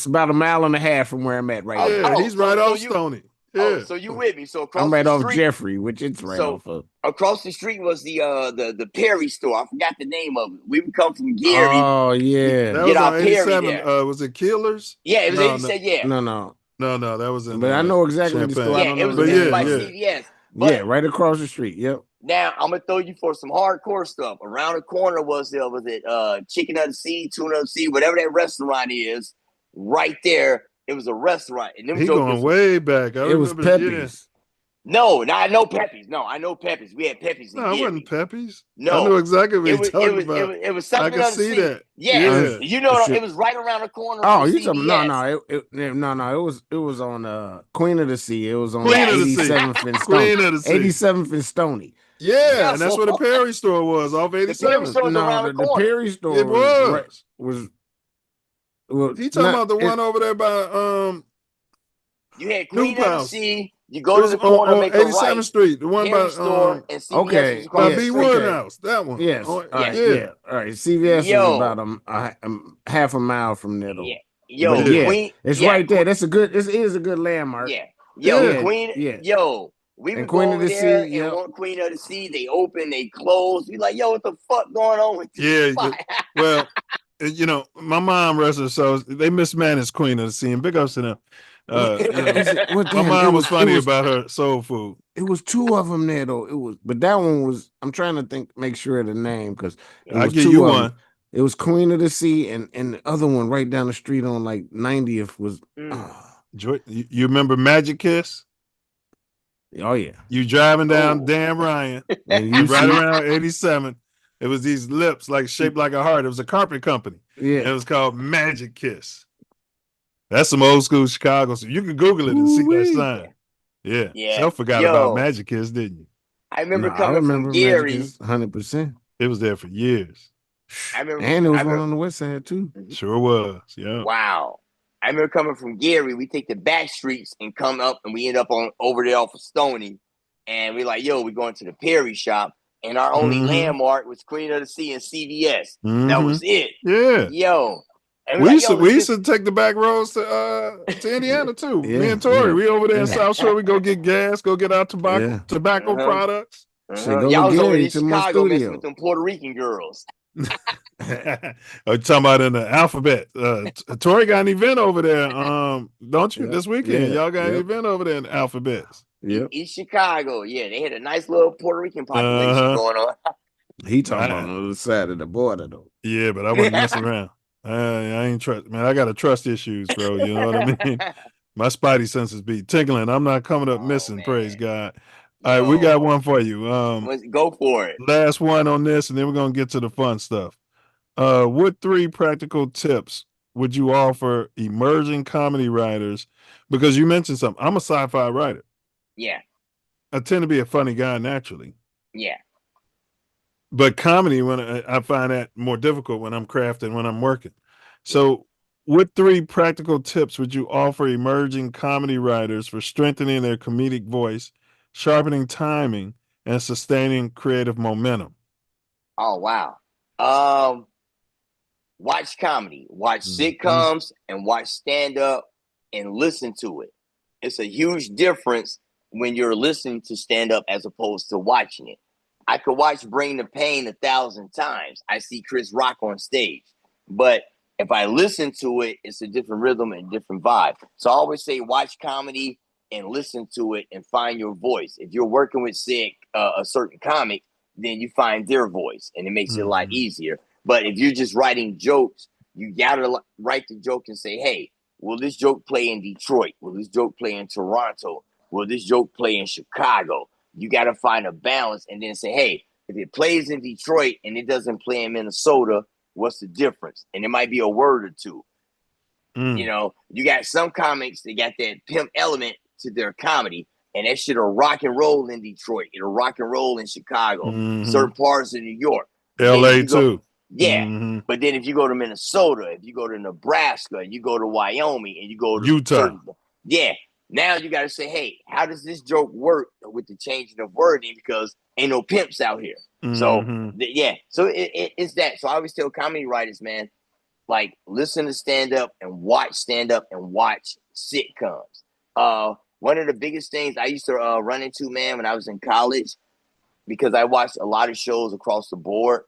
about a mile and a half from where I'm at right now. He's right off Stony. Yeah. So you with me? So across I'm right the off street, Jeffrey, which it's right off of. Across the street was the Perry store. I forgot the name of it. We would come from Gary. Oh yeah, that get was our on Perry 87. there. Was it Killers? Yeah, it was 87. Yeah. No, that was in. But I know exactly the store. Yeah, it was by CVS. Yeah, right across the street. Yep. Now I'm gonna throw you for some hardcore stuff. Around the corner was Chicken of the Sea, Tuna of the Sea, whatever that restaurant is. Right there, it was a restaurant. And them He going way back. It was Pepe's. No, I know Pepe's. No, I know Pepe's. We had Pepe's. No, it wasn't Pepe's. No, I know exactly what you're talking about. It was something. I can see that. Yeah. You know, it was right around the corner. Oh, you talking? No. It was on Queen of the Sea. It was on 87th and Stony. 87th and Stony. Yeah, and that's where the Perry store was off 87th. The Perry store it was. He talking about the one over there by You had Queen of the Sea. You go to the corner, on make 87th a right. Street, the one by CVS by B Woodhouse, that one. Yes. Yeah. All right. CVS is about half a mile from there. Though. Yeah. Queen, it's right there. That's a good. This is a good landmark. Yeah. Queen. Yeah. Yo. We would go over there Sea, and want Queen of the Sea. They open, they close. We like, yo, what the fuck going on with this spot? Well, you know, my mom wrestled, so they mismanaged Queen of the Sea. And big ups to them. My mom was funny about her soul food. It was two of them there though. But that one was. I'm trying to make sure of the name because it I'll was give two you of one. them. It was Queen of the Sea and the other one right down the street on like 90th was. You remember Magic Kiss? Oh yeah. You driving down Dan Ryan And you right see- around 87. It was these lips like shaped like a heart. It was a carpet company. Yeah. And it was called Magic Kiss. That's some old school Chicago. So you can Google it and see that sign. Yeah. Yeah. Self forgot about Magic Kiss, didn't you? I remember coming from Gary. 100%. It was there for years. I remember, And it was one on the west side too. Sure was. Yeah. Wow. I remember coming from Gary. We take the back streets and come up, and we end up on over there off of Stony. And we're like, yo, we're going to the Perry shop. And our only landmark was Queen of the Sea and CVS. That was it. Yeah. Yo. And We used to take the back roads to Indiana too. Me and Tori, we over there in South Shore. We go get gas, go get our tobacco products. Y'all was over in Chicago messing with them Puerto Rican girls. Are you talking about in the alphabet? Tori got an event over there. Don't you? This weekend, y'all got an event over there in the alphabets. East Chicago. Yeah, they had a nice little Puerto Rican population going on. He talking about on the other side of the border though. Yeah, but I wasn't messing around. I ain't trust, man. I got a trust issues, bro. You know what I mean? My spidey senses be tingling. I'm not coming up missing. Man. Praise God. All right, we got one for you. Let's go for it. Last one on this, and then we're gonna get to the fun stuff. What 3 practical tips would you offer emerging comedy writers? Because you mentioned something. I'm a sci-fi writer. Yeah. I tend to be a funny guy naturally. Yeah. But comedy, when I find that more difficult when I'm crafting, when I'm working. So, what 3 practical tips would you offer emerging comedy writers for strengthening their comedic voice, sharpening timing, and sustaining creative momentum? Oh wow. Watch comedy, watch sitcoms, and watch stand-up and listen to it. It's a huge difference when you're listening to stand-up as opposed to watching it. I could watch Bring the Pain 1,000 times. I see Chris Rock on stage. But if I listen to it, it's a different rhythm and different vibe. So I always say watch comedy and listen to it and find your voice. If you're working with a certain comic, then you find their voice and it makes it a lot easier. But if you're just writing jokes, you gotta write the joke and say, hey, will this joke play in Detroit? Will this joke play in Toronto? Will this joke play in Chicago? You got to find a balance and then say, hey, if it plays in Detroit and it doesn't play in Minnesota, what's the difference? And it might be a word or two. You know, you got some comics that got that pimp element to their comedy, and that shit'll rock and roll in Detroit. It'll rock and roll in Chicago, certain parts of New York. LA too. Yeah. But then if you go to Minnesota, if you go to Nebraska, you go to Wyoming, and you go to Utah. Now you got to say, hey, how does this joke work with the changing of wording? Because ain't no pimps out here. So, so it's that. So I always tell comedy writers, man, like listen to stand-up and watch sitcoms. One of the biggest things I used to run into, man, when I was in college, because I watched a lot of shows across the board,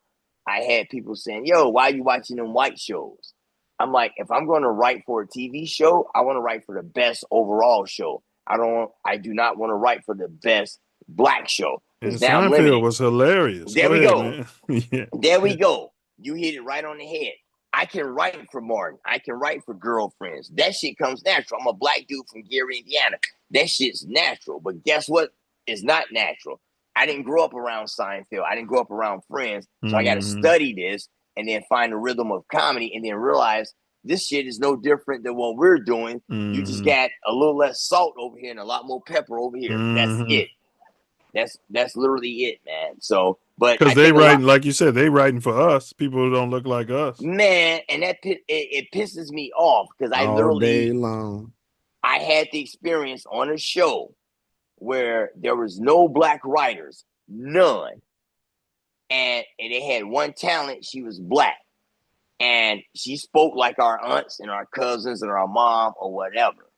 I had people saying, yo, why are you watching them white shows? I'm like, if I'm going to write for a TV show, I want to write for the best overall show. I do not want to write for the best black show. And Seinfeld was hilarious. There we go. There we go. You hit it right on the head. I can write for Martin. I can write for Girlfriends. That shit comes natural. I'm a black dude from Gary, Indiana. That shit's natural. But guess what? It's not natural. I didn't grow up around Seinfeld. I didn't grow up around Friends. So I got to study this and then find the rhythm of comedy and then realize this shit is no different than what we're doing. You just got a little less salt over here and a lot more pepper over here. That's it. That's literally it, man. So, but because they writing, like you said, they writing for us, people who don't look like us, man. And that it pisses me off because I literally day long. I had the experience on a show where there was no black writers, none, and they had one talent. She was black, and she spoke like our aunts and our cousins and our mom or whatever.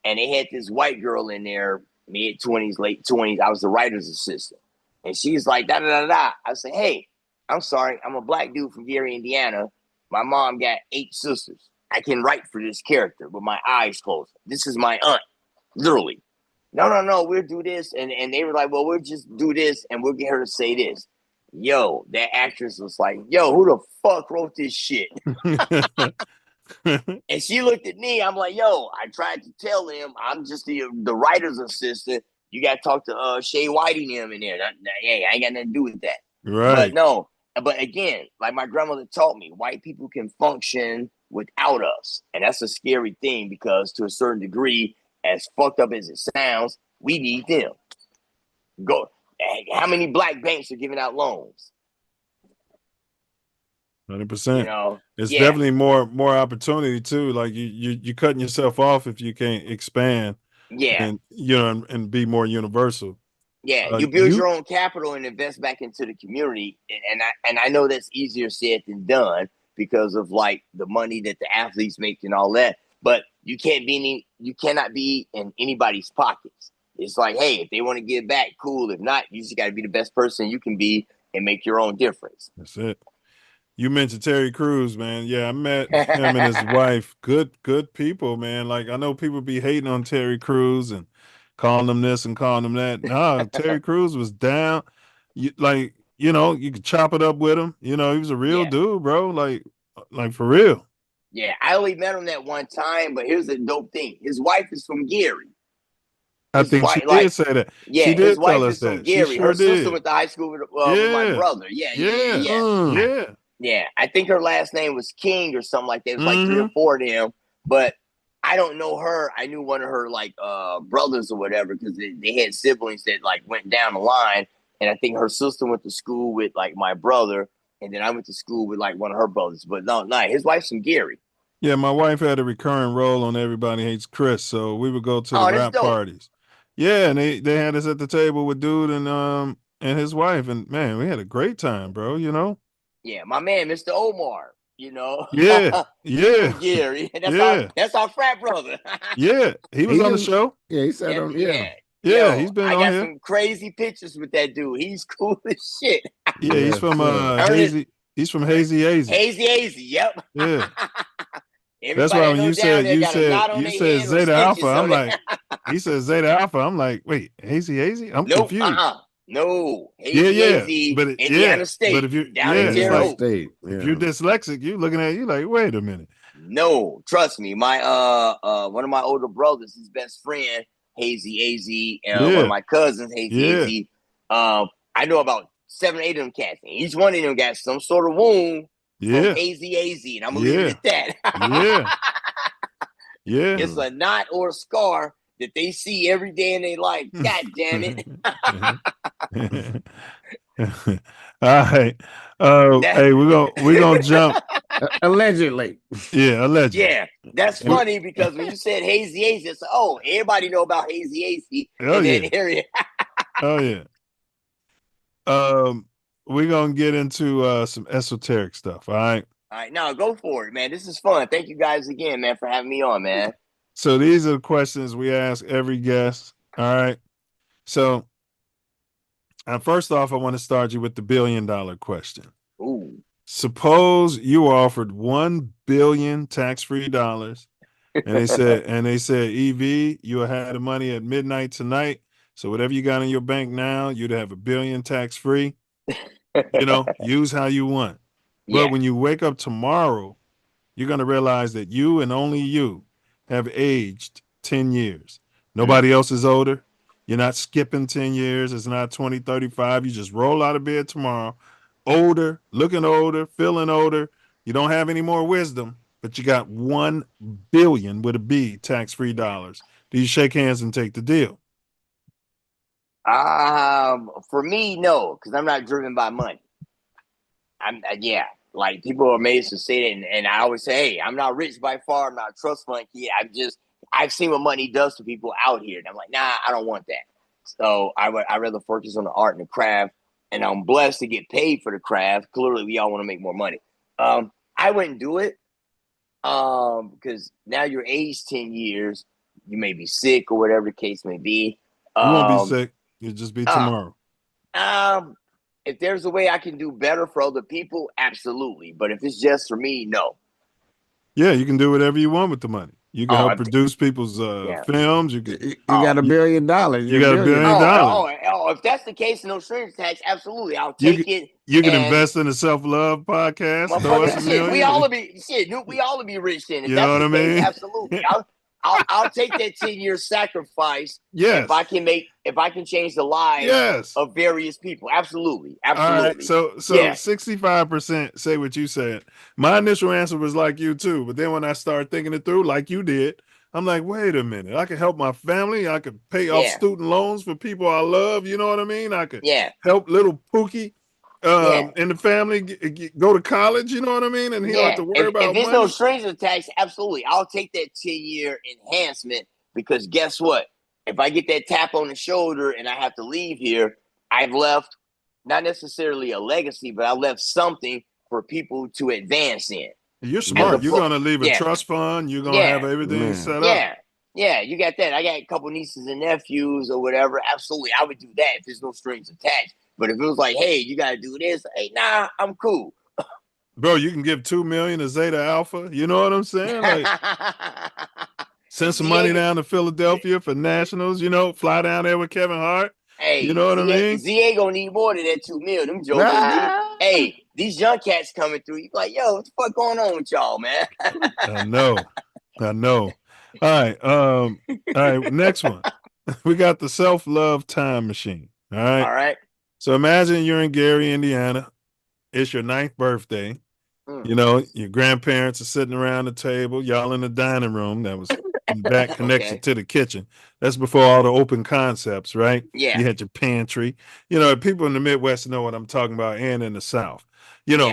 And they had this white girl in there, mid-20s, late 20s. I was the writer's assistant. And she's like, da-da-da-da. I said, hey, I'm sorry. I'm a black dude from Gary, Indiana. My mom got 8 sisters. I can write for this character with my eyes closed. This is my aunt, literally. No, we'll do this. And they were like, well, we'll just do this and we'll get her to say this. Yo, that actress was like, yo, who the fuck wrote this shit? And she looked at me. I'm like, yo, I tried to tell him I'm just the writer's assistant. You got to talk to Shay Whiting him in there. Hey, I ain't got nothing to do with that. Right. But no, but again, like my grandmother taught me, white people can function without us. And that's a scary thing because to a certain degree, as fucked up as it sounds, we need them. Go. How many black banks are giving out loans? 100%. You know, it's yeah. definitely more opportunity too. Like you cutting yourself off if you can't expand. Yeah. And and be more universal. Yeah, you build your own capital and invest back into the community, and I know that's easier said than done because of like the money that the athletes make and all that. But you cannot be in anybody's pockets. It's like, hey, if they want to give back, cool. If not, you just got to be the best person you can be and make your own difference. That's it. You mentioned Terry Crews, man. Yeah, I met him and his wife. Good people, man. Like I know people be hating on Terry Crews and calling them this and calling them that. Nah, Terry Crews was down. You could chop it up with him. He was a real dude, bro. Like for real. Yeah, I only met him that one time, but here's the dope thing. His wife is from Gary. I think she did say that. Yeah, she did his wife tell us is from that. Gary. She sure Her did. sister went to high school with my brother. Yeah. Yeah, I think her last name was King or something like that. It was like 3 or 4 of them, but I don't know her. I knew one of her like brothers or whatever because they had siblings that like went down the line, and I think her sister went to school with like my brother, and then I went to school with like one of her brothers. But no, his wife's from Gary. Yeah, my wife had a recurring role on Everybody Hates Chris, so we would go to the rap parties. Yeah, and they had us at the table with dude and his wife, and man, we had a great time, bro. Yeah, my man, Mr. Omar. Yeah. Gary. Yeah. That's our frat brother. Yeah, he was on the show. Yeah, he said on. Yeah. Yeah, he's been I on got here. some crazy pictures with that dude. He's cool as shit. Yeah, he's from Hazy. He's from Hazy. Hazy. Yep. Yeah. That's why when you said Zeta Alpha, I'm like, he said Zeta Alpha. I'm like, wait, Hazy? I'm confused. No, Hazy, but Indiana State. But if you if you're dyslexic, you looking at you like, wait a minute. No, trust me. My one of my older brothers, his best friend, Hazy, and one of my cousins, Hazy. I know about 7 or 8 of them cats. And each one of them got some sort of wound from Hazy, and I'm gonna leave it at that. Yeah. It's a knot or a scar that they see every day in their life. God damn it. All right. Hey, we're gonna jump. Allegedly. Yeah, allegedly. Yeah, that's funny because when you said Hazy, it's everybody know about Hazy in that area. Oh yeah. We're gonna get into some esoteric stuff. All right. All right, now go for it, man. This is fun. Thank you guys again, man, for having me on, man. So these are the questions we ask every guest. All right. So first off, I want to start you with the $1 billion question. Ooh. Suppose you were offered $1 billion tax-free dollars, and they said, EV, you had the money at midnight tonight. So whatever you got in your bank now, you'd have $1 billion tax-free. Use how you want. But when you wake up tomorrow, you're gonna realize that you and only you have aged 10 years. Nobody else is older. You're not skipping 10 years. It's not 2035. You just roll out of bed tomorrow, older, looking older, feeling older. You don't have any more wisdom, but you got $1 billion with a B tax-free dollars. Do you shake hands and take the deal? For me, no, because I'm not driven by money. Like people are amazed to say that, and I always say, hey, I'm not rich by far. I'm not a trust fund kid. I've seen what money does to people out here, and I'm like, nah, I don't want that. So I rather focus on the art and the craft, and I'm blessed to get paid for the craft. Clearly, we all want to make more money. I wouldn't do it because now you're aged 10 years. You may be sick or whatever the case may be. You won't be sick. You'll just be tomorrow. if there's a way I can do better for other people, absolutely. But if it's just for me, no. Yeah, you can do whatever you want with the money. You can help produce people's films. You got $1 billion. You got $1 billion. If that's the case, no strings attached. Absolutely, I'll take it. You can invest in the Self Love podcast. Throw us $1 million. We all will be rich then. If You that's know what the I case, mean? absolutely. I'll take that 10-year sacrifice. Yes. If I can change the lives of various people. Absolutely. All right. So 65% say what you said. My initial answer was like you too, but then when I started thinking it through, like you did, I'm like, wait a minute. I can help my family. I could pay off student loans for people I love. You know what I mean? I could help little Pookie and the family go to college. You know what I mean? And he don't have to worry about if there's money. no strings attached, absolutely. I'll take that 10-year enhancement because guess what? If I get that tap on the shoulder and I have to leave here, I've left not necessarily a legacy, but I left something for people to advance in. You're smart. You're going to leave a trust fund. You're going to have everything set up. Yeah, you got that. I got a couple nieces and nephews or whatever. Absolutely. I would do that if there's no strings attached. But if it was like, hey, you got to do this. Hey, nah, I'm cool. Bro, you can give $2 million to Zeta Alpha. You know what I'm saying? Like, send some money down to Philadelphia for nationals. You know, fly down there with Kevin Hart. Hey, you know what I mean? Z gonna need more than that $2 million. Them jokers. Hey, these young cats coming through. You like, yo, what the fuck going on with y'all, man? I know. All right. Next one. We got the Self Love Time Machine. All right. So imagine you're in Gary, Indiana. It's your 9th birthday. You know, your grandparents are sitting around the table. Y'all in the dining room. That was in back connection to the kitchen. That's before all the open concepts, right? Yeah. You had your pantry. You know, people in the Midwest know what I'm talking about, and in the South. You know,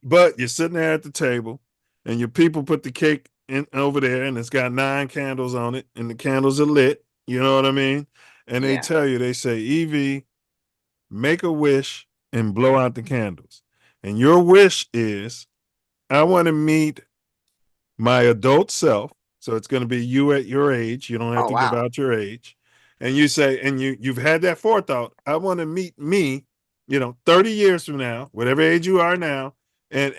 but you're sitting there at the table, and your people put the cake in over there, and it's got 9 candles on it, and the candles are lit. You know what I mean? And they tell you, they say, Evie, make a wish and blow out the candles. And your wish is, I want to meet my adult self. So it's going to be you at your age. You don't have to give out your age. And you say, and you've had that forethought. I want to meet me, 30 years from now, whatever age you are now, and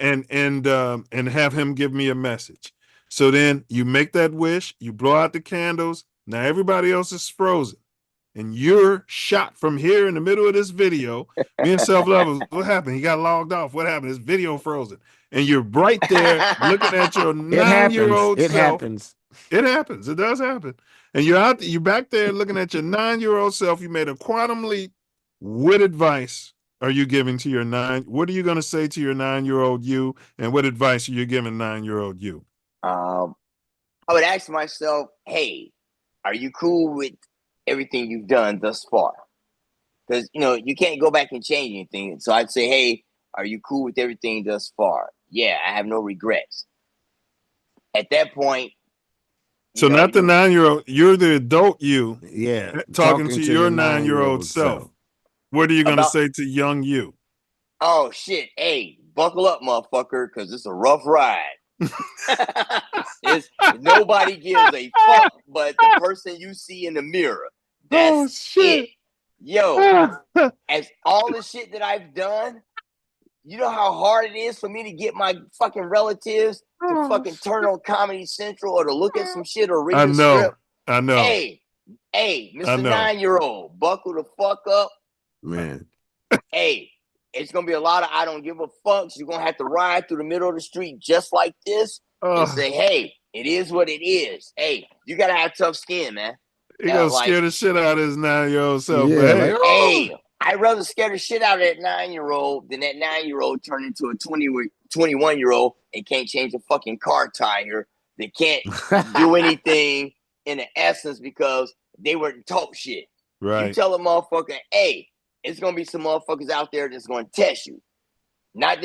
have him give me a message. So then you make that wish, you blow out the candles. Now everybody else is frozen. And you're shot from here in the middle of this video. Me and Self Love, what happened? He got logged off. What happened? His video frozen. And you're right there looking at your 9-year-old self. It happens. It happens. It does happen. And you're back there looking at your 9-year-old self. You made a quantum leap. What advice are you giving to your what are you going to say to your 9-year-old you? And what advice are you giving 9-year-old you? I would ask myself, hey, are you cool with everything you've done thus far? Because you can't go back and change anything. So I'd say, hey, are you cool with everything thus far? Yeah, I have no regrets. At that point, so not the 9-year-old, you're the adult you. Yeah, talking to your 9-year-old self. What are you going to say to young you? Oh shit! Hey, buckle up, motherfucker, because it's a rough ride. Nobody gives a fuck but the person you see in the mirror. That's it. Yo, as all the shit that I've done, you know how hard it is for me to get my fucking relatives to fucking turn on Comedy Central or to look at some shit or read a script. I know. Hey, Mr. 9-year-old, buckle the fuck up. Man. Hey, it's going to be a lot of I don't give a fucks. You're going to have to ride through the middle of the street just like this and say, hey, it is what it is. Hey, you got to have tough skin, man. He gonna scare the shit out of his 9-year-old self. Yeah, hey, I'd rather scare the shit out of that 9-year-old than that 9-year-old turn into a 21-year-old and can't change a fucking car tire. They can't do anything in the essence because they weren't taught shit. Right. You tell a motherfucker, hey, it's gonna be some motherfuckers out there that's gonna test you. Not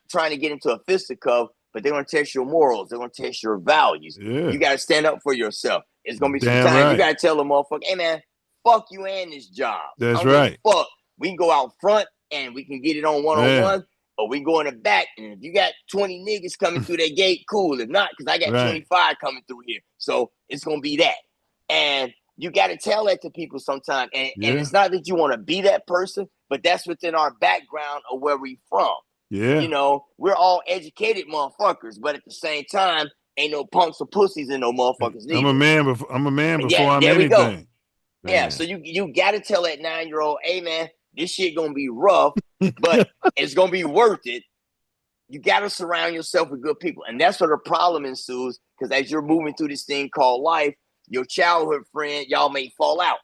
trying to get into a fisticuff, but they're gonna test your morals. They're gonna test your values. Yeah. You gotta stand up for yourself. It's gonna be some time you gotta tell a motherfucker, hey man, fuck you and this job. That's right. Fuck. We can go out front and we can get it on one-on-one, or we can go in the back. And if you got 20 niggas coming through that gate, cool. If not, because I got 25 coming through here. So it's gonna be that. And you got to tell that to people sometimes. And Yeah. it's not that you want to be that person, but that's within our background of where we from. Yeah. You know, we're all educated motherfuckers, but at the same time, ain't no punks or pussies in no motherfuckers neither. I'm a man before I'm there we anything. go. Man. Yeah, so you got to tell that 9-year-old, hey man, this shit gonna be rough, but it's gonna be worth it. You got to surround yourself with good people, and that's where the problem ensues. Because as you're moving through this thing called life, your childhood friend, y'all may fall out.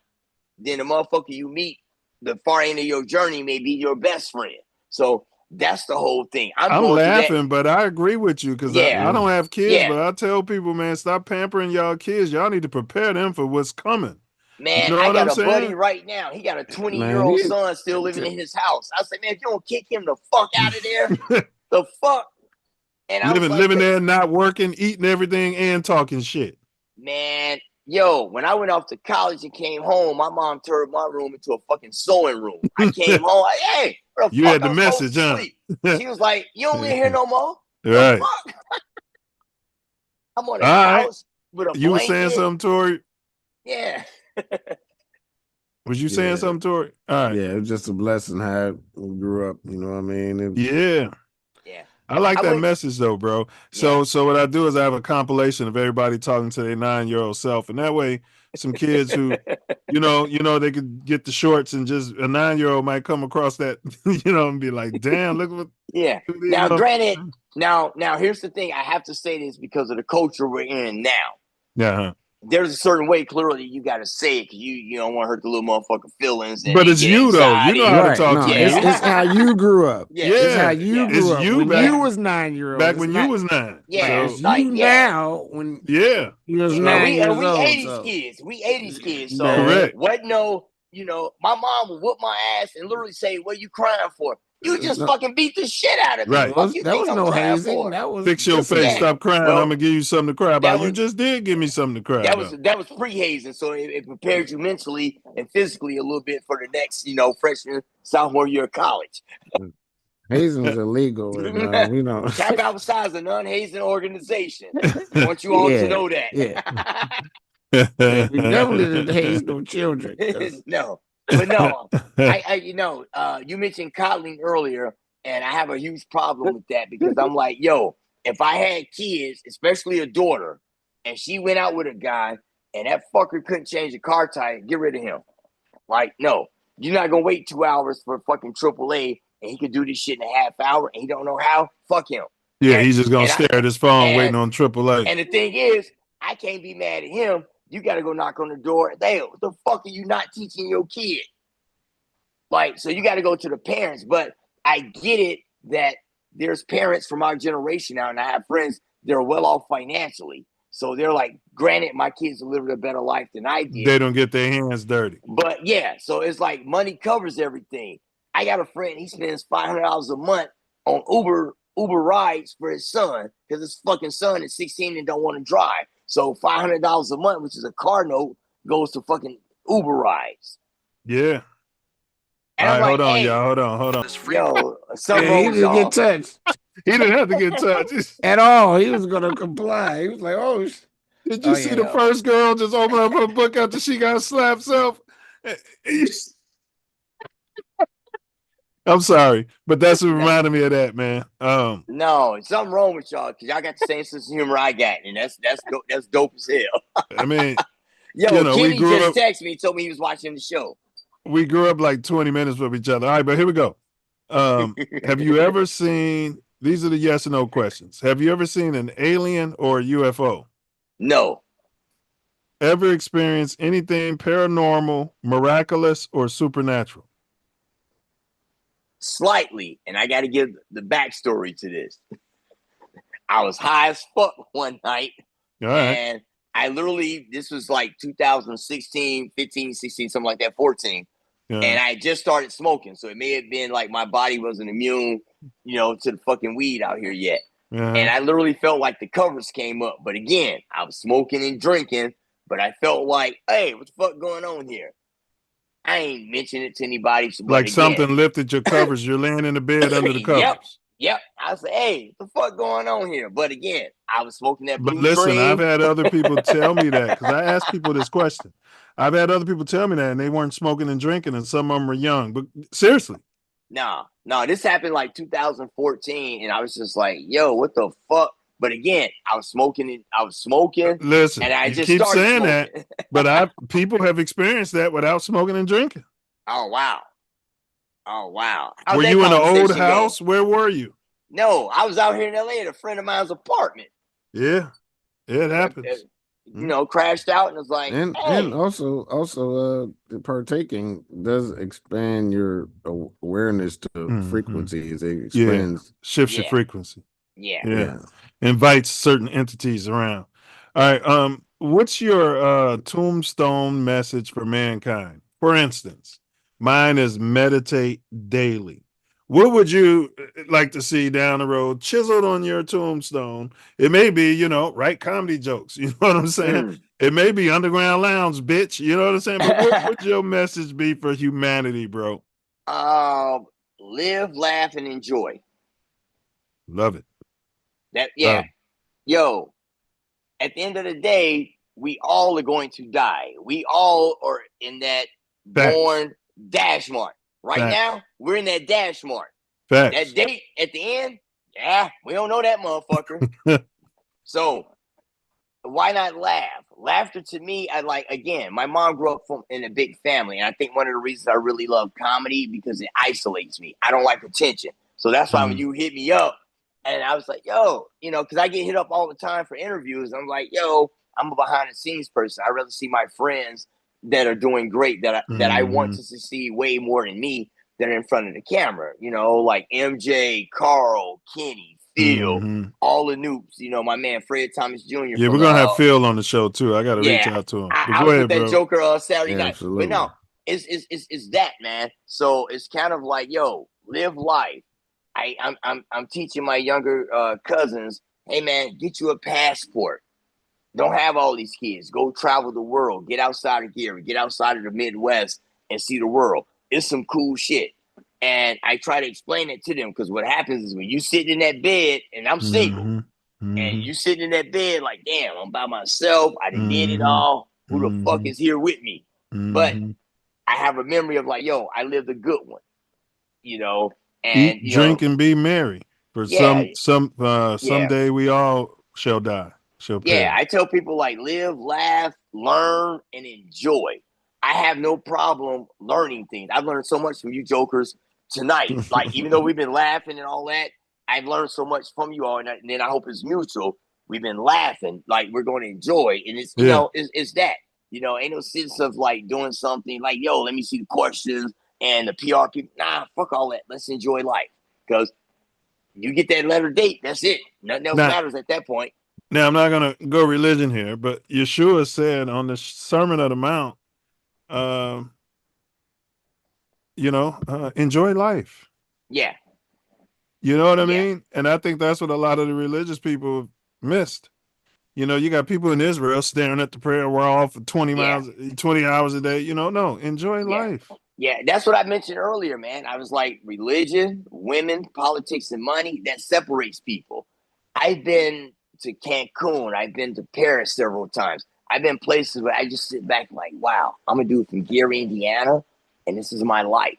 Then the motherfucker you meet, the far end of your journey, may be your best friend. So that's the whole thing. I'm laughing, but I agree with you because I don't have kids, but I tell people, man, stop pampering y'all kids. Y'all need to prepare them for what's coming. Man, you know I what got I'm a saying? buddy right now. He got a 20-year-old son still living in his house. I said, man, if you don't kick him the fuck out of there, the fuck. And I was like, living there, not working, eating everything, and talking shit. Man, yo, when I went off to college and came home, my mom turned my room into a fucking sewing room. I came home, like, hey, where the You fuck had the I'm message, supposed to huh? sleep? She was like, you don't live here no more? Right. The fuck? I'm on a All right. couch with a You were blanket. saying something, Tori? Yeah. Was you saying something, Tori? All right. Yeah, it was just a blessing how we grew up. You know what I mean? Yeah. Yeah. I like that message though, bro. So what I do is I have a compilation of everybody talking to their 9-year-old self, and that way, some kids who, you know, they could get the shorts, and just a 9-year-old might come across that, and be like, "Damn, look what." Yeah. Now, granted, now here's the thing. I have to say this because of the culture we're in now. Yeah. There's a certain way clearly you got to say it because you don't want to hurt the little motherfucker feelings. And But it's you though. You know how to talk to you. It's how you grew up. Yeah. It's how you grew up. You when back, you was 9-year-old. Back when you was 9. Yeah. It's you now when you was 9 years we old. 80s kids. We 80s kids. So correct. What no, my mom would whoop my ass and literally say, what are you crying for? You just fucking beat the shit out of me. Right. Fuck you that think was I'm no crying hazing. for? That was Fix your face. Stop crying. Well, I'm gonna give you something to cry about. You just did give me something to cry about. That was pre-hazing, so it prepared you mentally and physically a little bit for the next, freshman, sophomore year of college. Hazing's illegal. And, Tap Outside is a non-hazing organization. I want you all to know that. Yeah. We definitely didn't haze no children. No. But no, you mentioned coddling earlier, and I have a huge problem with that because I'm like, yo, if I had kids, especially a daughter, and she went out with a guy and that fucker couldn't change a car tire, get rid of him. Like, no, you're not gonna wait 2 hours for fucking AAA and he could do this shit in a half hour and he don't know how. Fuck him. Yeah, he's just gonna stare at his phone waiting on AAA. And the thing is, I can't be mad at him. You got to go knock on the door. Damn, what the fuck are you not teaching your kid? Like, so you got to go to the parents. But I get it that there's parents from our generation now, and I have friends that are well off financially. So they're like, granted, my kids delivered a better life than I did. They don't get their hands dirty. But yeah, so it's like money covers everything. I got a friend, he spends $500 a month on Uber rides for his son because his fucking son is 16 and don't want to drive. So $500 a month, which is a car note, goes to fucking Uber rides. Yeah. And all right, I'm hold like, on, hey, y'all. Hold on. Yo, he didn't get touched. He didn't have to get touched at all. He was gonna comply. He was like, "Oh, did you see the first girl just open up her book after she got slapped self?" I'm sorry, but that's what reminded me of that, man. No, something wrong with y'all because y'all got the same sense of humor I got, and that's dope as hell. I mean, yo, we Kenny grew just up, texted me and told me he was watching the show. We grew up like 20 minutes with each other. All right, but here we go. Have you ever seen? These are the yes or no questions. Have you ever seen an alien or a UFO? No. Ever experienced anything paranormal, miraculous, or supernatural? Slightly, and I got to give the backstory to this. I was high as fuck one night, and I literally, this was like 2016, 15, 16, something like that, 14. And I just started smoking, so it may have been like my body wasn't immune, to the fucking weed out here yet. And I literally felt like the covers came up. But again, I was smoking and drinking, but I felt like, hey, what the fuck going on here? I ain't mentioned it to anybody. Like something lifted your covers. You're laying in the bed under the covers. Yep. I was like, hey, what the fuck going on here? But again, I was smoking that But blue listen, I've dream. had other people tell me that because I asked people this question. I've had other people tell me that, and they weren't smoking and drinking, and some of them were young. But seriously, No, this happened like 2014, and I was just like, yo, what the fuck? But again, I was smoking, listen, and I you just keep started saying smoking. that, but people have experienced that without smoking and drinking. Oh wow. How'd Were that you in an old conversation go? house? Where were you? No, I was out here in LA at a friend of mine's apartment. Yeah, it happens. Crashed out and was like, And hey. also partaking does expand your awareness to frequencies. It expands, shifts your frequency. Yeah. Invites certain entities around. All right. What's your tombstone message for mankind? For instance, mine is meditate daily. What would you like to see down the road chiseled on your tombstone? It may be, write comedy jokes. You know what I'm saying? It may be underground lounge, bitch. You know what I'm saying? But what would your message be for humanity, bro? Live, laugh, and enjoy. Love it. Yo, at the end of the day, we all are going to die. We all are in that born dash mark. Right now, we're in that dash mark. Facts. That date at the end, we don't know that motherfucker. So why not laugh? Laughter to me, my mom grew up in a big family. And I think one of the reasons I really love comedy because it isolates me. I don't like attention. So that's why when you hit me up, and I was like, yo, because I get hit up all the time for interviews. I'm like, yo, I'm a behind the scenes person. I rather see my friends that are doing great, that I want to succeed way more than me that are in front of the camera. Like MJ, Carl, Kenny, Phil, all the noobs. My man Fred Thomas Jr. Yeah, we're gonna have Phil on the show too. I got to reach out to him. I was with that Joker Saturday night. Absolutely. But no, it's that, man. So it's kind of like, yo, live life. I'm teaching my younger cousins, hey man, get you a passport. Don't have all these kids. Go travel the world. Get outside of Gary. Get outside of the Midwest and see the world. It's some cool shit. And I try to explain it to them because what happens is when you sit in that bed, and I'm single, and you sitting in that bed like, damn, I'm by myself. I done did it all. Who the fuck is here with me? But I have a memory of like, yo, I lived a good one. And eat, drink, and be merry. For someday we all shall die. I tell people like live, laugh, learn, and enjoy. I have no problem learning things. I've learned so much from you jokers tonight. Like, even though we've been laughing and all that, I've learned so much from you all. And then I hope it's mutual. We've been laughing, like we're going to enjoy. And it's, it's that, ain't no sense of like doing something like, yo, let me see the questions and the PR people. Nah, fuck all that. Let's enjoy life. Because you get that letter date, that's it. Nothing else matters at that point. Now, I'm not going to go religion here, but Yeshua said on the Sermon on the Mount, enjoy life. Yeah. You know what I mean? And I think that's what a lot of the religious people missed. You got people in Israel staring at the prayer wall for 20 hours a day. No, enjoy life. Yeah, that's what I mentioned earlier, man. I was like, religion, women, politics, and money, that separates people. I've been to Cancun. I've been to Paris several times. I've been places where I just sit back like, wow, I'm a dude from Gary, Indiana, and this is my life.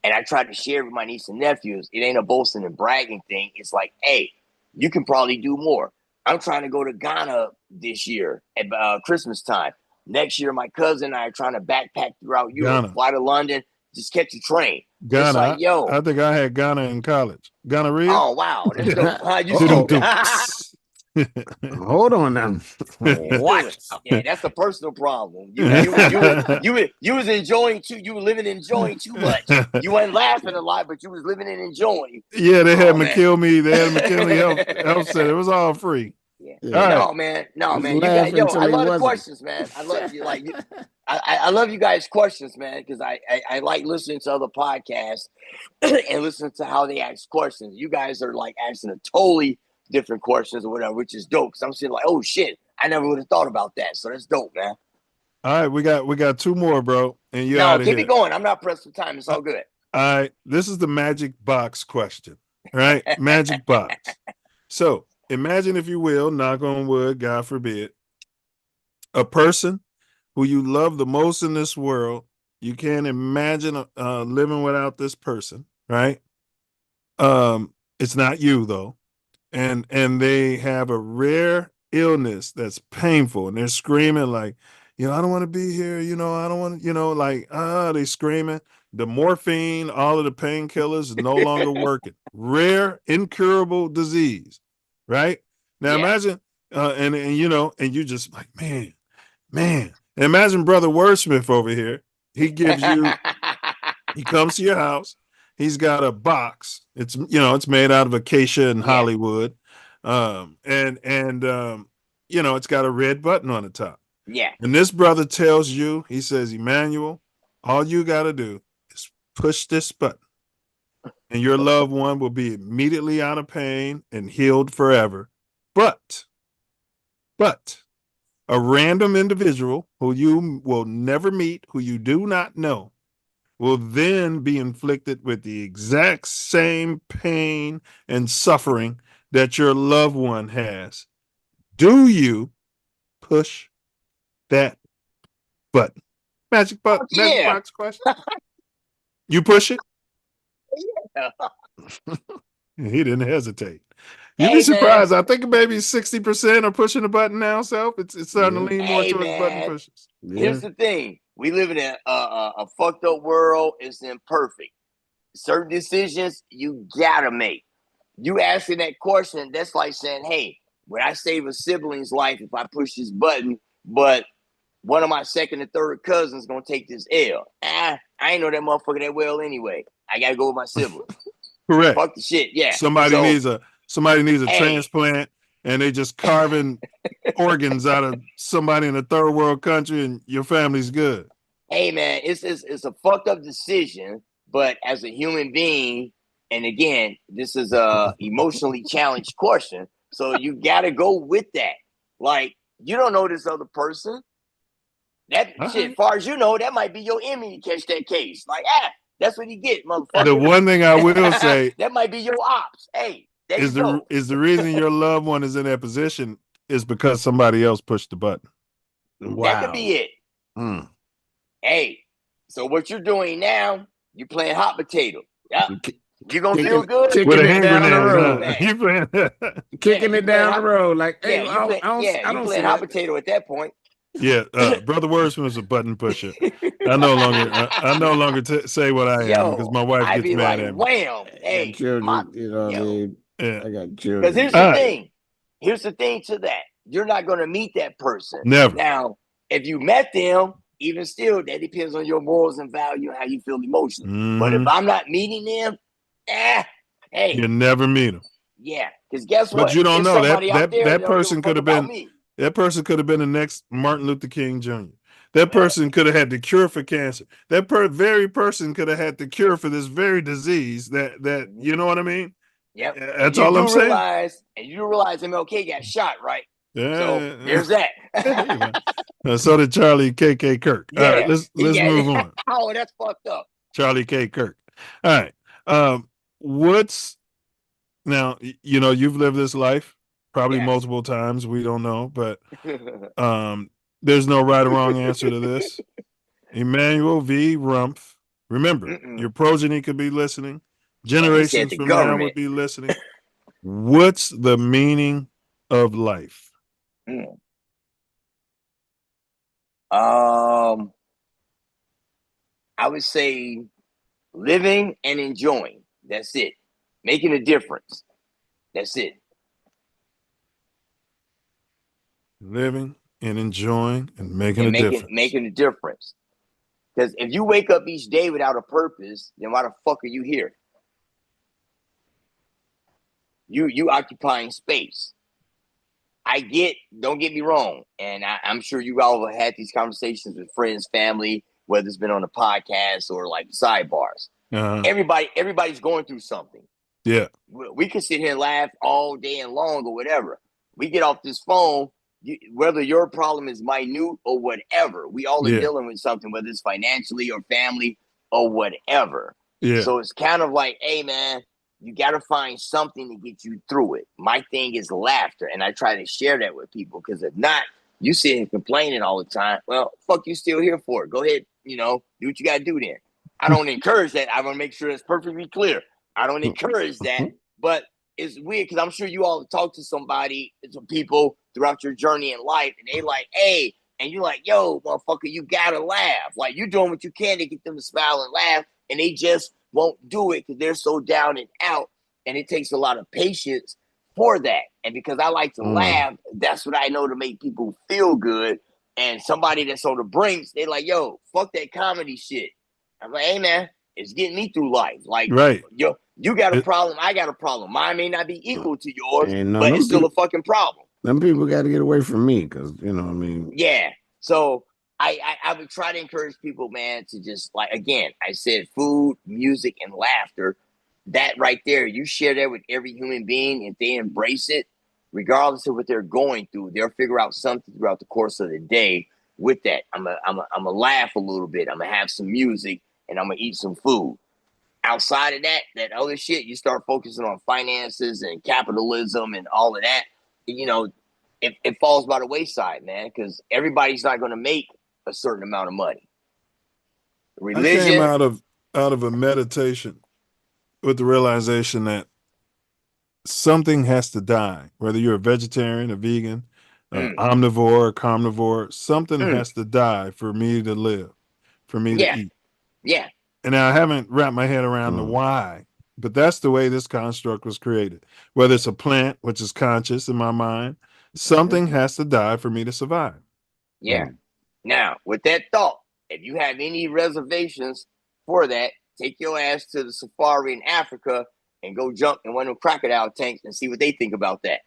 And I try to share with my niece and nephews. It ain't a boasting and bragging thing. It's like, hey, you can probably do more. I'm trying to go to Ghana this year at Christmas time. Next year, my cousin and I are trying to backpack throughout Europe, fly to London, just catch a train. Ghana, it's like, yo. I think I had Ghana in college. Gonorrhea? Oh, wow. That's Hold on now. What? Yeah, that's a personal problem. You was enjoying too. You were living and enjoying too much. You weren't laughing a lot, but you was living and enjoying. Yeah, they had McKill They had McKill Health Center. It was all free. Yeah. No, man. You guys, I love the questions, man. I love you. Like, I love you guys' questions, man, because I like listening to other podcasts and listening to how they ask questions. You guys are like asking a totally different questions or whatever, which is dope. Because I'm sitting like, oh shit, I never would have thought about that. So that's dope, man. All right, we got two more, bro, and you keep it going. I'm not pressed for time. It's all good. All right, this is the magic box question. right? Magic box. So imagine, if you will, knock on wood, God forbid, a person who you love the most in this world. You can't imagine living without this person, right? It's not you though, and they have a rare illness that's painful, and they're screaming like, I don't want to be here. I don't want to. Like they screaming. The morphine, all of the painkillers is no longer working. Rare, incurable disease, right? Now imagine, and you just like, man. And imagine Brother Wordsmith over here. He gives you, he comes to your house. He's got a box. It's made out of acacia and Hollywood. It's got a red button on the top. Yeah. And this brother tells you, he says, Emmanuel, all you got to do is push this button, and your loved one will be immediately out of pain and healed forever. But a random individual who you will never meet, who you do not know, will then be inflicted with the exact same pain and suffering that your loved one has. Do you push that button? Magic box question. You push it? Yeah. He didn't hesitate. You'd be surprised. I think maybe 60% are pushing the button now, Self. It's starting to lean more towards button pushers. Here's the thing. We live in a fucked up world. It's imperfect. Certain decisions you gotta make. You asking that question, that's like saying, hey, would I save a sibling's life if I push this button, but one of my second and third cousins gonna take this L? I ain't know that motherfucker that well anyway. I gotta go with my sibling. Correct. Fuck the shit. Yeah. Somebody needs a transplant, and they just carving organs out of somebody in a third world country, and your family's good. Hey man, it's a fucked up decision, but as a human being, and again, this is a emotionally challenged question, so you gotta go with that. Like, you don't know this other person. That shit, as far as you know, that might be your enemy to catch that case. Like, that's what you get, motherfucker. The one thing I will say, that might be your ops. Hey, is the reason your loved one is in that position is because somebody else pushed the button. That could be it. Hey, so what you're doing now, you're playing hot potato. Yeah. You're gonna feel good with a hand grenade. You playing kicking it down the road, like, hey, I don't playing hot potato at that point. Yeah, Brother Wordsman is a button pusher. I no longer say what I am because my wife gets mad at me. Wham! Hey, children, I got children. Because here's the thing. Here's the thing to that. You're not going to meet that person. Never. Now, if you met them, even still, that depends on your morals and value and how you feel emotionally. But if I'm not meeting them, hey, you never meet them. Yeah, because guess what? But you don't know that person could have been me. That person could have been the next Martin Luther King Jr. That person could have had the cure for cancer. That very person could have had the cure for this very disease. That you know what I mean? Yep. That's all I'm saying. And you realize MLK got shot, right? Yeah. So there's that. So did Charlie K.K. Kirk. Yeah. All right, let's move on. Oh, that's fucked up. Charlie K. Kirk. All right. What's now? You've lived this life probably multiple times. We don't know, but there's no right or wrong answer to this. Emmanuel V. Rumpf. Remember, your progeny could be listening. Generations from now would be listening. What's the meaning of life? I would say living and enjoying. That's it. Making a difference. That's it. Living and enjoying and making a difference. Making a difference. Because if you wake up each day without a purpose, then why the fuck are you here? You occupying space. Don't get me wrong, and I'm sure you all have had these conversations with friends, family, whether it's been on a podcast or like sidebars. Everybody's going through something. Yeah. We can sit here and laugh all day and long or whatever. We get off this phone, whether your problem is minute or whatever, we all are dealing with something, whether it's financially or family or whatever. Yeah. So it's kind of like, hey man, you got to find something to get you through it. My thing is laughter, and I try to share that with people, because if not, you sitting complaining all the time. Well, fuck, you still here for it. Go ahead, do what you got to do then. I don't encourage that. I want to make sure it's perfectly clear. I don't encourage that, but it's weird because I'm sure you all talk to somebody, some people throughout your journey in life, and they like, hey, and you're like, yo, motherfucker, you gotta laugh. Like, you're doing what you can to get them to smile and laugh, and they just won't do it because they're so down and out, and it takes a lot of patience for that. And because I like to laugh, that's what I know to make people feel good. And somebody that's on the brinks, they like, yo, fuck that comedy shit. I'm like, hey, man, it's getting me through life. Like, yo, you got a problem, I got a problem. Mine may not be equal to yours, but it's still a fucking problem. Them people got to get away from me because, what I mean? Yeah. So I would try to encourage people, man, to just, like, again, I said food, music, and laughter. That right there, you share that with every human being. If they embrace it, regardless of what they're going through, they'll figure out something throughout the course of the day with that. I'm a laugh a little bit. I'm going to have some music, and I'm going to eat some food. Outside of that other shit, you start focusing on finances and capitalism and all of that, it falls by the wayside, man, because everybody's not going to make a certain amount of money. Religion. I came out of a meditation with the realization that something has to die, whether you're a vegetarian, a vegan, omnivore, carnivore, something has to die for me to live, for me to eat. Yeah. And I haven't wrapped my head around the why, but that's the way this construct was created. Whether it's a plant, which is conscious in my mind, something has to die for me to survive. Yeah. Now, with that thought, if you have any reservations for that, take your ass to the safari in Africa and go jump in one of them crocodile tanks and see what they think about that.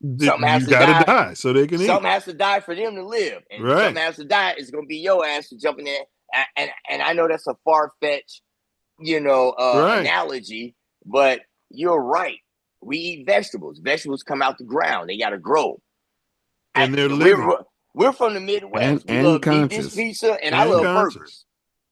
Something has to die so they can eat. Something has to die for them to live. And if something has to die, it's going to be your ass to jump in there. And I know that's a far-fetched, analogy, but you're right. We eat vegetables. Vegetables come out the ground. They got to grow. And they're living. We're from the Midwest. We love deep dish pizza, and I love burgers.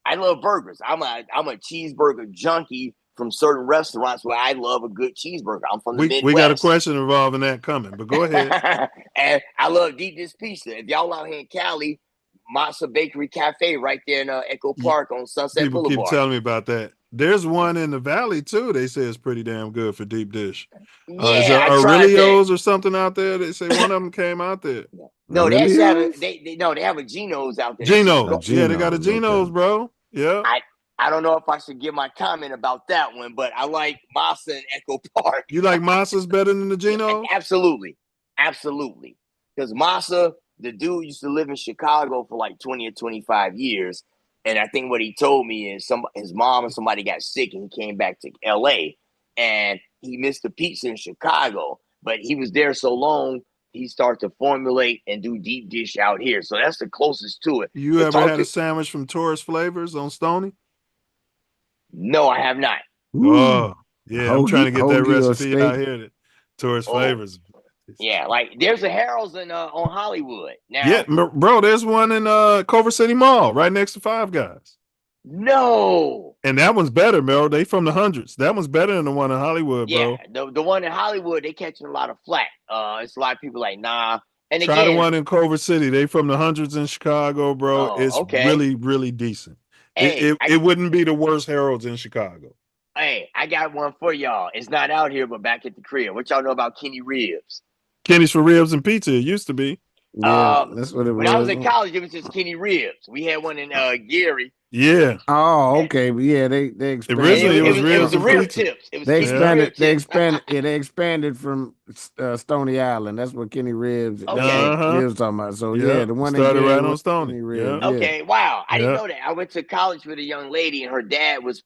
I love burgers. I'm a cheeseburger junkie from certain restaurants where I love a good cheeseburger. I'm from the Midwest. We got a question involving that coming, but go ahead. And I love deep dish pizza. If y'all out here in Cali, Masa Bakery Cafe right there in Echo Park on Sunset Boulevard. People keep telling me about that. There's one in the Valley too. They say it's pretty damn good for deep dish. Is there Aurelio's or something out there? They say one of them came out there. No, they actually have they have a Geno's out there. Geno's. Yeah, they got a Geno's, bro. Yeah. I don't know if I should give my comment about that one, but I like Masa and Echo Park. You like Masa's better than the Geno's? Absolutely. Because Masa, the dude used to live in Chicago for like 20 or 25 years. And I think what he told me is his mom or somebody got sick and he came back to LA and he missed the pizza in Chicago, but he was there so long, he started to formulate and do deep dish out here. So that's the closest to it. You ever had a sandwich from Tourist Flavors on Stony? No, I have not. Oh, yeah. I'm trying to get that recipe out here. Tourist Flavors. Yeah, like there's a Harold's on Hollywood now. Yeah, bro, there's one in Culver City Mall right next to Five Guys. No. And that one's better, bro. They from the hundreds. That one's better than the one in Hollywood, bro. Yeah, the one in Hollywood, they catching a lot of flack. It's a lot of people like, nah. And try the one in Culver City. They from the hundreds in Chicago, bro. It's really, really decent. Hey, it wouldn't be the worst Harold's in Chicago. Hey, I got one for y'all. It's not out here, but back at the crib. What y'all know about Kenny Ribs? Kenny's for ribs and pizza. It used to be. Yeah, that's what it was. When I was in college, it was just Kenny Ribs. We had one in Gary. Yeah. Oh, okay. But yeah, they expanded. Originally, it was ribs and rib pizza. tips. It was They expanded. They expanded. Yeah, they expanded from Stony Island. That's what Kenny Ribs. That's what he was talking about. So yeah, the one started that right on Stony. Kenny Ribs, Yeah. Okay, wow. I didn't know that. I went to college with a young lady, and her dad was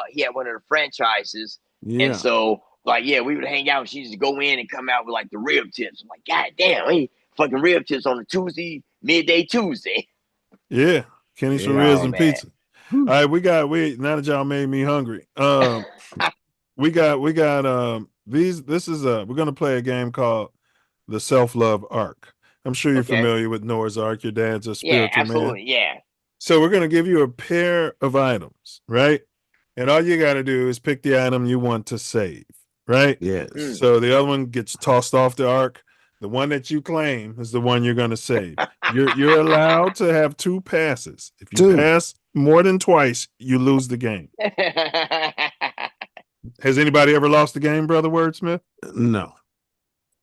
he had one of the franchises, and so. Like, yeah, we would hang out and she used to go in and come out with like the rib tips. I'm like, God damn, I ain't fucking rib tips on a Tuesday, midday Tuesday. Yeah. Kenny's for ribs and pizza. All right, now that y'all made me hungry. We got we're gonna play a game called the Self Love Arc. I'm sure you're familiar with Noah's Arc. Your dad's a spiritual man. Yeah. So we're gonna give you a pair of items, right? and all you got to do is pick the item you want to save, right? Yes. So the other one gets tossed off the ark. The one that you claim is the one you're going to save. You're allowed to have 2 passes. If you pass more than twice, you lose the game. Has anybody ever lost the game, Brother Wordsmith? No.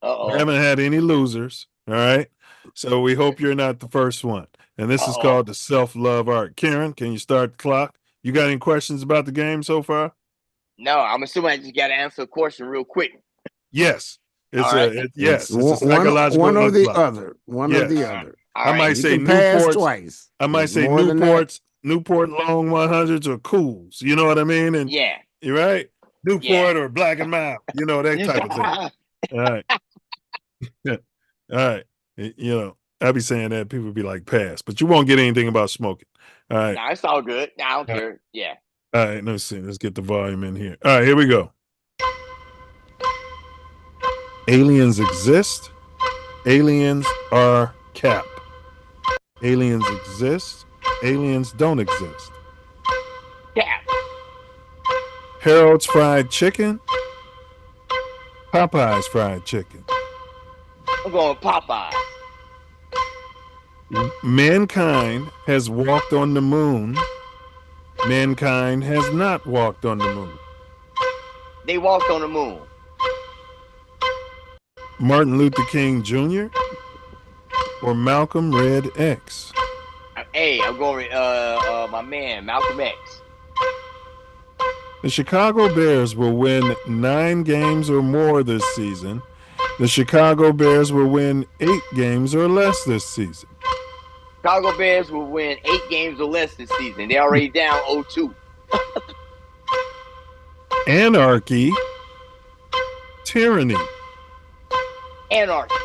We haven't had any losers. All right. So we hope you're not the first one. And this is called the self-love art. Karen, can you start the clock? You got any questions about the game so far? No, I'm assuming I just got to answer a question real quick. Yes. It's It's a psychological one or the look. other. One or the other. I might say you can pass Newports twice. I might There's say more than that. Newport Long 100s or Cools. You know what I mean? And you're right. Newport or Black and Mild. You know, that type of thing. All right. All right. You know, I'll be saying that people be like, pass, but you won't get anything about smoking. All right. Nah, it's all good. Nah, I don't care. Yeah. All right. Let's see. Let's get the volume in here. All right. Here we go. Aliens exist. Aliens are cap. Aliens exist. Aliens don't exist. Cap. Harold's Fried Chicken. Popeye's Fried Chicken. I'm going with Popeye. Mankind has walked on the moon. Mankind has not walked on the moon. They walked on the moon. Martin Luther King Jr. or Malcolm Red X? Hey, I'm going with my man, Malcolm X. The Chicago Bears will win 9 games or more this season. The Chicago Bears will win 8 games or less this season. Chicago Bears will win 8 games or less this season. They're already down 0-2. Anarchy, tyranny. Anarchy.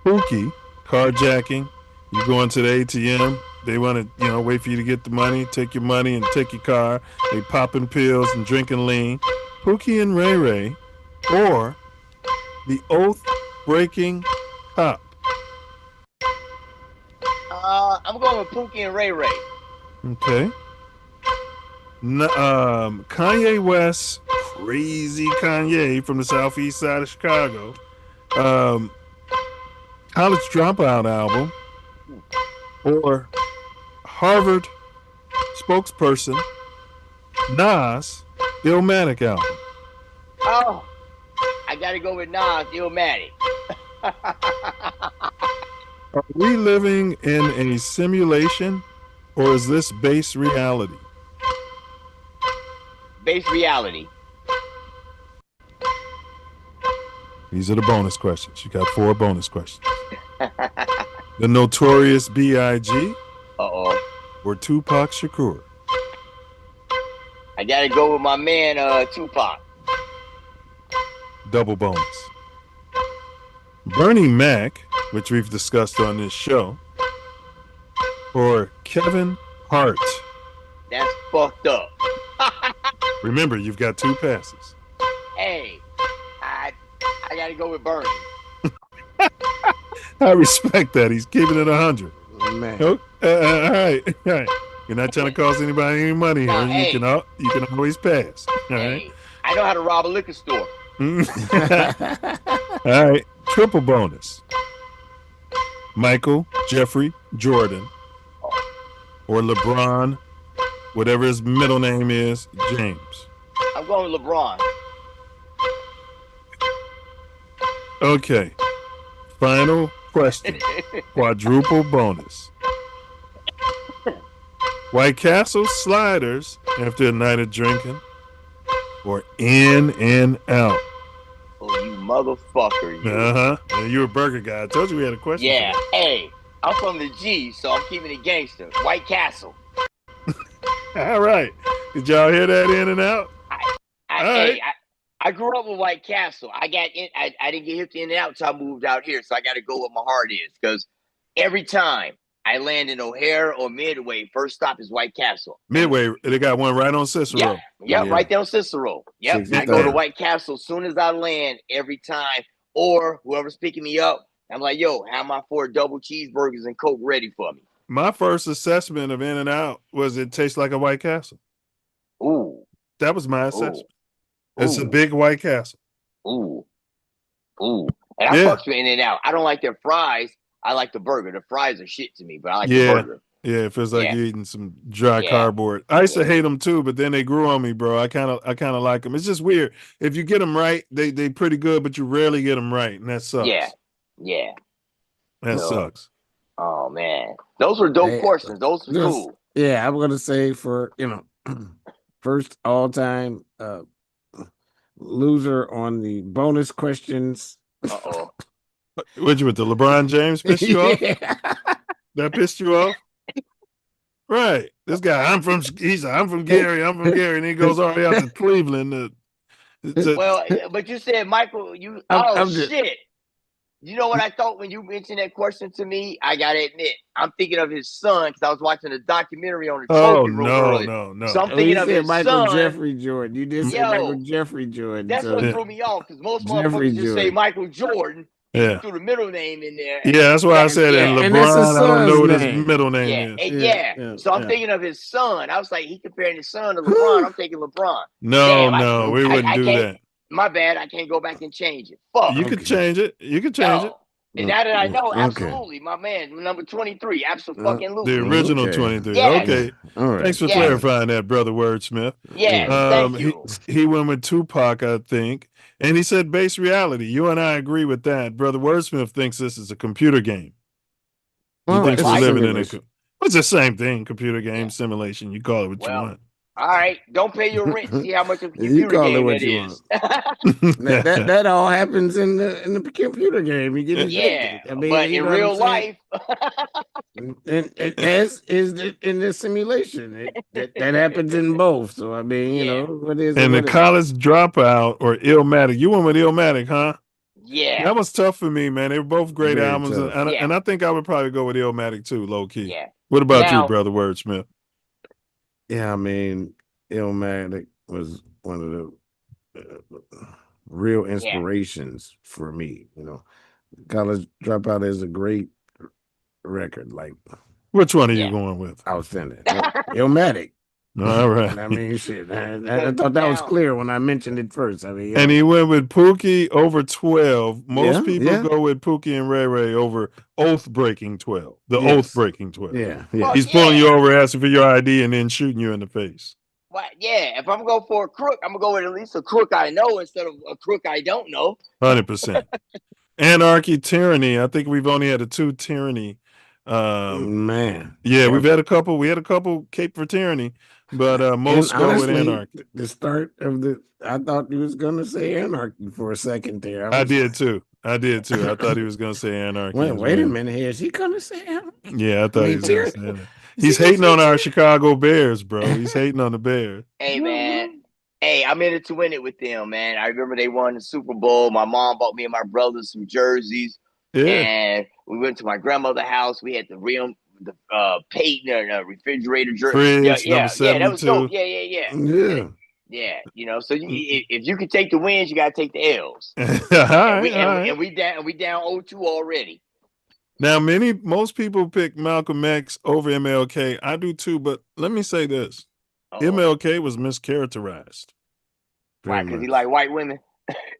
Pookie, carjacking. You go into the ATM. They want to, wait for you to get the money, take your money and take your car. They popping pills and drinking lean. Pookie and Ray Ray, or the oath-breaking cop. I'm going with Pookie and Ray Ray. Okay. Kanye West, crazy Kanye from the southeast side of Chicago. College Dropout album, or Harvard spokesperson Nas Illmatic album. Oh, I gotta go with Nas Illmatic. Are we living in a simulation, or is this base reality? Base reality. These are the bonus questions. You got 4 bonus questions. The Notorious B.I.G. or Tupac Shakur? I gotta go with my man Tupac. Double bonus. Bernie Mac, which we've discussed on this show, or Kevin Hart? That's fucked up. Remember, you've got 2 passes. Hey, I gotta go with Bernie. I respect that. He's keeping it 100. Man. All right. You're not trying to cost anybody any money here. Hey. You can always pass. All right. I know how to rob a liquor store. All right. Triple bonus. Michael Jeffrey Jordan or LeBron, whatever his middle name is, James. I'm going with LeBron. Okay. Final question. Quadruple bonus. White Castle sliders after a night of drinking, or in and out? Oh, you motherfucker. You. Uh-huh. You're a burger guy. I told you we had a question. Yeah. Hey, I'm from the G, so I'm keeping it gangster. White Castle. All right. Did y'all hear that, in and out? I grew up with White Castle. I didn't get hip to in and out until I moved out here, so I got to go where my heart is. Because every time I land in O'Hare or Midway, first stop is White Castle. Midway, they got one right on Cicero. Yeah, right there on Cicero. Yep, I go to White Castle as soon as I land every time. Or whoever's picking me up, I'm like, yo, have my 4 double cheeseburgers and Coke ready for me. My first assessment of In-N-Out was it tastes like a White Castle. Ooh. That was my assessment. Ooh. It's a big White Castle. Ooh. Ooh. And I fucks with In-N-Out. I don't like their fries. I like the burger. The fries are shit to me, but I like the burger. Yeah, it feels like Yeah. you're eating some dry cardboard. I used to hate them too, but then they grew on me, bro. I kind of like them. It's just weird. If you get them right, they pretty good, but you rarely get them right, and that sucks. Yeah. That sucks. Oh man, those were dope questions. Those were cool. Yeah, I'm gonna say for first all time loser on the bonus questions. Uh-oh. What'd you with the LeBron James pissed you off? That pissed you off? Right. This guy, I'm from Gary, and he goes all the way out to Cleveland. Well, but you said Michael, shit. You know what I thought when you mentioned that question to me? I gotta admit, I'm thinking of his son because I was watching a documentary on the trophy room earlier. No. So I'm thinking of his Michael son. Jeffrey Jordan. You did say Michael Jeffrey Jordan. That's what threw me off because most Jeffrey motherfuckers just say Jordan. Michael Jordan. Yeah. Threw the middle name in there. Yeah, that's why I said and LeBron. that's his I don't know what his son's middle name is. So I'm thinking of his son. I was like, he comparing his son to LeBron. I'm thinking LeBron. No, we wouldn't do that. My bad. I can't go back and change it. Fuck. You could change it. And now that I know, absolutely, my man, number 23, absolutely. The original 23. Yes. Okay. All right. Thanks for clarifying that, brother Wordsmith. Yes, thank you. He went with Tupac, I think, and he said base reality. You and I agree with that. Brother Wordsmith thinks this is a computer game. He thinks we're living in it's the same thing, computer game simulation. You call it what you want. All right, don't pay your rent. See how much of a computer game that is. that all happens in the computer game. You get I mean, but in real life, as is in the simulation, that happens in both. So I mean, what is and the college dropout or Illmatic? You went with Illmatic, huh? Yeah, that was tough for me, man. They were both great Very albums, and I think I would probably go with Illmatic too, low key. Yeah. What about you, brother Wordsmith? Yeah, I mean, Illmatic was one of the real inspirations for me. College Dropout is a great record. Like, which one are you going with? Outstanding. Illmatic. All right. I mean, shit. I thought that was clear when I mentioned it first. I mean, and he went with Pookie over 12. Most people go with Pookie and Ray Ray over Oath Breaking 12. The Oath Breaking 12. Yeah. He's pulling you over, asking for your ID, and then shooting you in the face. Well, if I'm going for a crook, I'm gonna go with at least a crook I know instead of a crook I don't know. 100%. Anarchy, Tyranny. I think we've only had a 2 Tyranny. Man. Yeah, we've had a couple. We had a couple Cape for Tyranny, but most go with Anarchy. The start of I thought he was gonna say Anarchy for a second there. I did too. I thought he was gonna say Anarchy. Wait a minute here. Is he gonna say Anarchy? Yeah, I thought he was gonna say that. He's hating on our Chicago Bears, bro. He's hating on the Bears. Hey, man. Hey, I'm in it to win it with them, man. I remember they won the Super Bowl. My mom bought me and my brothers some jerseys. Yeah. And we went to my grandmother's house. We had the Peyton refrigerator jersey. Yeah, that was dope. Yeah. So if you can take the wins, you gotta take the L's. And we down 0-2 already. Now, most people pick Malcolm X over MLK. I do too, but let me say this: MLK was mischaracterized. Why? Because he like white women.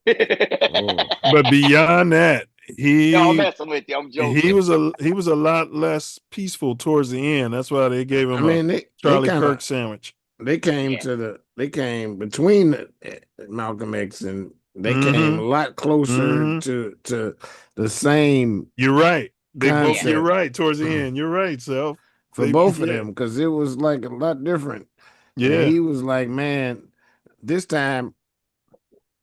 But beyond that, I'm messing with you. I'm joking. He was a lot less peaceful towards the end. That's why they gave him Charlie Kirk sandwich. They came between Malcolm X and they came a lot closer to the same. You're right. You're right towards the end. You're right, Self. For both of them, because it was like a lot different. Yeah, and he was like, man, this time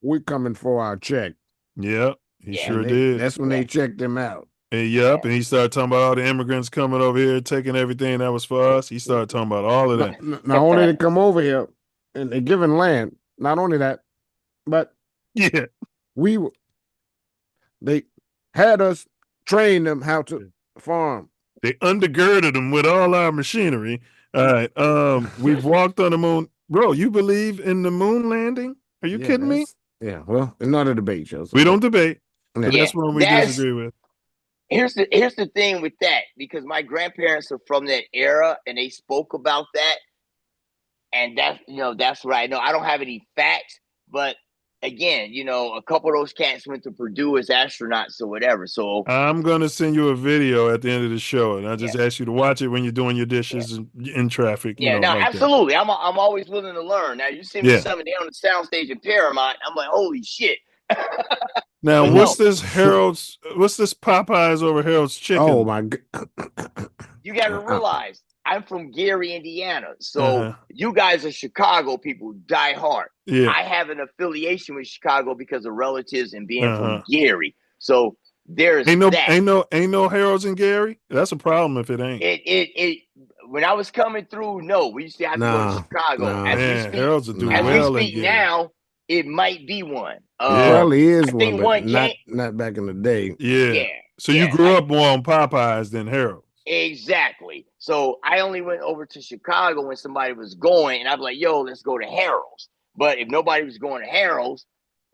we're coming for our check. Yeah, he sure did. That's when they checked him out. And and he started talking about all the immigrants coming over here, taking everything that was for us. He started talking about all of that. Not only they come over here and they're given land, not only that, but they had us train them how to farm. They undergirded them with all our machinery. All right. We've walked on the moon. Bro, you believe in the moon landing? Are you kidding me? Yeah, well, it's not a debate, Joseph. We don't debate. That's one we disagree with. Here's the thing with that, because my grandparents are from that era and they spoke about that, and that's what I know. I don't have any facts, but again, a couple of those cats went to Purdue as astronauts or whatever. So I'm gonna send you a video at the end of the show, and I just ask you to watch it when you're doing your dishes and in traffic. yeah, no, like absolutely. I'm always willing to learn. Now you send me Yeah. something down on the soundstage in Paramount, I'm like, holy shit. Now, But what's no. this Harold's? What's this Popeyes over Harold's Chicken? Oh my god! You got to realize I'm from Gary, Indiana. So Uh-huh. you guys are Chicago people, die hard. Yeah. I have an affiliation with Chicago because of relatives and being Uh-huh. from Gary. So there's Ain't no Harold's in Gary. That's a problem if it ain't. It when I was coming through, no, we used to have to go to Chicago. Man, Harold's will do as well we in speak Gary. now, it might be one. It probably is I one, think but one not back in the day. Yeah. So you grew up more on Popeyes than Harold. Exactly. So I only went over to Chicago when somebody was going, and I'd be like, yo, let's go to Harold's. But if nobody was going to Harold's,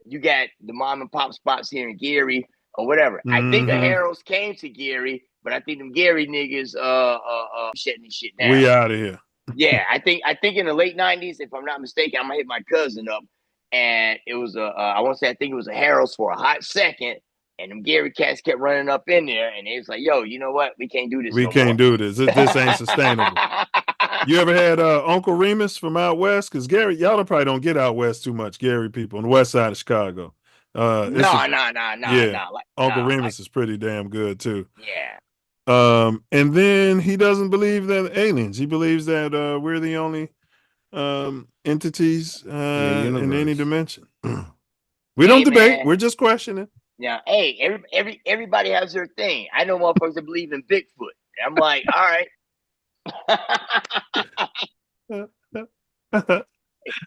you got the mom and pop spots here in Gary or whatever. I think the Harold's came to Gary, but I think them Gary niggas shutting this shit down. We out of here. Yeah, I think in the late 90s, if I'm not mistaken, I'm gonna hit my cousin up, and it was I want to say I think it was a Harold's for a hot second, and them Gary cats kept running up in there, and they was like, "Yo, you know what? We can't do this. We can't do this. This ain't sustainable." You ever had Uncle Remus from out west? Because Gary, y'all probably don't get out west too much. Gary people on the west side of Chicago. No. Uncle Remus is pretty damn good too. Yeah. And then he doesn't believe that aliens. He believes that we're the only entities in any dimension. We don't debate. Man. We're just questioning. Yeah. Hey, everybody has their thing. I know motherfuckers that believe in Bigfoot. I'm like, all right.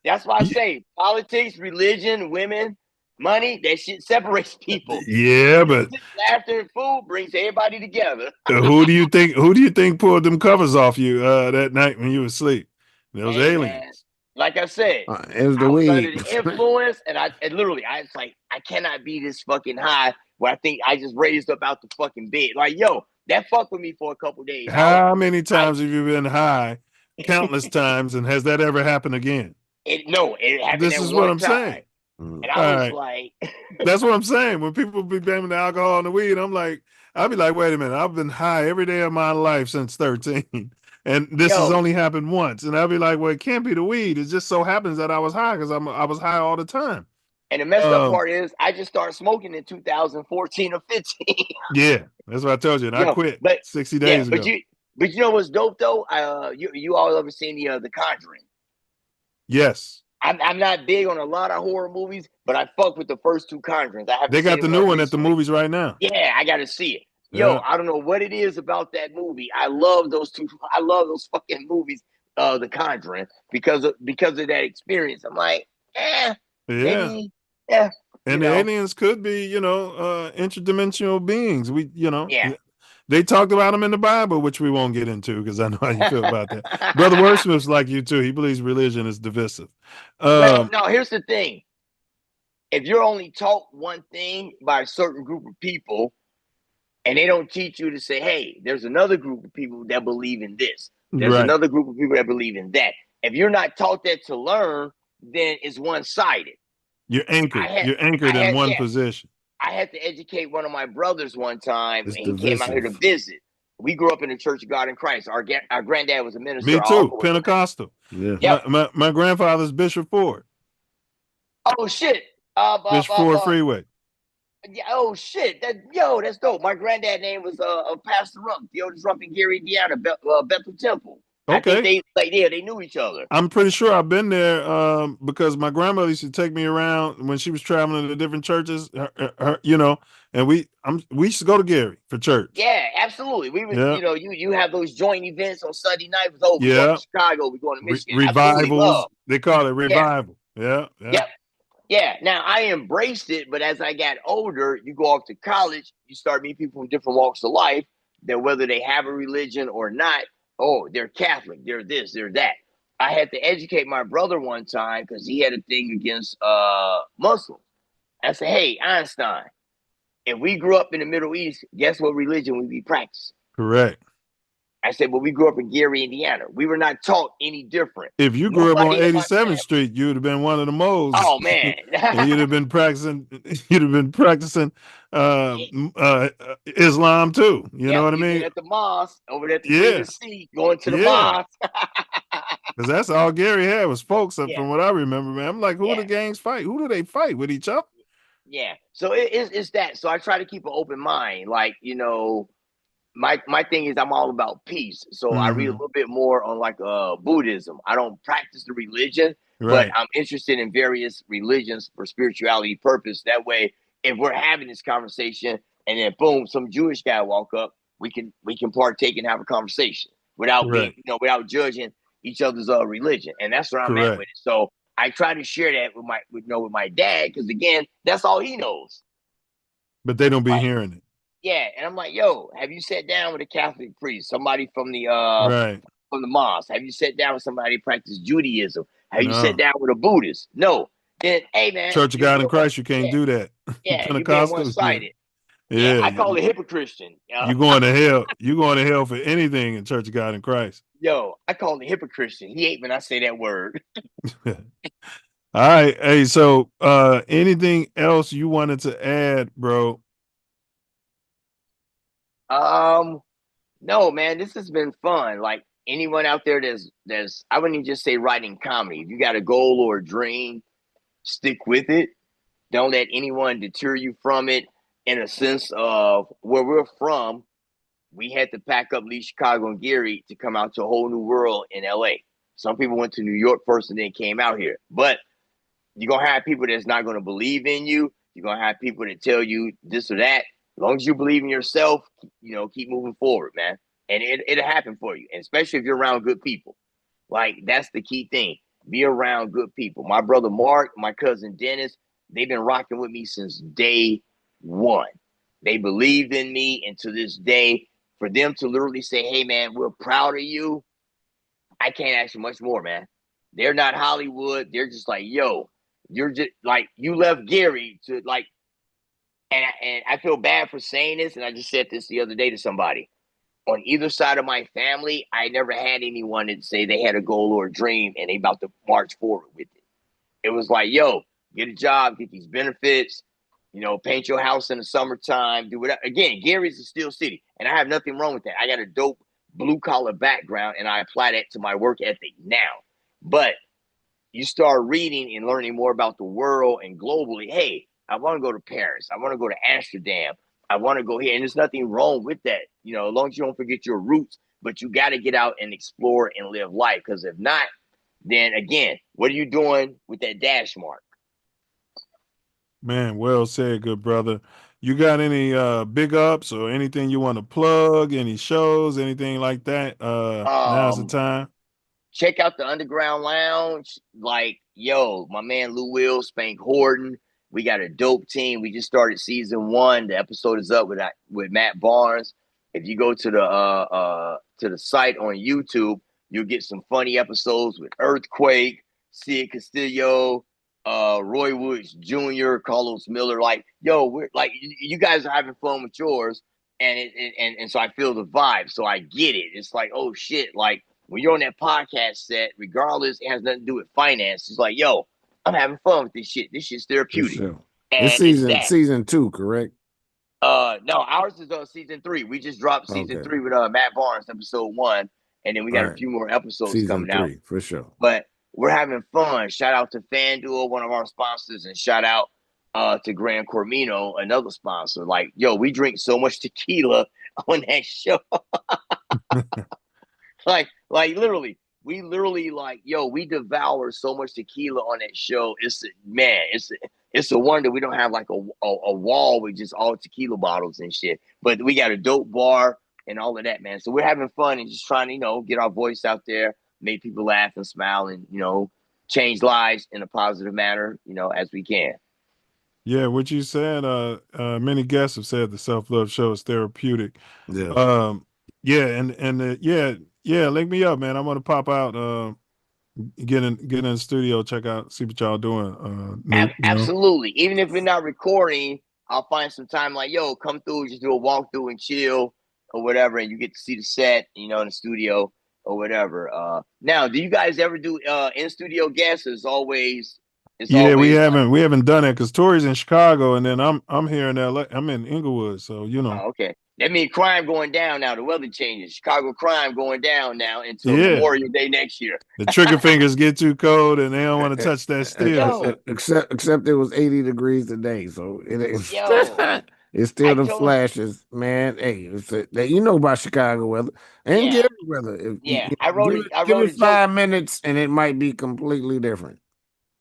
That's why I say politics, religion, women, money, that shit separates people. Yeah, but laughter and food brings everybody together. Who do you think pulled them covers off you that night when you were asleep? Those aliens. Man, like I said, it was the I was weed. under the influence, and I was like, I cannot be this fucking high where I think I just raised up out the fucking bed. Like, yo, that fucked with me for a couple days. How many times have you been high? Countless times, and has that ever happened again? It happened. This is what I'm saying. And I was like, that's what I'm saying. When people be blaming the alcohol and the weed, I'll be like, wait a minute, I've been high every day of my life since 13. And this has only happened once. And I'll be like, well, it can't be the weed. It just so happens that I was high because I was high all the time. And the messed up part is I just started smoking in 2014 or 15. Yeah, that's what I told you. And I quit 60 days ago. But you know what's dope though? You all ever seen the Conjuring? Yes. I'm not big on a lot of horror movies, but I fuck with the first two Conjurings. They got the new one at the movies right now. Yeah, I got to see it. Yo, I don't know what it is about that movie. I love those two. I love those fucking movies, The Conjuring, because of that experience. I'm like, maybe, yeah. And the aliens could be, interdimensional beings. They talked about them in the Bible, which we won't get into because I know how you feel about that. Brother Wordsmith's like you too. He believes religion is divisive. Well, no, here's the thing. If you're only taught one thing by a certain group of people, and they don't teach you to say, hey, there's another group of people that believe in this. There's another group of people that believe in that. If you're not taught that to learn, then it's one-sided. You're anchored. You're anchored in one position. I had to educate one of my brothers one time, and he came out here to visit. We grew up in the Church of God in Christ. Our granddad was a minister. Me too, Pentecostal. Yeah. Yep. My grandfather's Bishop Ford. Oh shit. Bishop Ford Freeway. Yeah, oh shit. That's dope. My granddad name was Pastor Rump, the oldest Rump in Gary, Indiana, Bethel Temple. Okay. I think they knew each other. I'm pretty sure I've been there because my grandmother used to take me around when she was traveling to different churches, and we used to go to Gary for church. Yeah, absolutely. We would, you have those joint events on Sunday night. We going to Chicago, we going to Michigan. Revivals. They call it revival. Yeah. Yeah. Now I embraced it, but as I got older, you go off to college, you start meeting people from different walks of life, that whether they have a religion or not, oh, they're Catholic, they're this, they're that. I had to educate my brother one time because he had a thing against Muslims. I said, hey, Einstein, if we grew up in the Middle East, guess what religion we be practicing? Correct. I said, well, we grew up in Gary, Indiana. We were not taught any different. If you grew up on Nobody in my 87th family. Street, you would have been one of the moles. Oh man. And you'd have been practicing. You'd have been practicing Islam too. You know what I You've been mean? at the mosque over there at the Yeah. Green Sea, going to the Yeah. mosque. Because that's all Gary had was folks. Yeah. From what I remember, man. I'm like, who Yeah. the gangs fight? Who do they fight with each other? Yeah. So it's that. So I try to keep an open mind. Like, you know, my thing is I'm all about peace. So I read a little bit more on like Buddhism. I don't practice the religion, Right. but I'm interested in various religions for spirituality purpose. That way, if we're having this conversation and then boom, some Jewish guy walk up, we can partake and have a conversation without being, Correct. you know, without judging each other's religion. And that's where I'm at Correct. with it. So I try to share that with my dad, because again, that's all he knows. But they don't be hearing it. Yeah, and I'm like, yo, have you sat down with a Catholic priest, somebody from the Right. from the mosque? Have you sat down with somebody who practices Judaism? Have you No. sat down with a Buddhist? No. Then, hey man, Church of you're God in being Christ, you can't do that. Yeah, you're being Pentecostals, one-sided. yeah. I call it hypocristian. You going to hell. You going to hell for anything in Church of God in Christ. Yo, I call it hypocristian. He hate when I say that word. All right. Hey, so anything else you wanted to add, bro? No, man, this has been fun. Like anyone out there there's I wouldn't even just say writing comedy. If you got a goal or a dream, stick with it. Don't let anyone deter you from it. In a sense of where we're from, we had to pack up, leave Chicago and Gary to come out to a whole new world in LA. Some people went to New York first and then came out here. But you're going to have people that's not going to believe in you. You're going to have people that tell you this or that. As long as you believe in yourself, you know, keep moving forward, man. And it'll happen for you, and especially if you're around good people. Like, that's the key thing. Be around good people. My brother Mark, my cousin Dennis, they've been rocking with me since day one. They believed in me, and to this day, for them to literally say, hey, man, we're proud of you, I can't ask you much more, man. They're not Hollywood. They're just like, yo, you're just like, you left Gary to like, and I feel bad for saying this, and I just said this the other day to somebody. On either side of my family, I never had anyone that say they had a goal or a dream and they about to march forward with it. It was like, yo, get a job, get these benefits, you know, paint your house in the summertime, do whatever. Again, Gary's a steel city, and I have nothing wrong with that. I got a dope blue collar background, and I apply that to my work ethic now. But you start reading and learning more about the world and globally. Hey, I want to go to Paris. I want to go to Amsterdam. I want to go here. And there's nothing wrong with that. You know, as long as you don't forget your roots, but you got to get out and explore and live life. Because if not, then again, what are you doing with that dash mark? Man, well said, good brother. You got any big ups or anything you want to plug, any shows, anything like that? Now's the time. Check out the Underground Lounge. Like, yo, my man Lou Will, Spank Horton. We got a dope team. We just started season 1. The episode is up with Matt Barnes. If you go to the site on YouTube, you'll get some funny episodes with Earthquake, Sid Castillo, Roy Woods Jr., Carlos Miller. Like, yo, we're like, you guys are having fun with yours, and so I feel the vibe. So I get it. It's like, oh shit, like when you're on that podcast set, regardless, it has nothing to do with finance. It's like, yo, I'm having fun with this shit. This shit's therapeutic. Sure. And It's season 2, correct? No, ours is on season 3. We just dropped season 3 with Matt Barnes, episode 1, and then we got a few more episodes season coming 3, out for sure. But we're having fun. Shout out to FanDuel, one of our sponsors, and shout out to Gran Cormino, another sponsor. Like, yo, we drink so much tequila on that show. like literally, we like, yo, we devour so much tequila on that show. It's a wonder we don't have like a wall with just all tequila bottles and shit. But we got a dope bar and all of that, man. So we're having fun and just trying to, you know, get our voice out there, make people laugh and smile, and, you know, change lives in a positive manner, you know, as we can. Yeah, what you said, many guests have said the Self Love Show is therapeutic. Yeah. Yeah, link me up, man. I'm gonna pop out, get in the studio, check out, see what y'all doing. Absolutely. Even if we're not recording, I'll find some time like, yo, come through, just do a walkthrough and chill or whatever, and you get to see the set, in the studio or whatever. Now, do you guys ever do in studio guests? It's always Yeah, we haven't done it because Tori's in Chicago, and then I'm here in LA. I'm in Inglewood, so Oh, okay. That means crime going down now. The weather changes. Chicago crime going down now until Yeah. Memorial Day next year. The trigger fingers get too cold, and they don't want to touch that steel. Except it was 80 degrees today, so it ain't. Yo, It's still the flashes, man. Hey, you know about Chicago weather and get weather. I wrote give a it 5 minutes, and it might be completely different.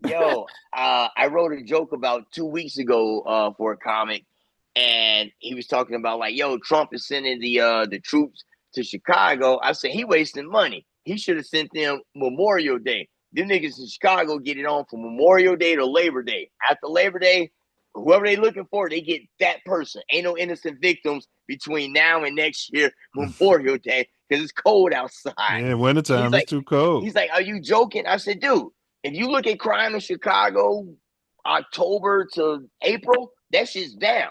Yo, I wrote a joke about 2 weeks ago for a comic, and he was talking about like, yo, Trump is sending the troops to Chicago. I said he wasting money. He should have sent them Memorial Day. Them niggas in Chicago get it on from Memorial Day to Labor Day. After Labor Day, whoever they looking for, they get that person. Ain't no innocent victims between now and next year, Memorial Day, because it's cold outside. Yeah, wintertime is too cold. He's like, are you joking? I said, dude, if you look at crime in Chicago, October to April, that shit's down.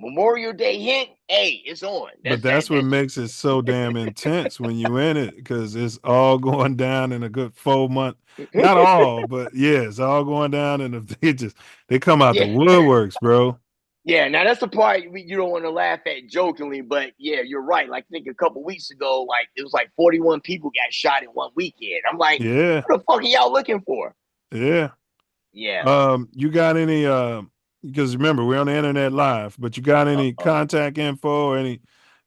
Memorial Day hit, hey, it's on. But that's what makes it so damn intense when you in it, because it's all going down in a good 4 month. Not all, but yeah, it's all going down, and they come out the woodworks, bro. Yeah, now that's the part you don't want to laugh at jokingly, but yeah, you're right. Like I think a couple weeks ago, like it was like 41 people got shot in one weekend. I'm like, yeah, what the fuck are y'all looking for? Yeah. Yeah. You got any because remember we're on the internet live, but you got any contact info or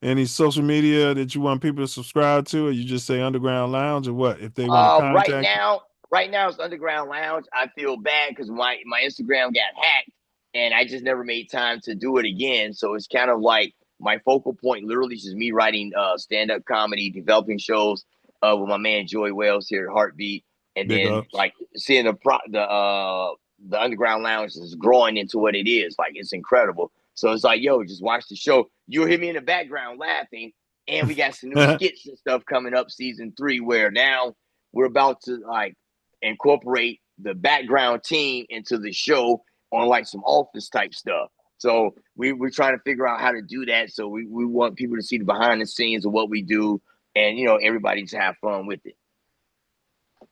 any social media that you want people to subscribe to, or you just say Underground Lounge, or what if they want to contact right now it's Underground Lounge. I feel bad because my Instagram got hacked and I just never made time to do it again. So it's kind of like my focal point literally is just me writing stand-up comedy, developing shows with my man Joy Wells here at Heartbeat. And Big then ups. like seeing the Underground Lounge is growing into what it is. Like it's incredible. So it's like, yo, just watch the show. You'll hear me in the background laughing. And we got some new skits and stuff coming up season 3, where now we're about to like incorporate the background team into the show on like some office type stuff. So we're trying to figure out how to do that. So we want people to see the behind the scenes of what we do, and everybody to have fun with it.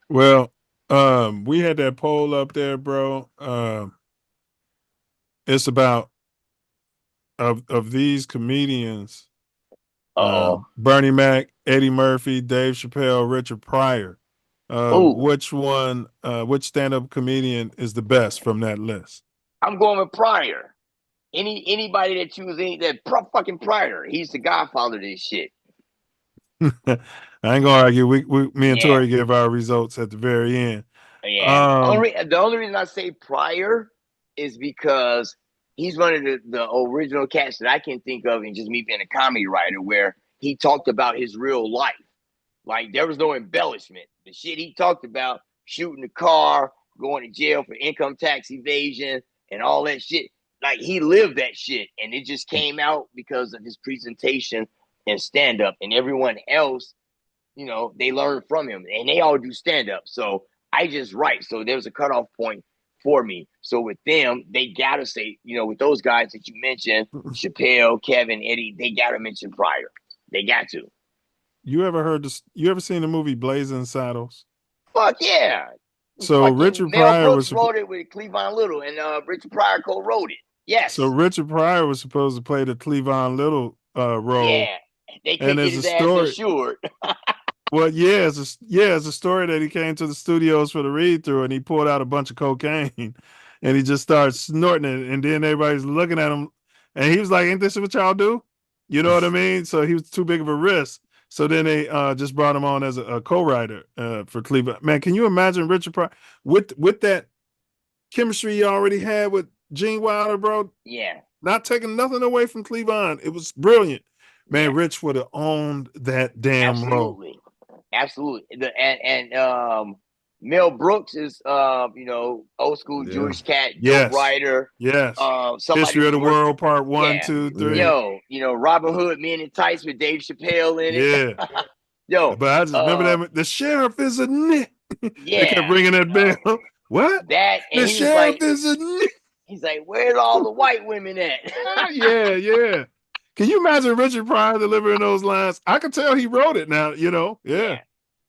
Well, we had that poll up there, bro. It's about of these comedians, Bernie Mac, Eddie Murphy, Dave Chappelle, Richard Pryor. Which one? Which stand-up comedian is the best from that list? I'm going with Pryor. Anybody that chooses fucking Pryor. He's the godfather of this shit. I ain't gonna argue. Me and Tori give our results at the very end. Yeah. The only reason I say Pryor is because he's one of the original cats that I can think of, and just me being a comedy writer, where he talked about his real life. Like there was no embellishment. The shit he talked about, shooting the car, going to jail for income tax evasion, and all that shit. Like he lived that shit, and it just came out because of his presentation and stand up, and everyone else, they learn from him, and they all do stand up. So I just write. So there's a cutoff point for me. So with them, they gotta say, with those guys that you mentioned, Chappelle, Kevin, Eddie, they gotta mention Pryor. They got to. You ever heard this? You ever seen the movie Blazing Saddles? Fuck yeah. So Richard Mel Pryor Brooks wrote it with Cleavon Little, and Richard Pryor co-wrote it. Yes. So Richard Pryor was supposed to play the Cleavon Little role. Yeah. They couldn't get his ass insured. Well, it's a story that he came to the studios for the read through, and he pulled out a bunch of cocaine, and he just started snorting it, and then everybody's looking at him, and he was like, "Ain't this what y'all do?" You know what I mean? So he was too big of a risk. So then they just brought him on as a co-writer for Cleveland. Man, can you imagine Richard Pryor with that chemistry he already had with Gene Wilder, bro? Yeah. Not taking nothing away from Cleavon. It was brilliant. Man, Rich would have owned that damn role. Absolutely. And Mel Brooks is old school Jewish cat, dope writer. Yes. History of the World, Part 1, 2, 3. Yo, Robin Hood, Men in Tights with Dave Chappelle in it. Yeah. Yo. But I just remember that the sheriff is a nit. Yeah. They kept ringing that bell. What? That and the sheriff is a nit. He's like, where's all the white women at? Yeah. Can you imagine Richard Pryor delivering those lines? I can tell he wrote it now, Yeah.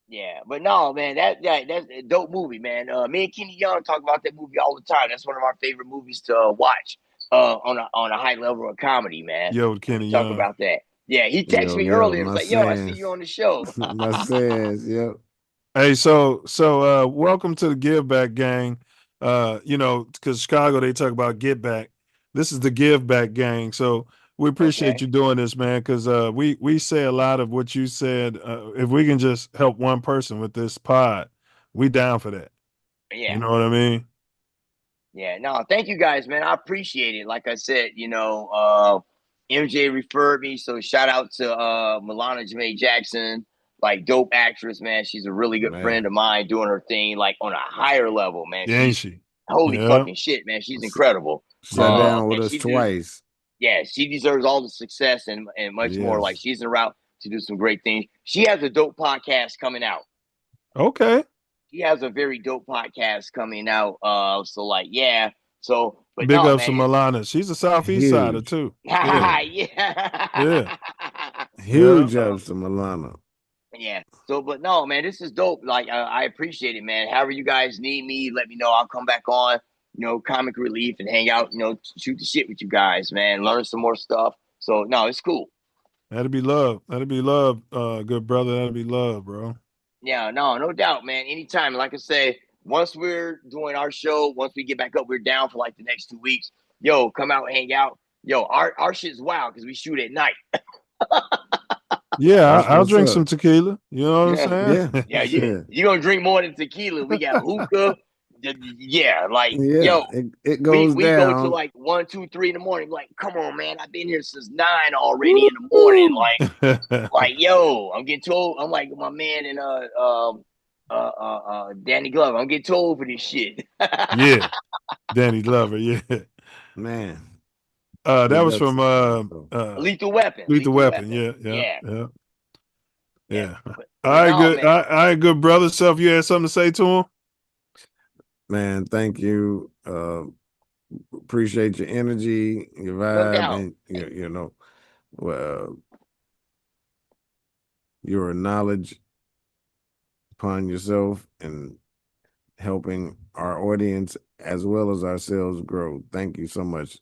Yeah, but no, man, that's a dope movie, man. Me and Kenny Young talk about that movie all the time. That's one of our favorite movies to watch on a high level of comedy, man. Yo, Kenny Talk Young. about that. Yeah, he texted me Yo, earlier. He was my like, "Yo, I see sense. you on the show." My sense, yep. Hey, so welcome to the Give Back Gang. Because Chicago they talk about Get Back. This is the Give Back Gang. So we appreciate you doing this, man. Because we say a lot of what you said. If we can just help one person with this pod, we down for that. Yeah. You know what I mean? Yeah, no, thank you guys, man. I appreciate it. Like I said, MJ referred me, so shout out to Milana Jamae Jackson, like dope actress, man. She's a really good friend of mine doing her thing, like on a higher level, man. Yeah, ain't she? Holy Yeah. fucking shit, man. She's incredible. Sat down with and us she twice. Yeah, she deserves all the success and much more. Like she's en route to do some great things. She has a dope podcast coming out. Okay. He has a very dope podcast coming out. So like, yeah. So, but Big no, ups to man. Milana. She's a Southeast Sider too. Yeah. Yeah. Huge ups to Milana. Yeah. So, but no, man, this is dope. Like, I appreciate it, man. However you guys need me, let me know. I'll come back on, Comic Relief and hang out, shoot the shit with you guys, man. Learn some more stuff. So, no, it's cool. That'll be love. That'll be love, good brother. That'll be love, bro. Yeah, no doubt, man. Anytime. Like I say, once we're doing our show, once we get back up, we're down for like the next 2 weeks. Yo, come out, hang out. Yo, our shit's wild because we shoot at night. Yeah, I'll drink some tequila. You know what I'm saying? Yeah, you're going to drink more than tequila. We got hookah. Yeah, like, yo, it goes we down. go to like 1, 2, 3 in the morning. Like, come on, man. I've been here since 9 already in the morning. Like, yo, I'm getting too old. I'm like my man and Danny Glover. I'm getting too old for this shit. Yeah, Danny Glover. Yeah, man. That was from Lethal Weapon. Lethal Weapon. Yeah. All right, good brother. So if you had something to say to him, man, thank you. Appreciate your energy, your vibe, and your knowledge upon yourself and helping our audience as well as ourselves grow. Thank you so much.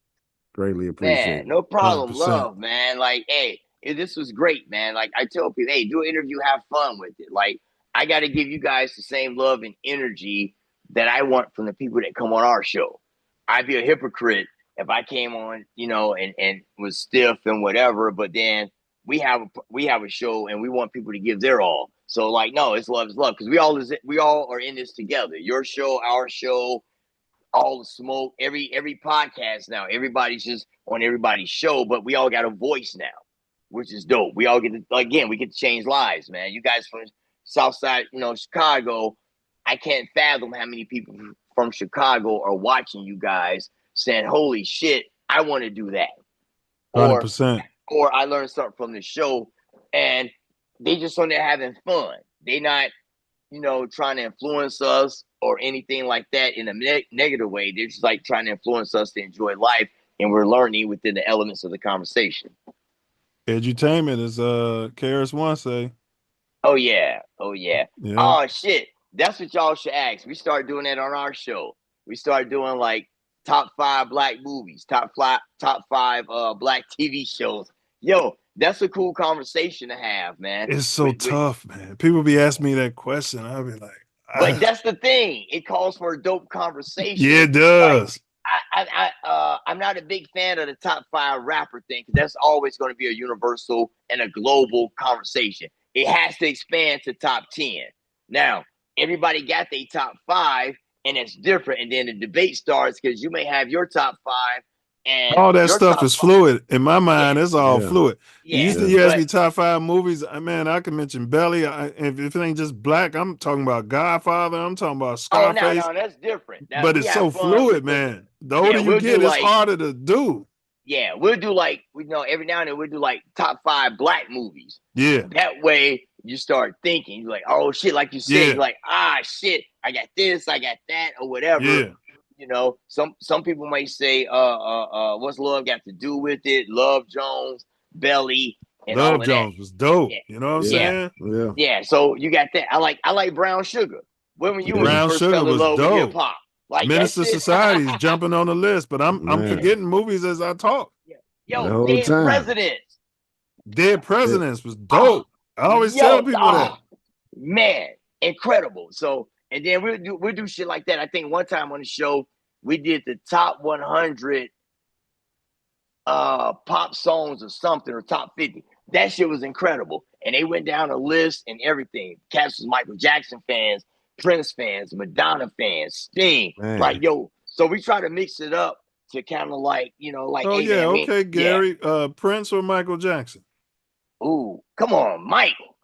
Greatly appreciate it. Man, no problem. 100%. Love, man. Like, hey, this was great, man. Like, I tell people, hey, do an interview, have fun with it. Like, I got to give you guys the same love and energy that I want from the people that come on our show. I'd be a hypocrite if I came on, and was stiff and whatever, but then we have a show and we want people to give their all. So like, no, it's love, because we all are in this together. Your show, our show, all the smoke, every podcast now. Everybody's just on everybody's show, but we all got a voice now, which is dope. We all get to, we get to change lives, man. You guys from Southside, Chicago, I can't fathom how many people from Chicago are watching you guys saying, holy shit, I want to do that. 100%. Or I learned something from the show, and they just on there having fun. They not, trying to influence us or anything like that in a negative way. They're just like trying to influence us to enjoy life, and we're learning within the elements of the conversation. Edutainment, as KRS-One say. Oh yeah. Oh shit. That's what y'all should ask. We start doing that on our show. We start doing like top 5 black movies, top 5 black TV shows. Yo, that's a cool conversation to have, man. It's so tough, man. People be asking me that question. I'll be like, but that's the thing. It calls for a dope conversation. Yeah, it does. Like, I'm not a big fan of the top 5 rapper thing, because that's always going to be a universal and a global conversation. It has to expand to top 10. Now, everybody got their top 5, and it's different. And then the debate starts, because you may have your top 5, and all that stuff is fluid. In my mind, it's all fluid. Yeah. You ask me top 5 movies, man, I can mention Belly. If it ain't just black, I'm talking about Godfather. I'm talking about Scarface. Oh, no, that's different. But it's so fluid, man. The older you get, it's harder to do. Yeah, we'll do like, every now and then we'll do like top 5 black movies. Yeah. That way you start thinking, you're like, oh shit, like you said, you're like, shit, I got this, I got that, or whatever. Yeah. You know, some people might say, what's love got to do with it? Love Jones, Belly, and all Love of that. Jones was dope. Yeah. You know what I'm Yeah. saying? Yeah. Yeah. So you got that. I like Brown Sugar. When you Brown first Sugar fell in was love with hip dope. hop. Like Minister that shit. Society is jumping on the list, but I'm Man. forgetting movies as I talk. The Yo, whole Dead time. Presidents. Dead Presidents was dope. I always tell people that. Man, incredible. So, and then we'll do shit like that. I think one time on the show we did the top 100 pop songs or something, or top 50. That shit was incredible. And they went down a list and everything. Cats was Michael Jackson fans, Prince fans, Madonna fans, Sting. Man. Like, yo, so we try to mix it up to kind of like, you know, like, Oh hey, yeah, man, okay, Gary. Prince or Michael Jackson? Ooh, come on, Michael.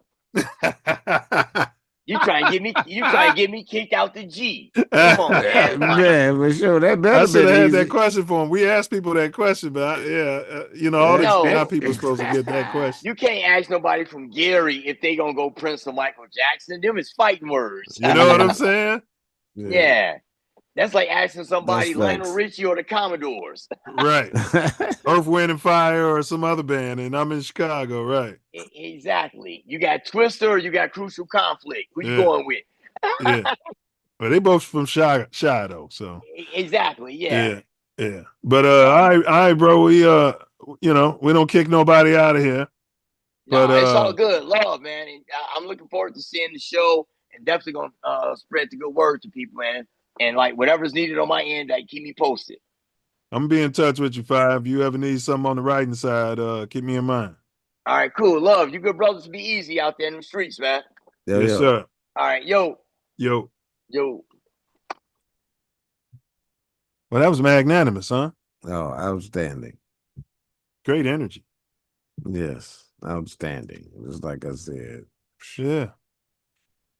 You try and get me kicked out the G. Come on, man. Man, for sure. That better I should have had easy. that question for him. We asked people that question, but you know, all No. the now people supposed to get that question. You can't ask nobody from Gary if they gonna go Prince or Michael Jackson. Them is fighting words. You know what I'm saying? Yeah. That's like asking somebody That's Lionel facts. Richie or the Commodores. Right. Earth, Wind, and Fire or some other band, and I'm in Chicago, right? Exactly. You got Twister or you got Crucial Conflict. Who you Yeah. going with? Yeah. But they both from Shy though, so Exactly. Yeah. yeah. But all right, bro. We you know, we don't kick nobody out of here. No, But it's all good. Love, man. And I'm looking forward to seeing the show and definitely gonna spread the good word to people, man. And like whatever's needed on my end, like keep me posted. I'm gonna be in touch with you, Five. If you ever need something on the writing side, keep me in mind. All right, cool. Love, you good brothers be easy out there in the streets, man. Yes, sir. All right, yo. Yo. Yo. Well, that was magnanimous, huh? Oh, outstanding. Great energy. Yes, outstanding. Just like I said. Yeah.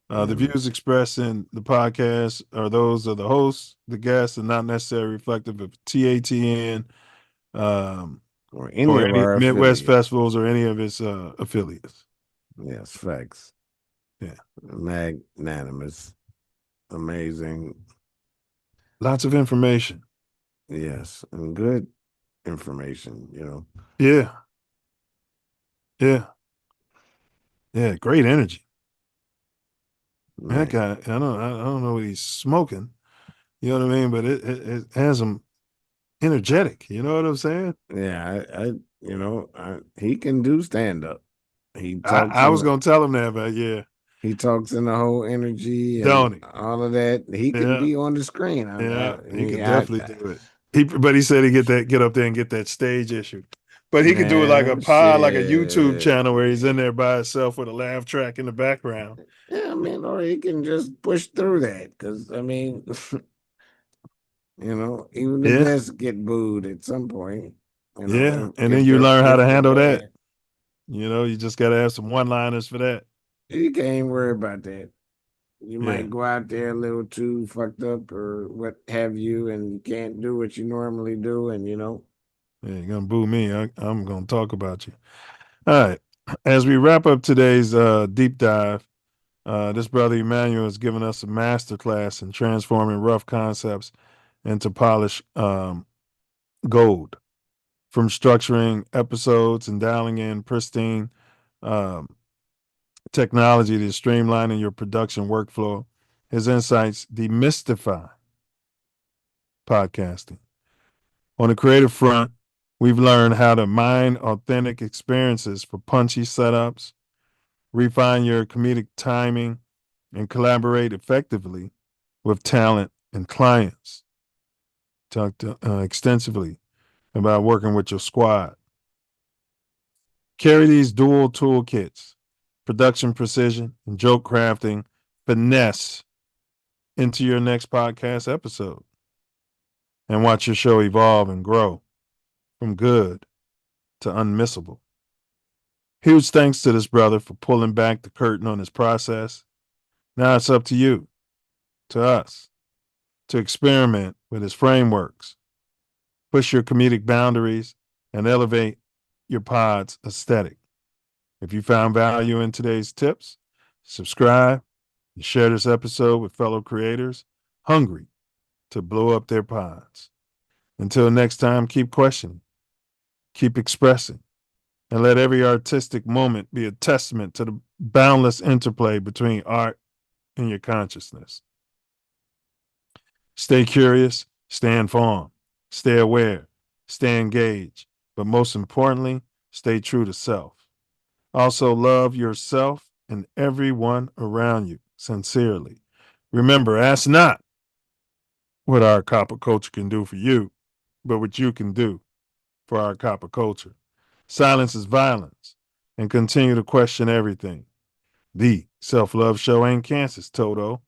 The views expressed in the podcast are those of the hosts, the guests, and not necessarily reflective of TATN or any of our Midwest affiliates. festivals or any of its affiliates. Yes, facts. Yeah. Magnanimous. Amazing. Lots of information. Yes, and good information, you know. Yeah. Yeah. Yeah, great energy. That guy, I don't know what he's smoking. You know what I mean? But it has him energetic. You know what I'm saying? Yeah, he can do stand up. He talks. I was gonna tell him that, but yeah. He talks in the whole energy and Don't he? all of that. He can be on the screen. He can definitely do it. But he said he get up there and get that stage issue. But he could do it like a pod, like a YouTube channel where he's in there by himself with a laugh track in the background. Yeah, I mean, or he can just push through that because I mean, you know, even the best get booed at some point. You know, and then you learn how to handle that. You know, you just got to have some one-liners for that. You can't worry about that. You might go out there a little too fucked up or what have you, and you can't do what you normally do, and you know. Yeah, you're gonna boo me. I'm gonna talk about you. All right. As we wrap up today's deep dive, this brother Emmanuel has given us a master class in transforming rough concepts into polished gold. From structuring episodes and dialing in pristine technology to streamlining your production workflow, his insights demystify podcasting. On the creative front, we've learned how to mine authentic experiences for punchy setups, refine your comedic timing, and collaborate effectively with talent and clients. Talked extensively about working with your squad. Carry these dual toolkits, production precision and joke crafting finesse, into your next podcast episode and watch your show evolve and grow from good to unmissable. Huge thanks to this brother for pulling back the curtain on his process. Now it's up to you, to us, to experiment with his frameworks, push your comedic boundaries, and elevate your pod's aesthetic. If you found value in today's tips, subscribe and share this episode with fellow creators hungry to blow up their pods. Until next time, keep questioning, keep expressing, and let every artistic moment be a testament to the boundless interplay between art and your consciousness. Stay curious, stay informed, stay aware, stay engaged, but most importantly, stay true to self. Also, love yourself and everyone around you sincerely. Remember, ask not what our copper culture can do for you, but what you can do for our copper culture. Silence is violence, and continue to question everything. The Self Love Show ain't Kansas, Toto.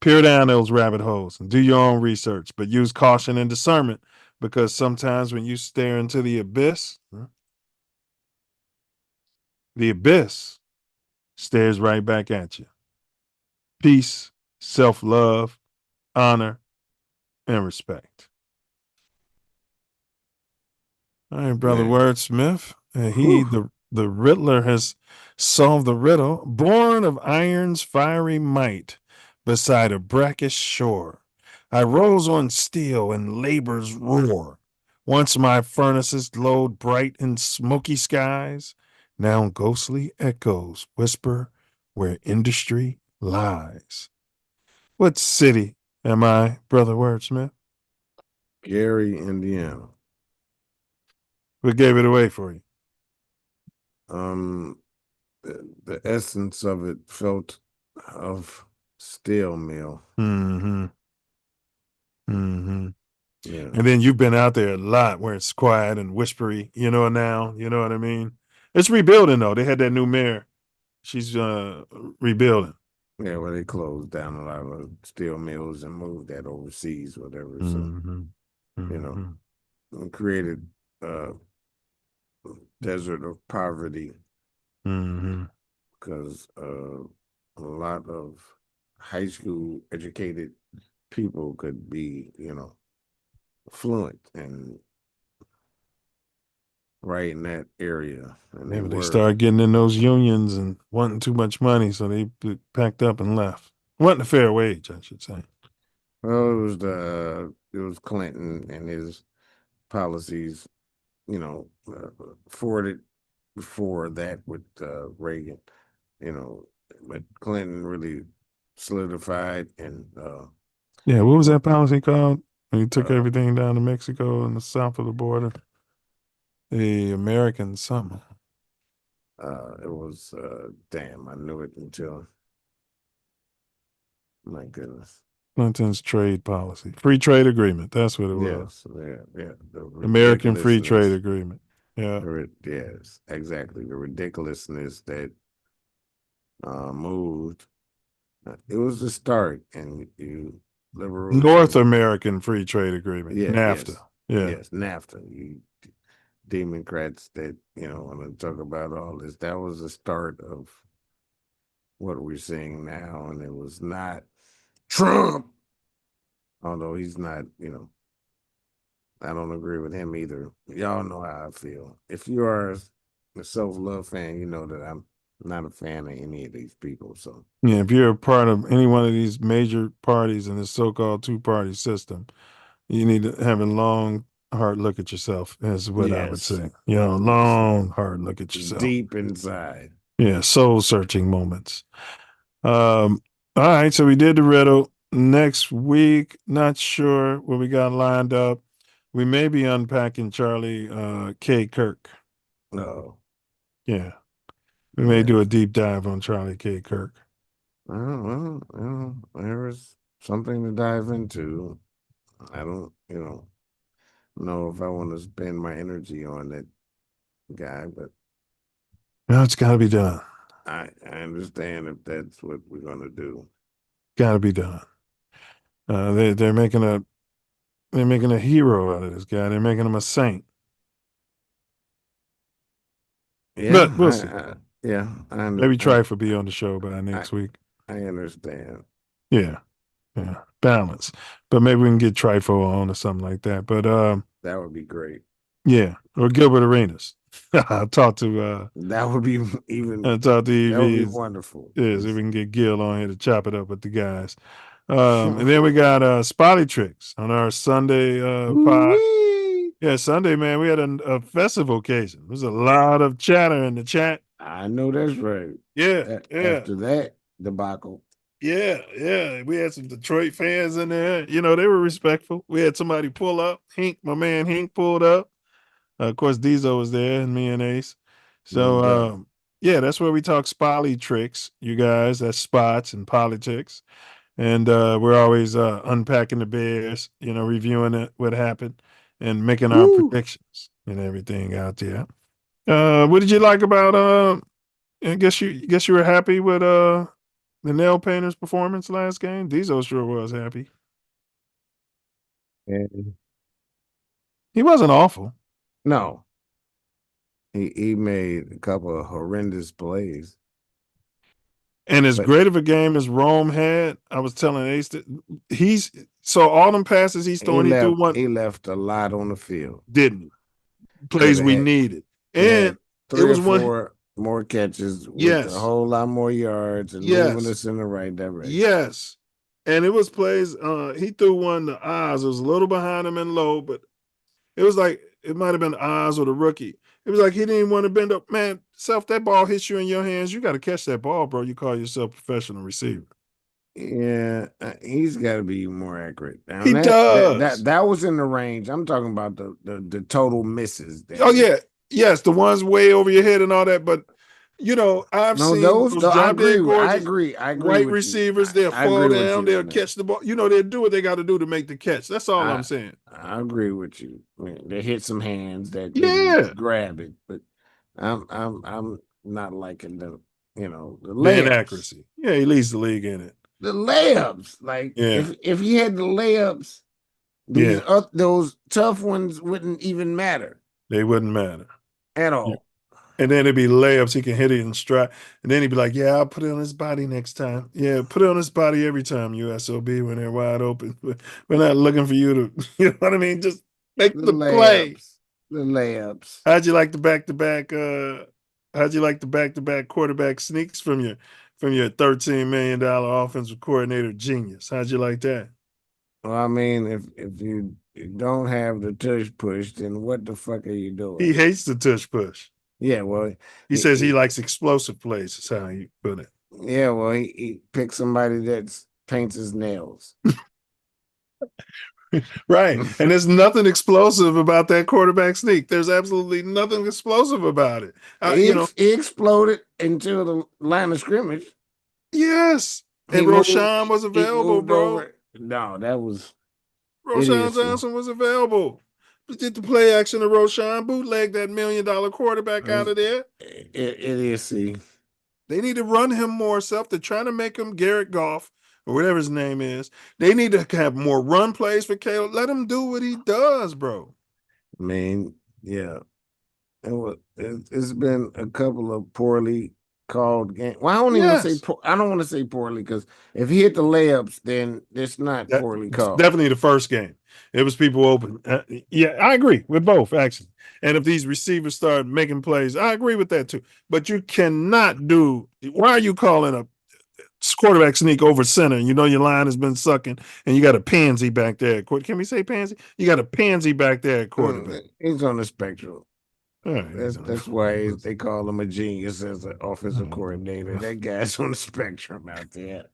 Peer down those rabbit holes and do your own research, but use caution and discernment because sometimes when you stare into the abyss stares right back at you. Peace, self love, honor, and respect. All right, Brother Man. Wordsmith. The Riddler has solved the riddle. Born of iron's fiery might, beside a brackish shore, I rose on steel and labor's roar. Once my furnaces glowed bright in smoky skies, now ghostly echoes whisper where industry lies. What city am I, Brother Wordsmith? Gary, Indiana. What gave it away for you? The essence of it felt of steel mill. Mm-hmm. Mm-hmm. Yeah. And then you've been out there a lot where it's quiet and whispery, now, you know what I mean? It's rebuilding though. They had that new mayor. She's rebuilding. Yeah, well, they closed down a lot of steel mills and moved that overseas, whatever. So, Mm-hmm. And created a desert of poverty Mm-hmm. because a lot of high school educated people could be, fluent and right in that area. And Maybe they started getting in those unions and wanting too much money, so they packed up and left. Wasn't a fair wage, I should say. Well, it was Clinton and his policies, forwarded before that with Reagan, but Clinton really solidified and Yeah, what was that policy called? When he took everything down to Mexico and the south of the border. The American something. it was damn, I knew it until my goodness. Clinton's trade policy. Free trade agreement. That's what it was. Yes, yeah. The American Free ridiculousness. Trade Agreement. Yeah. Yes, exactly. The ridiculousness that moved. It was the start, and you liberals. North American Free Trade Agreement. Yeah, NAFTA. Yes, Yeah. yes, NAFTA. You Democrats that want to talk about all this. That was the start of what we're seeing now, and it was not Trump. Although he's not, I don't agree with him either. Y'all know how I feel. If you are a self-love fan, you know that I'm not a fan of any of these people. So Yeah, if you're a part of any one of these major parties in this so-called two-party system, you need to have a long, hard look at yourself, is what I would Yes. say. Long, hard look at yourself. Deep inside. Yeah, soul-searching moments. All right, so we did the riddle. Next week, not sure what we got lined up. We may be unpacking Charlie K. Kirk. No. Yeah. We may do a deep dive on Charlie K. Kirk. Well, there was something to dive into. I don't, know if I want to spend my energy on that guy, but No, it's got to be done. I understand if that's what we're gonna do. Got to be done. They're making a hero out of this guy. They're making him a saint. Yeah, But we'll see. Maybe Trife will be on the show by next week. I understand. Yeah. Balance. But maybe we can get Trifo on or something like that. But that would be great. Yeah. Or Gilbert Arenas. I'll talk to that would be even I'll talk to EV. That would be wonderful. Yeah, so we can get Gil on here to chop it up with the guys. And then we got Spotty Tricks on our Sunday pod. Yeah, Sunday, man, we had a festive occasion. There's a lot of chatter in the chat. I know that's right. Yeah, After that debacle. Yeah. We had some Detroit fans in there. You know, they were respectful. We had somebody pull up. My man Hink pulled up. Of course, Diesel was there and me and Ace. So, yeah, that's where we talk Spolly tricks, you guys. That's spots and politics. And we're always unpacking the Bears, you know, reviewing what happened and making our predictions and everything out there. What did you like about I guess you were happy with the nail painter's performance last game? Diesel sure was happy. And he wasn't awful. No. He made a couple of horrendous plays. And as great of a game as Rome had, I was telling Ace that all them passes he's throwing, he threw one. He left a lot on the field. Didn't he? Plays we needed. And it was four more catches with a whole lot more yards and moving us in the right direction. Yes. And it was plays, he threw one to Oz. It was a little behind him and low, but it was like it might have been Oz or the rookie. It was like he didn't even want to bend up. Man, Self, that ball hits you in your hands. You got to catch that ball, bro. You call yourself a professional receiver. Yeah, he's got to be more accurate. Now, He does. That was in the range. I'm talking about the total misses. Oh, yeah. Yes, the ones way over your head and all that. But, you know, I've seen those I agree. White receivers, they'll fall down, they'll catch the ball. You know, they'll do what they got to do to make the catch. That's all I'm saying. I agree with you. I mean, they hit some hands that grab it, but I'm not liking the layups. Inaccuracy. Yeah, he leads the league in it. The layups, like if he had the layups, those tough ones wouldn't even matter. They wouldn't matter at all. Yeah. And then it'd be layups. He can hit it in stride. And then he'd be like, yeah, I'll put it on his body next time. Yeah, put it on his body every time, USOB, when they're wide open. We're not looking for you to, you know what I mean? Just make the play. The layups. How'd you like the back-to-back quarterback sneaks from your $13 million offensive coordinator genius? How'd you like that? Well, I mean, if you don't have the tush push, then what the fuck are you doing? He hates the tush push. Yeah, well, he says he likes explosive plays. Is how he put it. Yeah, well, he picked somebody that paints his nails. Right, and there's nothing explosive about that quarterback sneak. There's absolutely nothing explosive about it. He exploded into the line of scrimmage. Yes, and Roshan was available, bro. No, that was Roshan Johnson was available. Did the play action of Roshan bootleg that $1 million quarterback out of there? Idiocy. They need to run him more. They're trying to make him Garrett Goff or whatever his name is. They need to have more run plays for Caleb. Let him do what he does, bro. I mean, yeah. It's been a couple of poorly called games. Well, I don't want to say poorly, because if he hit the layups, then it's not poorly called. Definitely the first game. It was people open. Yeah, I agree with both, actually. And if these receivers start making plays, I agree with that too. But you cannot do. Why are you calling a quarterback sneak over center? And you know your line has been sucking, and you got a pansy back there. Can we say pansy? You got a pansy back there at quarterback. He's on the spectrum. Right, that's why they call him a genius as an offensive coordinator. That guy's on the spectrum out there.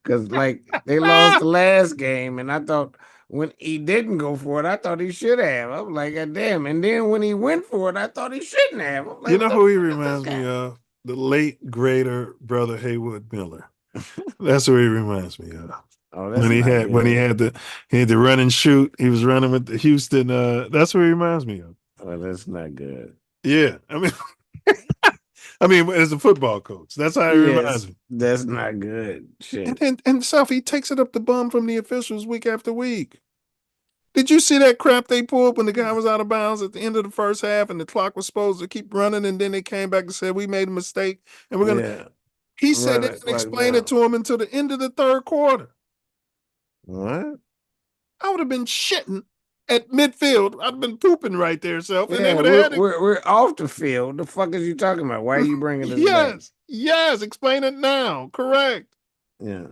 Because, like, they lost the last game, and I thought when he didn't go for it, I thought he should have. I was like, God damn. And then when he went for it, I thought he shouldn't have. Like, you know who he reminds me of? The late, greater brother Haywood Miller. That's who he reminds me of. Oh, when he had the run and shoot, he was running with the Houston. That's what he reminds me of. Oh, that's not good. Yeah, I mean, as a football coach, that's how he reminds me. That's not good. Shit. And Self, he takes it up the bum from the officials week after week. Did you see that crap they pulled when the guy was out of bounds at the end of the first half and the clock was supposed to keep running, and then they came back and said we made a mistake and we're gonna? Yeah. He said they didn't explain it to him until the end of the third quarter. What? I would have been shitting at midfield. I've been pooping right there, Self. And we're off the field. The fuck is you talking about? Why are you bringing this back? Yes, explain it now. Correct. Yeah,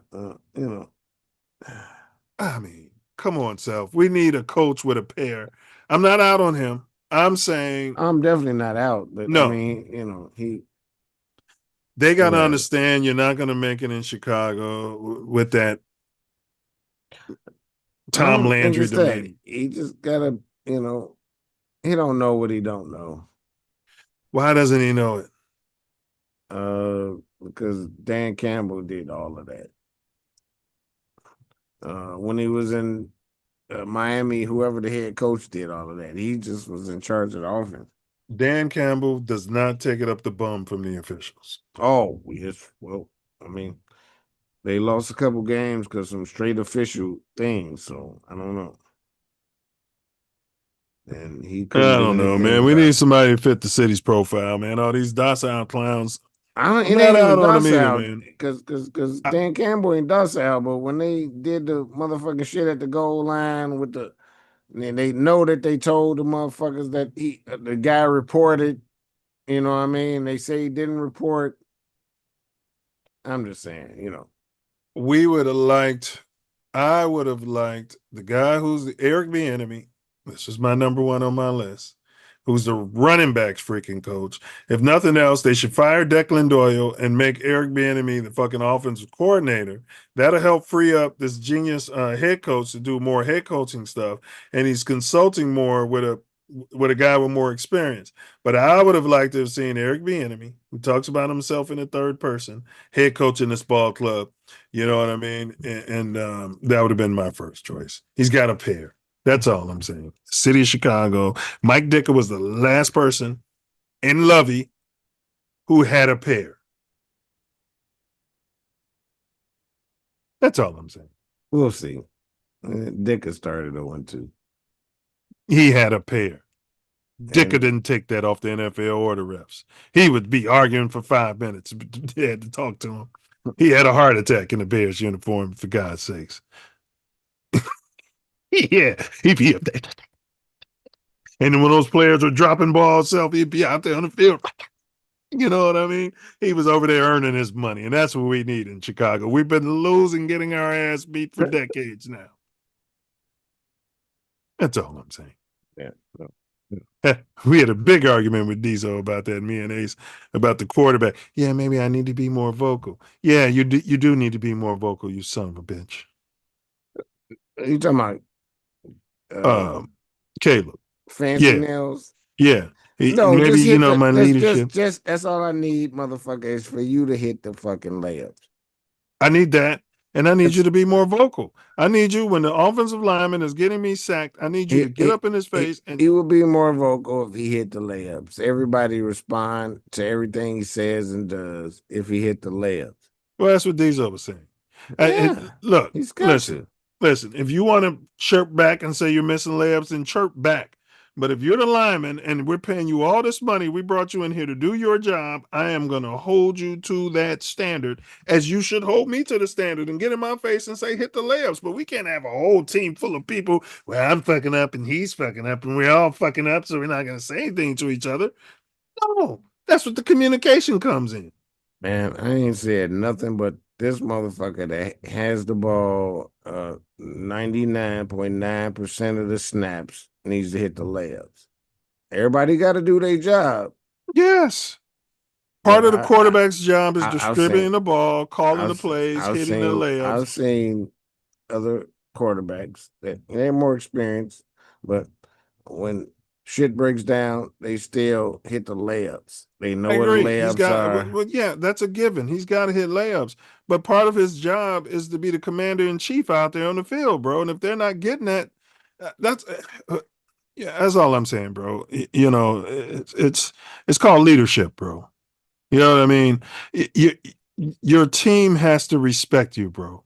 I mean, come on, Self. We need a coach with a pair. I'm not out on him. I'm saying I'm definitely not out, but I no. mean, They got to whatever. understand you're not going to make it in Chicago with that Tom I don't think Landry it's that. demeanor. He just gotta, he don't know what he don't know. Why doesn't he know it? Because Dan Campbell did all of that. When he was in Miami, whoever the head coach did all of that. He just was in charge of the offense. Dan Campbell does not take it up the bum from the officials. Oh, yes. Well, I mean, they lost a couple games because some straight official things. So I don't know. And he I couldn't do don't know, anything man. We about need it. somebody to fit the city's profile, man. All these docile clowns. It I'm ain't not even out on them either, docile man. because Dan Campbell ain't docile, but when they did the motherfucking shit at the goal line with and they know that they told the motherfuckers that the guy reported, you know what I mean? They say he didn't report. I'm just saying, We would have liked, I would have liked the guy who's the Eric Bieniemy. This is my number one on my list. Who's the running backs freaking coach. If nothing else, they should fire Declan Doyle and make Eric Bieniemy the fucking offensive coordinator. That'll help free up this genius head coach to do more head coaching stuff. And he's consulting more with a guy with more experience. But I would have liked to have seen Eric Bieniemy, who talks about himself in the third person, head coach in this ball club. You know what I mean? And that would have been my first choice. He's got a pair. That's all I'm saying. City of Chicago. Mike Dicker was the last person in Lovey who had a pair. That's all I'm saying. we'll see. Dicker started a one too. He had a pair. Dicker didn't take that off the NFL or the refs. He would be arguing for 5 minutes. They had to talk to him. He had a heart attack in the Bears uniform, for God's sakes. Yeah, he'd be up there. And when those players were dropping balls, he'd be out there on the field. You know what I mean? He was over there earning his money, and that's what we need in Chicago. We've been losing, getting our ass beat for decades now. That's all I'm saying. Yeah. We had a big argument with Diesel about that, me and Ace, about the quarterback. Yeah, maybe I need to be more vocal. Yeah, you do need to be more vocal, you son of a bitch. You talking about Caleb. fancy nails? Yeah. No, maybe, just hit my leadership. Just that's all I need, motherfucker, is for you to hit the fucking layups. I need that. And I need you to be more vocal. I need you, when the offensive lineman is getting me sacked, I need you to get up in his face. He will be more vocal if he hit the layups. Everybody respond to everything he says and does if he hit the layups. Well, that's what Diesel was saying. Yeah, Look, he's got listen. If you want to chirp back and say you're missing layups, then chirp back. But if you're the lineman and we're paying you all this money, we brought you in here to do your job, I am going to hold you to that standard, as you should hold me to the standard and get in my face and say, hit the layups. But we can't have a whole team full of people, well, I'm fucking up and he's fucking up and we're all fucking up, so we're not going to say anything to each other. No, that's what the communication comes in. Man, I ain't said nothing but this motherfucker that has the ball 99.9% of the snaps needs to hit the layups. Everybody got to do their job. Yes. Part of the quarterback's job is distributing the ball, calling the plays, hitting the layups. I've seen other quarterbacks that they're more experienced, but when shit breaks down, they still hit the layups. They know what the layups are. Well, yeah, that's a given. He's got to hit layups. But part of his job is to be the commander in chief out there on the field, bro. And if they're not getting that, that's all I'm saying, bro. It's called leadership, bro. You know what I mean? Your team has to respect you, bro.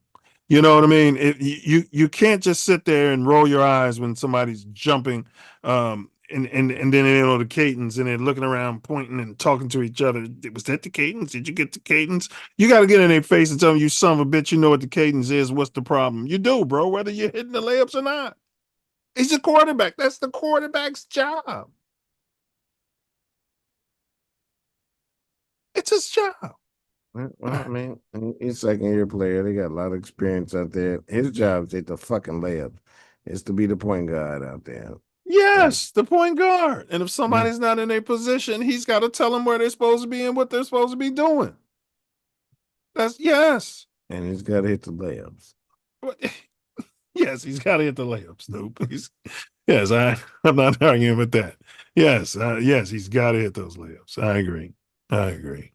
You know what I mean? You can't just sit there and roll your eyes when somebody's jumping, and then the cadence, and they're looking around, pointing and talking to each other. Was that the cadence? Did you get the cadence? You got to get in their face and tell them, you son of a bitch, you know what the cadence is. What's the problem? You do, bro, whether you're hitting the layups or not. He's a quarterback. That's the quarterback's job. It's his job. Well, I mean, he's a second-year player. They got a lot of experience out there. His job is at the fucking layup. Is to be the point guard out there. Yes, the point guard. And if somebody's not in a position, he's got to tell them where they're supposed to be and what they're supposed to be doing. That's yes. And he's got to hit the layups. Yes, he's got to hit the layups, Snoop. Yes, I'm not arguing with that. Yes, yes, he's got to hit those layups. I agree.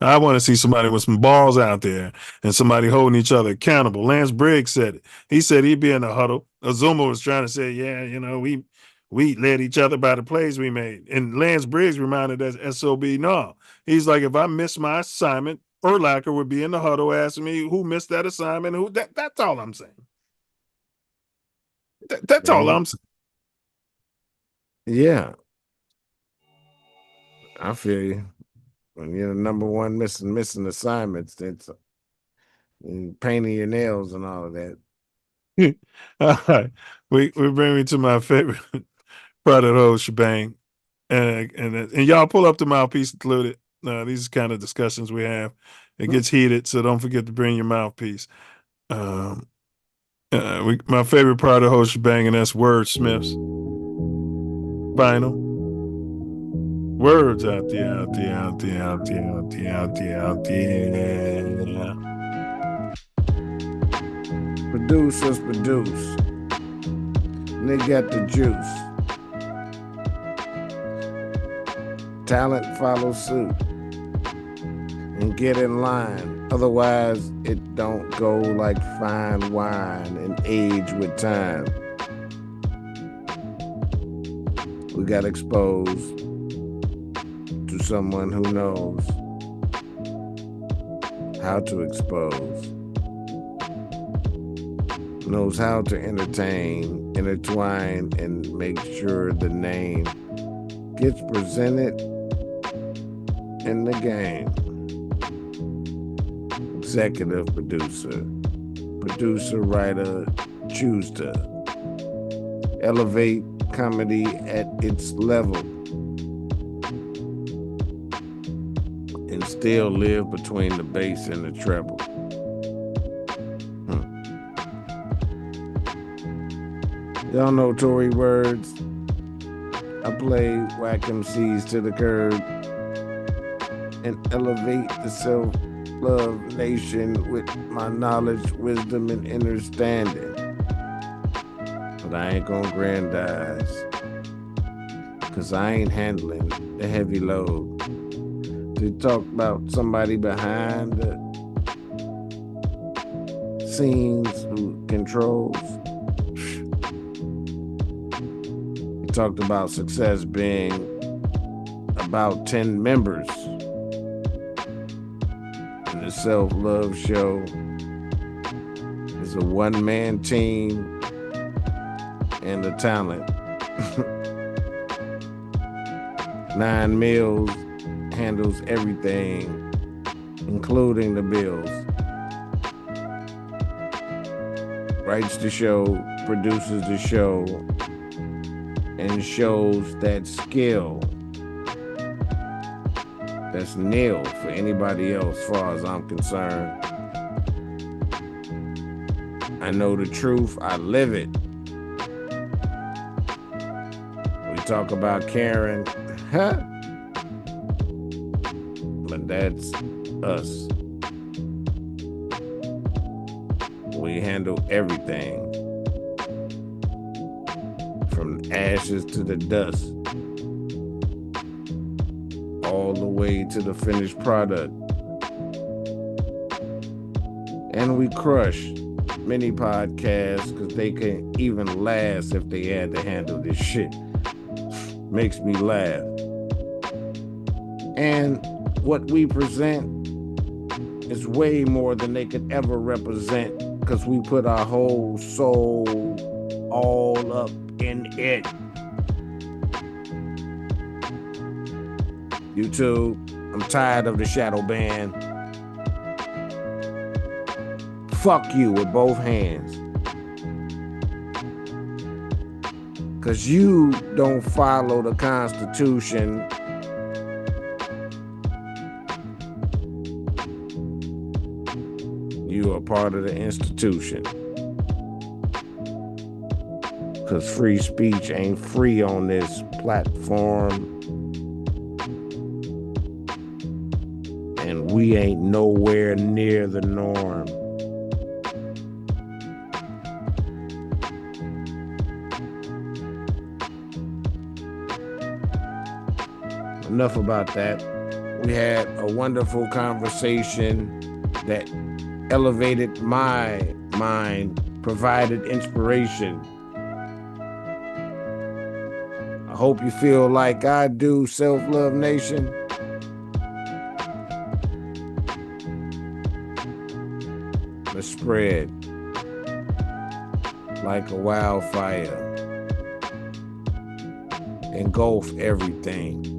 I want to see somebody with some balls out there and somebody holding each other accountable. Lance Briggs said it. He said he'd be in the huddle. Azuma was trying to say, yeah, we led each other by the plays we made. And Lance Briggs reminded us, SOB, no. He's like, if I miss my assignment, Urlacher would be in the huddle asking me who missed that assignment. That's all I'm saying. That's all I'm saying. Yeah. I feel you. When you're the number one missing assignments, it's painting your nails and all of that. All right. We bring me to my favorite part of the whole shebang. And y'all pull up the mouthpiece included. These kind of discussions we have. It gets heated, so don't forget to bring your mouthpiece. My favorite part of the whole shebang, and that's wordsmiths. Final words out there. Producers produce. And they got the juice. Talent follows suit. And get in line. Otherwise, it don't go like fine wine and age with time. We got exposed to someone who knows how to expose, knows how to entertain, intertwine, and make sure the name gets presented in the game. Executive producer, writer, choose to elevate comedy at its level and still live between the bass and the treble. Y'all know Tory words. I play whack MCs to the curb and elevate the Self Luv Nation with my knowledge, wisdom, and understanding. But I ain't gonna grandize, cause I ain't handling the heavy load. To talk about somebody behind the scenes who controls. We talked about success being about 10 members. And the Self Luv Show is a one-man team and the talent. 9 Mills handles everything, including the bills. Writes the show, produces the show, and shows that skill. That's nil for anybody else, as far as I'm concerned. I know the truth, I live it. We talk about Karen, but that's us. We handle everything from ashes to the dust, all the way to the finished product. And we crush many podcasts because they can even last if they had to handle this shit. Makes me laugh. And what we present is way more than they could ever represent because we put our whole soul all up in it. YouTube, I'm tired of the shadow ban. Fuck you with both hands. Because you don't follow the Constitution you are part of the institution. Because free speech ain't free on this platform. And we ain't nowhere near the norm. Enough about that. We had a wonderful conversation that elevated my mind, provided inspiration. I hope you feel like I do, Self Love Nation. Let's spread like a wildfire. Engulf everything.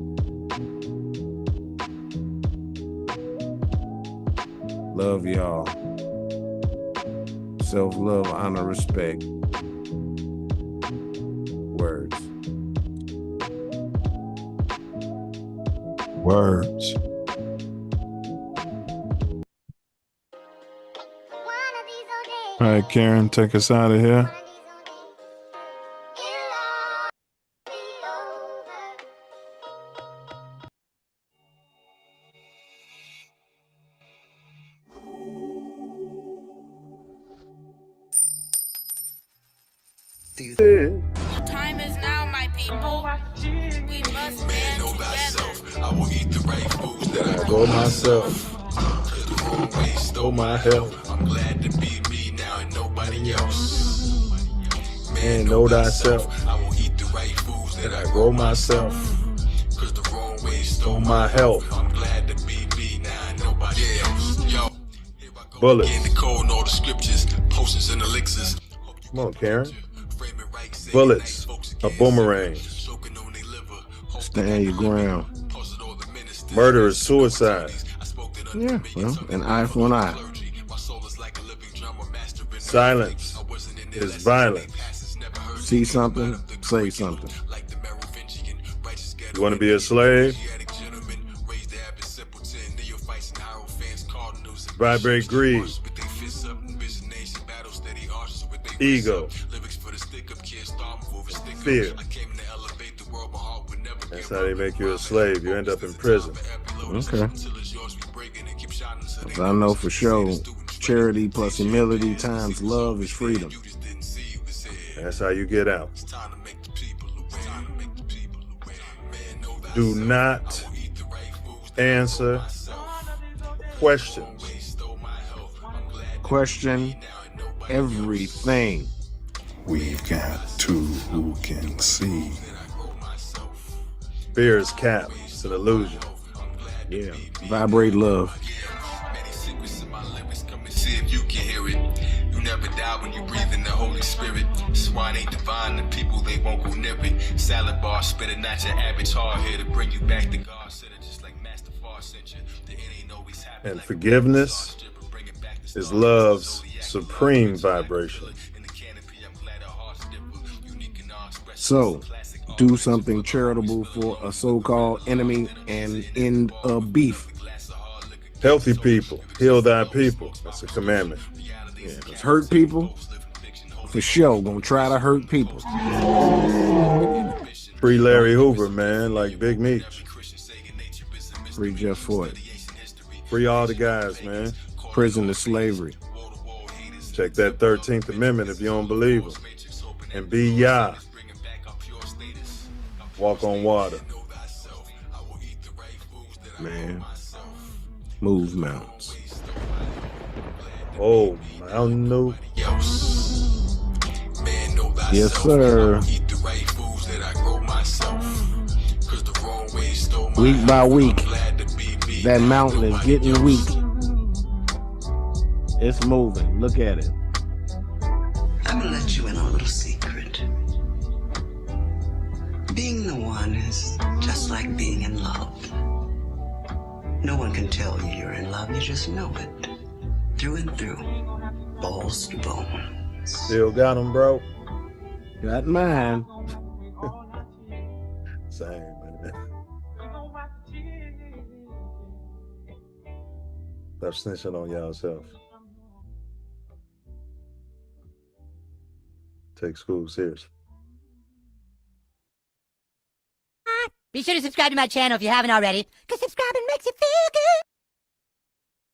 Love y'all. Self-love, honor, respect. Words. Words. All right, Karen, take us out of here. Time is now, my people. We must stand together. I will eat the right foods that I Go myself. stole my health. I'm glad to be me now and nobody else. Man, know thyself. I will eat the right foods that I Grow myself. Cause the wrong way stole My health. I'm glad to be me now and nobody else. Yo, Bullets. in the code and all the scriptures, potions and elixirs. Come on, Karen. Bullets. A boomerang. Stand your ground. Murder is suicide. Yeah, well, an eye for an eye. Silence is violence. See something, say something. You want to be a slave? Vibrate greed. Ego. Fear. That's how they make you a slave. You end up in prison. Okay. I know for sure, charity plus humility times love is freedom. That's how you get out. Do not answer questions. Question everything. We've got two who can see. Fear is cap. It's an illusion. Yeah. Vibrate love. See if you can hear it. You never die when you breathe in the Holy Spirit. Swine ain't divine, the people they won't go near it. Salad bar, spit a notch at avatar here to bring you back to God. Said it just like Master Far sent you. The end ain't always happy. And forgiveness is love's supreme vibration. So, do something charitable for a so-called enemy and end a beef. Healthy people, heal thy people. That's a commandment. Yeah, 'cause hurt people, for sure, gonna try to hurt people. Free Larry Hoover, man, like Big Meech. Free Jeff Ford. Free all the guys, man. Prison to slavery. Check that 13th Amendment if you don't believe him. And be Yah. Walk on water. Man. Move mountains. Oh, Mountain Dew. Yes, sir. Week by week, that mountain is getting weak. It's moving. Look at it. I'm gonna let you in on a little secret. Being the one is just like being in love. No one can tell you you're in love, you just know it. Through and through. Balls to bones. Still got them, bro. Got mine. Same, man. Stop snitching on y'all self. take school serious. Be sure to subscribe to my channel if you haven't already, because subscribe